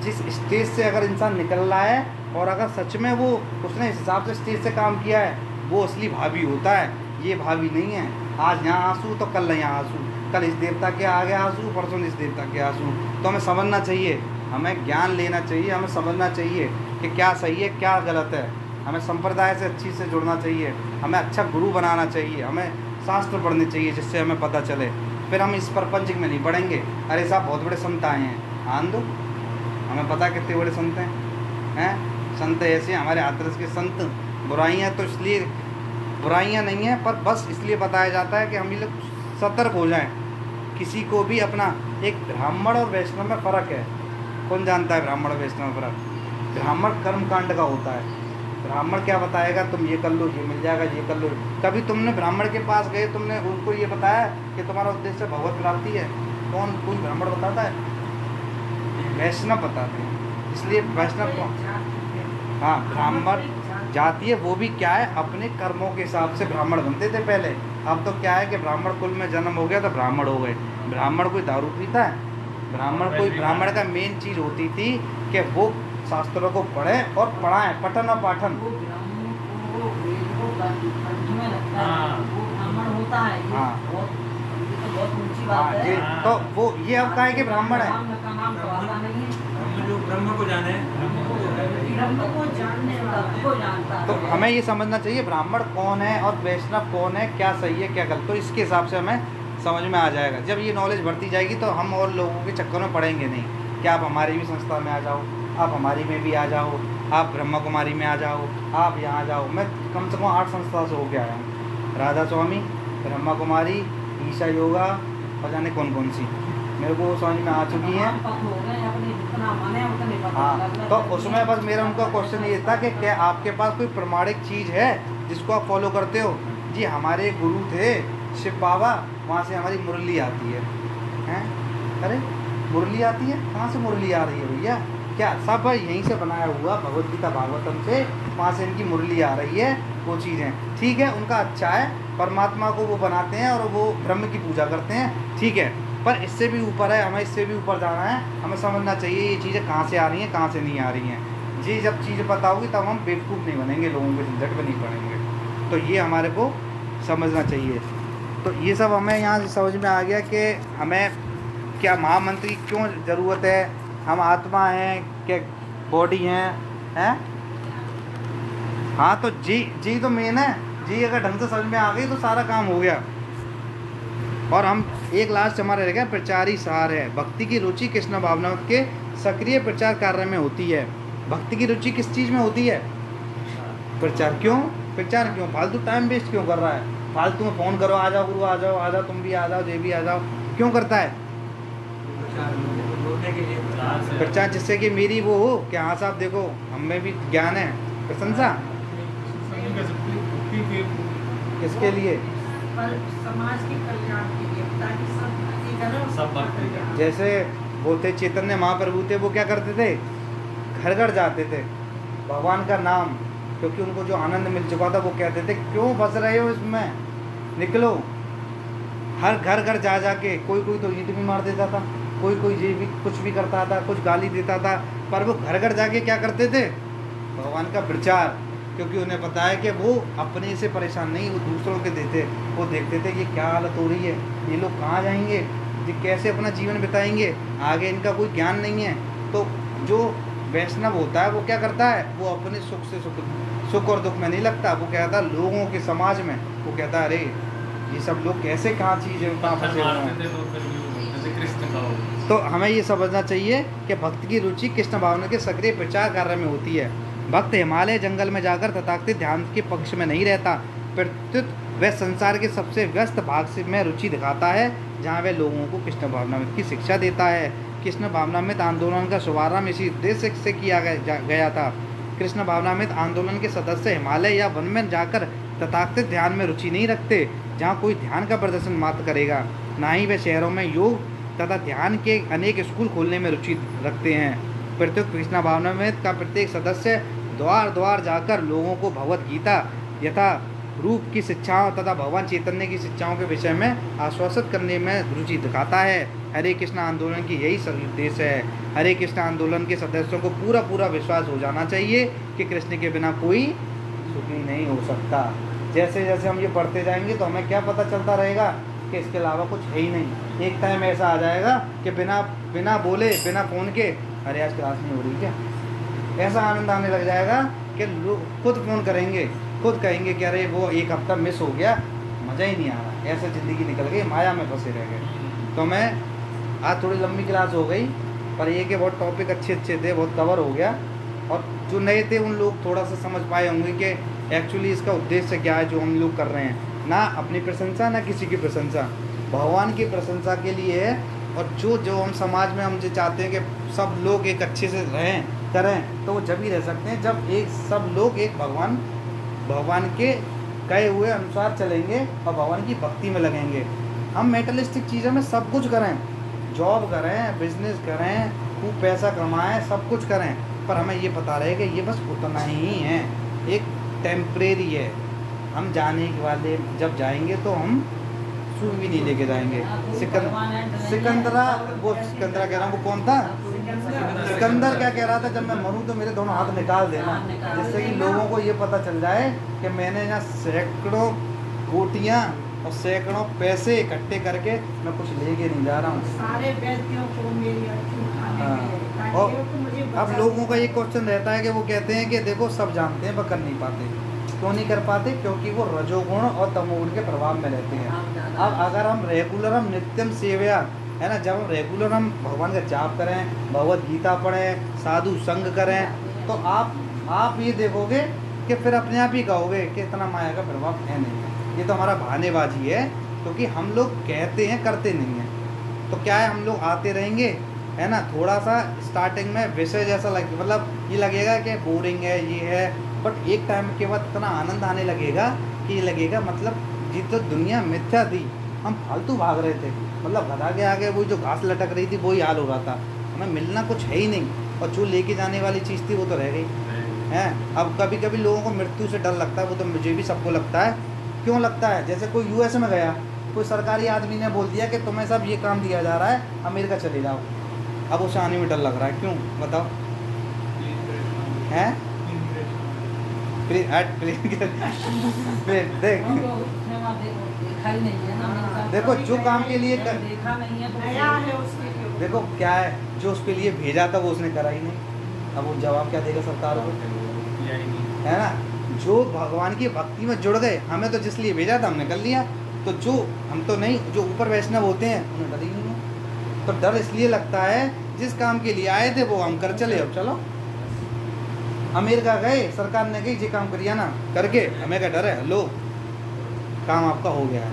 जिस स्टेज से अगर इंसान निकल रहा है और अगर सच में वो उसने इस हिसाब से स्टेज से काम किया है, वो असली भावी होता है। ये भावी नहीं है, आज यहाँ आंसू तो कल यहाँ आंसू, कल इस देवता के आगे आंसू, परसों इस देवता के आंसू। तो हमें समझना चाहिए, हमें ज्ञान लेना चाहिए, हमें समझना चाहिए कि क्या सही है क्या गलत है। हमें संप्रदाय से अच्छी से जुड़ना चाहिए, हमें अच्छा गुरु बनाना चाहिए, हमें शास्त्र पढ़ने चाहिए जिससे हमें पता चले। फिर हम इस प्रपंच में नहीं पढ़ेंगे, अरे साहब बहुत बड़े संत आए हैं, आन दो, हमें पता है कितने बड़े संत हैं। संत ऐसे हमारे हाथरस के संत, बुराइयाँ तो इसलिए बुराइयाँ नहीं हैं, पर बस इसलिए बताया जाता है कि हम ये लोग सतर्क हो जाएं। किसी को भी अपना, एक ब्राह्मण और वैष्णव में फ़र्क है। कौन जानता है ब्राह्मण और वैष्णव में फ़र्क? ब्राह्मण कर्मकांड का होता है। ब्राह्मण क्या बताएगा, तुम ये कर लो, ये मिल जाएगा, ये कर लो। कभी तुमने ब्राह्मण के पास गए, तुमने उनको ये बताया कि तुम्हारा उद्देश्य भगवत प्राप्ति है? कौन, कोई ब्राह्मण बताता है? वैष्णव बताते हैं। इसलिए वैष्णव को, हाँ, ब्राह्मण जाति है, वो भी क्या है, अपने कर्मों के हिसाब से ब्राह्मण बनते थे पहले। अब तो क्या है कि ब्राह्मण कुल में जन्म हो गया तो ब्राह्मण हो गए। ब्राह्मण कोई दारू पीता है? ब्राह्मण का मेन चीज़ होती थी कि वो शास्त्रों को पढ़े और पढ़ाएं, पठन और पाठन। वो ब्राह्मण को वेद को कंठ में लगता है, वो ब्राह्मण होता है। ये हाँ। बहुत ऊंची बात ये है। तो वो ये अब कहा है कि ब्राह्मण है। का नाम तो आता नहीं है। हम जो ब्रह्म को जाने, ब्रह्म को जानने वाला को जानता है। तो हमें ये समझना चाहिए ब्राह्मण कौन है और वैष्णव कौन है, क्या सही है क्या गलत। तो इसके हिसाब से हमें समझ में आ जाएगा। जब ये नॉलेज बढ़ती जाएगी तो हम और लोगों के चक्कर में पड़ेंगे नहीं कि आप हमारी भी संस्था में आ जाओ, आप हमारी में भी आ जाओ, आप ब्रह्मा कुमारी में आ जाओ, आप यहाँ जाओ। मैं कम से कम 8 संस्था से होके आया हूँ, राधा स्वामी, ब्रह्मा कुमारी, ईशा योगा, और जाने कौन कौन सी मेरे को समझ में आ चुकी हैं। हाँ, तो उसमें बस मेरा उनका क्वेश्चन ये था कि क्या आपके पास कोई प्रमाणिक चीज़ है जिसको आप फॉलो करते हो? जी हमारे गुरु थे शिव बाबा, वहाँ से हमारी मुरली आती है। हैं? अरे मुरली आती है, कहाँ से मुरली आ रही है भैया? क्या सब यहीं से बनाया हुआ भगवत गीता भागवतम से, वहाँ से इनकी मुरली आ रही है। वो चीज़ें ठीक है, उनका अच्छा है, परमात्मा को वो बनाते हैं और वो ब्रह्म की पूजा करते हैं, ठीक है। पर इससे भी ऊपर है, हमें इससे भी ऊपर जाना है। हमें समझना चाहिए ये चीज़ें कहाँ से आ रही हैं, कहाँ से नहीं आ रही हैं। जी जब चीज़ें पता होगी तब हम बेवकूफ़ नहीं बनेंगे, लोगों के झंझट में नहीं पड़ेंगे। तो ये हमारे को समझना चाहिए। तो ये सब हमें यहाँ से समझ में आ गया कि हमें क्या महामंत्र की क्यों ज़रूरत है। हम आत्मा हैं कि बॉडी हैं? हाँ, तो जी तो मेन है। जी अगर ढंग से समझ में आ गई तो सारा काम हो गया। और हम एक लास्ट हमारा रह गया, प्रचारी सार है। भक्ति की रुचि कृष्ण भावना के सक्रिय प्रचार कार्य में होती है। भक्ति की रुचि किस चीज़ में होती है? प्रचार। क्यों प्रचार? क्यों फालतू टाइम वेस्ट क्यों कर रहा है? फालतू में फ़ोन करो, आ जाओ गुरु, आ जाओ, आ जाओ, तुम भी आ जाओ, जे भी आ जाओ, क्यों करता है? जोड़ने के लिए प्रचार, जिससे कि मेरी वो हो कि हाँ साहब देखो हमें भी ज्ञान है, प्रशंसा किसके लिए? पर समाज के कल्याण के लिए, ताकि सब भक्ति करें, सब भक्ति करें। जैसे वो थे चैतन्य महाप्रभु थे, वो क्या करते थे? घर घर जाते थे, भगवान का नाम, क्योंकि उनको जो आनंद मिल चुका था, वो कहते थे क्यों फंस रहे हो इसमें, निकलो। हर घर घर जा जा के कोई तो ईंट भी मार देता था, कोई ये भी कुछ भी करता था, कुछ गाली देता था, पर वो घर घर जाके क्या करते थे? भगवान का प्रचार। क्योंकि उन्हें पता है कि वो अपने से परेशान नहीं, वो दूसरों के देते, वो देखते थे कि क्या हालत हो रही है, ये लोग कहाँ जाएंगे, ये कैसे अपना जीवन बिताएंगे, आगे इनका कोई ज्ञान नहीं है। तो जो वैष्णव होता है वो क्या करता है, वो अपने सुख से सुख और दुख में नहीं लगता, वो कहता है लोगों के समाज में, वो कहता है अरे ये सब लोग कैसे कहाँ चीज़ें कहाँ फंसे हुए हैं। कृष्ण का हो। तो हमें ये समझना चाहिए कि भक्त की रुचि कृष्ण भावना के सक्रिय प्रचार कार्य में होती है। भक्त हिमालय जंगल में जाकर तथाकथित ध्यान के पक्ष में नहीं रहता, प्रत्युत वह संसार के सबसे व्यस्त भाग से में रुचि दिखाता है जहाँ वह लोगों को कृष्ण भावनामृत की शिक्षा देता है। कृष्ण भावनामृत आंदोलन का शुभारंभ इसी उद्देश्य से किया गया था। कृष्ण भावनामृत आंदोलन के सदस्य हिमालय या वन में जाकर तथाकथित ध्यान में रुचि नहीं रखते जहाँ कोई ध्यान का प्रदर्शन मात्र करेगा, ना ही वे शहरों में योग तथा ध्यान के अनेक स्कूल खोलने में रुचि रखते हैं। प्रत्येक कृष्ण भावनामृत का प्रत्येक सदस्य द्वार द्वार जाकर लोगों को भगवत गीता यथा रूप की शिक्षाओं तथा भगवान चैतन्य की शिक्षाओं के विषय में आश्वासित करने में रुचि दिखाता है। हरे कृष्ण आंदोलन की यही उद्देश्य है। हरे कृष्ण आंदोलन के सदस्यों को पूरा विश्वास हो जाना चाहिए कि कृष्ण के बिना कोई सुखी नहीं हो सकता। जैसे जैसे हम ये पढ़ते जाएंगे तो हमें क्या पता चलता रहेगा कि इसके अलावा कुछ है ही नहीं। एक टाइम ऐसा आ जाएगा कि बिना बोले बिना फ़ोन के अरे आज क्लास नहीं हो रही क्या, ऐसा आनंद आने लग जाएगा कि लोग खुद फ़ोन करेंगे, खुद कहेंगे कि अरे वो एक हफ्ता मिस हो गया, मज़ा ही नहीं आ रहा, ऐसे ज़िंदगी निकल गई, माया में फंसे रह गए। तो मैं आज थोड़ी लंबी क्लास हो गई, पर ये कि बहुत टॉपिक अच्छे थे, बहुत कवर हो गया, और जो नए थे उन लोग थोड़ा सा समझ पाए होंगे कि एक्चुअली इसका उद्देश्य क्या है जो हम लोग कर रहे हैं। ना अपनी प्रशंसा ना किसी की प्रशंसा, भगवान की प्रशंसा के लिए है। और जो हम समाज में हम जो चाहते हैं कि सब लोग एक अच्छे से रहें करें, तो वो जब ही रह सकते हैं जब सब लोग एक भगवान के कहे हुए अनुसार चलेंगे और भगवान की भक्ति में लगेंगे। हम मेटलिस्टिक चीज़ों में सब कुछ करें, जॉब करें, बिजनेस करें, खूब पैसा कमाएं, सब कुछ करें, पर हमें ये पता रहे कि ये बस उतना ही है, एक टेम्परेरी है। हम जाने के वाले जब जाएंगे तो हम सुख भी नहीं लेके जाएंगे। सिकंदरा कह रहा हूँ, वो कौन था, सिकंदर क्या कह रहा था, जब मैं मरूं तो मेरे दोनों हाथ निकाल देना, जिससे कि लोगों को ये पता चल जाए कि मैंने यहाँ सैकड़ों गोटियाँ और सैकड़ों पैसे इकट्ठे करके मैं कुछ लेके नहीं जा रहा हूँ। सारे व्यक्तियों को मेरी अच्छी खाने में, ताकि और वो तो मुझे अब लोगों का ये क्वेश्चन रहता है कि वो कहते हैं कि देखो सब जानते हैं पर कर नहीं पाते। क्यों नहीं कर पाते? क्योंकि वो रजोगुण और तमोगुण के प्रभाव में रहते हैं। अब अगर हम रेगुलर, हम नित्यम सेवया है ना, जब हम रेगुलर हम भगवान का जाप करें, भगवत गीता पढ़ें, साधु संग करें, तो आप ये देखोगे कि फिर अपने आप ही कहोगे कि इतना माया का प्रभाव है नहीं। ये तो हमारा बहानेबाजी है, क्योंकि हम लोग कहते हैं करते नहीं हैं। तो क्या है, हम लोग आते रहेंगे है ना, थोड़ा सा स्टार्टिंग में विषय जैसा मतलब ये लगेगा कि बोरिंग है, ये है, बट एक टाइम के बाद इतना आनंद आने लगेगा कि ये लगेगा मतलब जी तो दुनिया मिथ्या थी, हम फालतू भाग रहे थे, मतलब गधा के आगे वो जो घास लटक रही थी वही हाल हो रहा था, हमें मिलना कुछ है ही नहीं, और जो लेके जाने वाली चीज़ थी वो तो रह गई है। अब कभी कभी लोगों को मृत्यु से डर लगता है, वो तो मुझे भी सबको लगता है। क्यों लगता है? जैसे कोई यूएस में गया, कोई सरकारी आदमी ने बोल दिया कि तुम्हें सब ये काम दिया जा रहा है, अमेरिका चले जाओ, अब उसे आने में डर लग रहा है। क्यों बताओ? हैं देखो जो काम के लिए नया है उसके लिए। देखो क्या है, जो उसके लिए भेजा था वो उसने करा ही नहीं, अब वो जवाब क्या देगा सरकार को, है ना। जो भगवान की भक्ति में जुड़ गए, हमें तो जिस लिए भेजा था हमने कर लिया, तो जो हम तो नहीं, जो ऊपर वैष्णव होते हैं उन्हें डर ही नहीं है। तो डर इसलिए लगता है जिस काम के लिए आए थे वो हम कर चले, अब चलो अमेरिका गए, सरकार ने कही ये काम करिए ना, करके हमें क्या डर है, लो काम आपका हो गया है,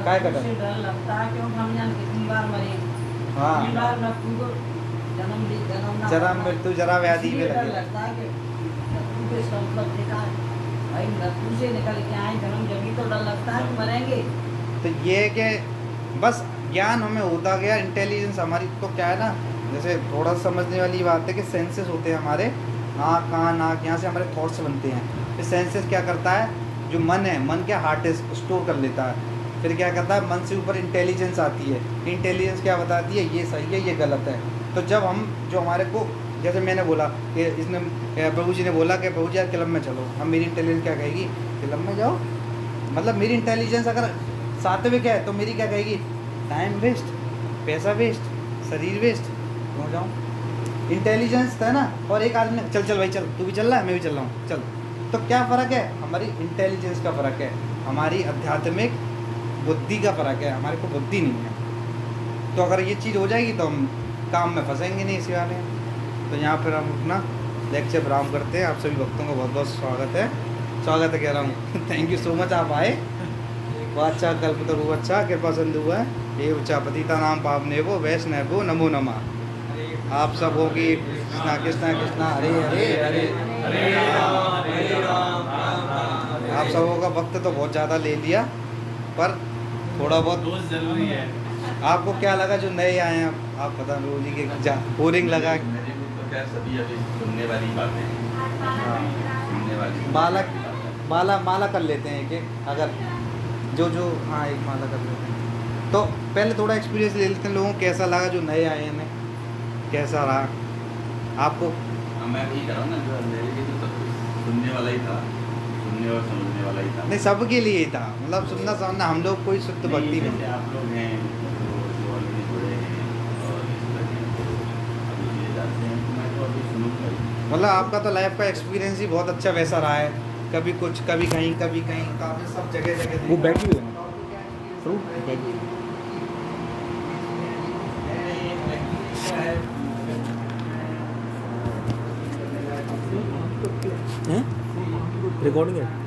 काय का डर लगता है क्योंकि हम जान कितनी बार मरे, हाँ, कितनी बार मृत्यु को जन्म जरा मृत्यु जरा व्याधि में डर लगे। लगता है कि मृत्यु को इसका मतलब देखा है भाई, मृत्यु से निकल के आए जन्म, जभी तो डर लगता है कि मरेंगे। तो ये है कि बस ज्ञान हमें होता गया, इंटेलिजेंस हमारी तो क्या है ना, जैसे थोड़ा समझने वाली बात है कि सेंसेस होते हैं हमारे, आँख कान नाक, यहाँ से हमारे थॉट्स बनते हैं। फिर सेंसेस क्या करता है, जो मन है, मन क्या हार्ट स्टोर कर लेता है, फिर क्या करता है, मन से ऊपर इंटेलिजेंस आती है, इंटेलिजेंस क्या बताती है, ये सही है ये गलत है। तो जब हम जो हमारे को जैसे मैंने बोला कि इसने प्रभु जी ने बोला कि प्रभु जी यार क्लब में चलो, अब मेरी इंटेलिजेंस क्या कहेगी, क्लब में जाओ, मतलब मेरी इंटेलिजेंस अगर सात्विक है तो मेरी क्या कहेगी, टाइम वेस्ट, पैसा वेस्ट, शरीर वेस्ट, क्यों जाऊँ। इंटेलिजेंस था ना, और एक आदमी ने चल चल भाई चल, तू भी चल रहा है मैं भी चल रहा हूँ चल, तो क्या फ़र्क है, हमारी इंटेलिजेंस का फ़र्क है, हमारी आध्यात्मिक बुद्धि का फ़र्क है, हमारे को बुद्धि नहीं है। तो अगर ये चीज़ हो जाएगी तो हम काम में फंसेंगे नहीं इसी वाले। तो यहाँ पर हम अपना लेक्चर विराम करते हैं। आप सभी भक्तों का बहुत बहुत स्वागत है कह रहा हूँ। थैंक यू सो मच, आप आए। वाचा कल्पतरु अच्छा कृपा सिंधु है एव च पतितानां पावनेभ्यो वैष्णवेभ्यो नमो नमः। आप सबों की कृष्णा कृष्णा कृष्णा हरे हरे हरे हरे राम आप सबों का वक्त तो बहुत ज़्यादा ले लिया, पर थोड़ा बहुत दोस्त जरूरी है। आपको क्या लगा जो नए आए हैं, आप पता प्रभु जी के बोरिंग लगा। मेरे को तो क्या सभी अभी सुनने वाली बातें हैं, सुनने वाली माला माला कर लेते हैं एक अगर जो हाँ एक माला कर लेते हैं। तो पहले थोड़ा एक्सपीरियंस ले लेते हैं लोगों को, कैसा लगा जो नए आए हैं, कैसा रहा आपको। हाँ, मैं वही कर रहा हूँ ना, जो मेरे लिए तो सब कुछ सुनने वाला ही था, सुनने और समझने वाला ही था। नहीं सबके लिए ही था, मतलब सुनना समझना, हम लोग कोई शुद्ध भक्ति में जैसे आप लोग हैं जो ऑलरेडी जुड़े हैं और इस तरह के तो अभी ये जानते हैं, तो मैं तो अभी सुनूंगा ही। मतलब आपका तो लाइफ का एक्सपीरियंस ही बहुत अच्छा वैसा रहा है, कभी कुछ कभी कहीं काफ़ी सब जगह वो बैठी हुई है ना? रिकॉर्डिंग है।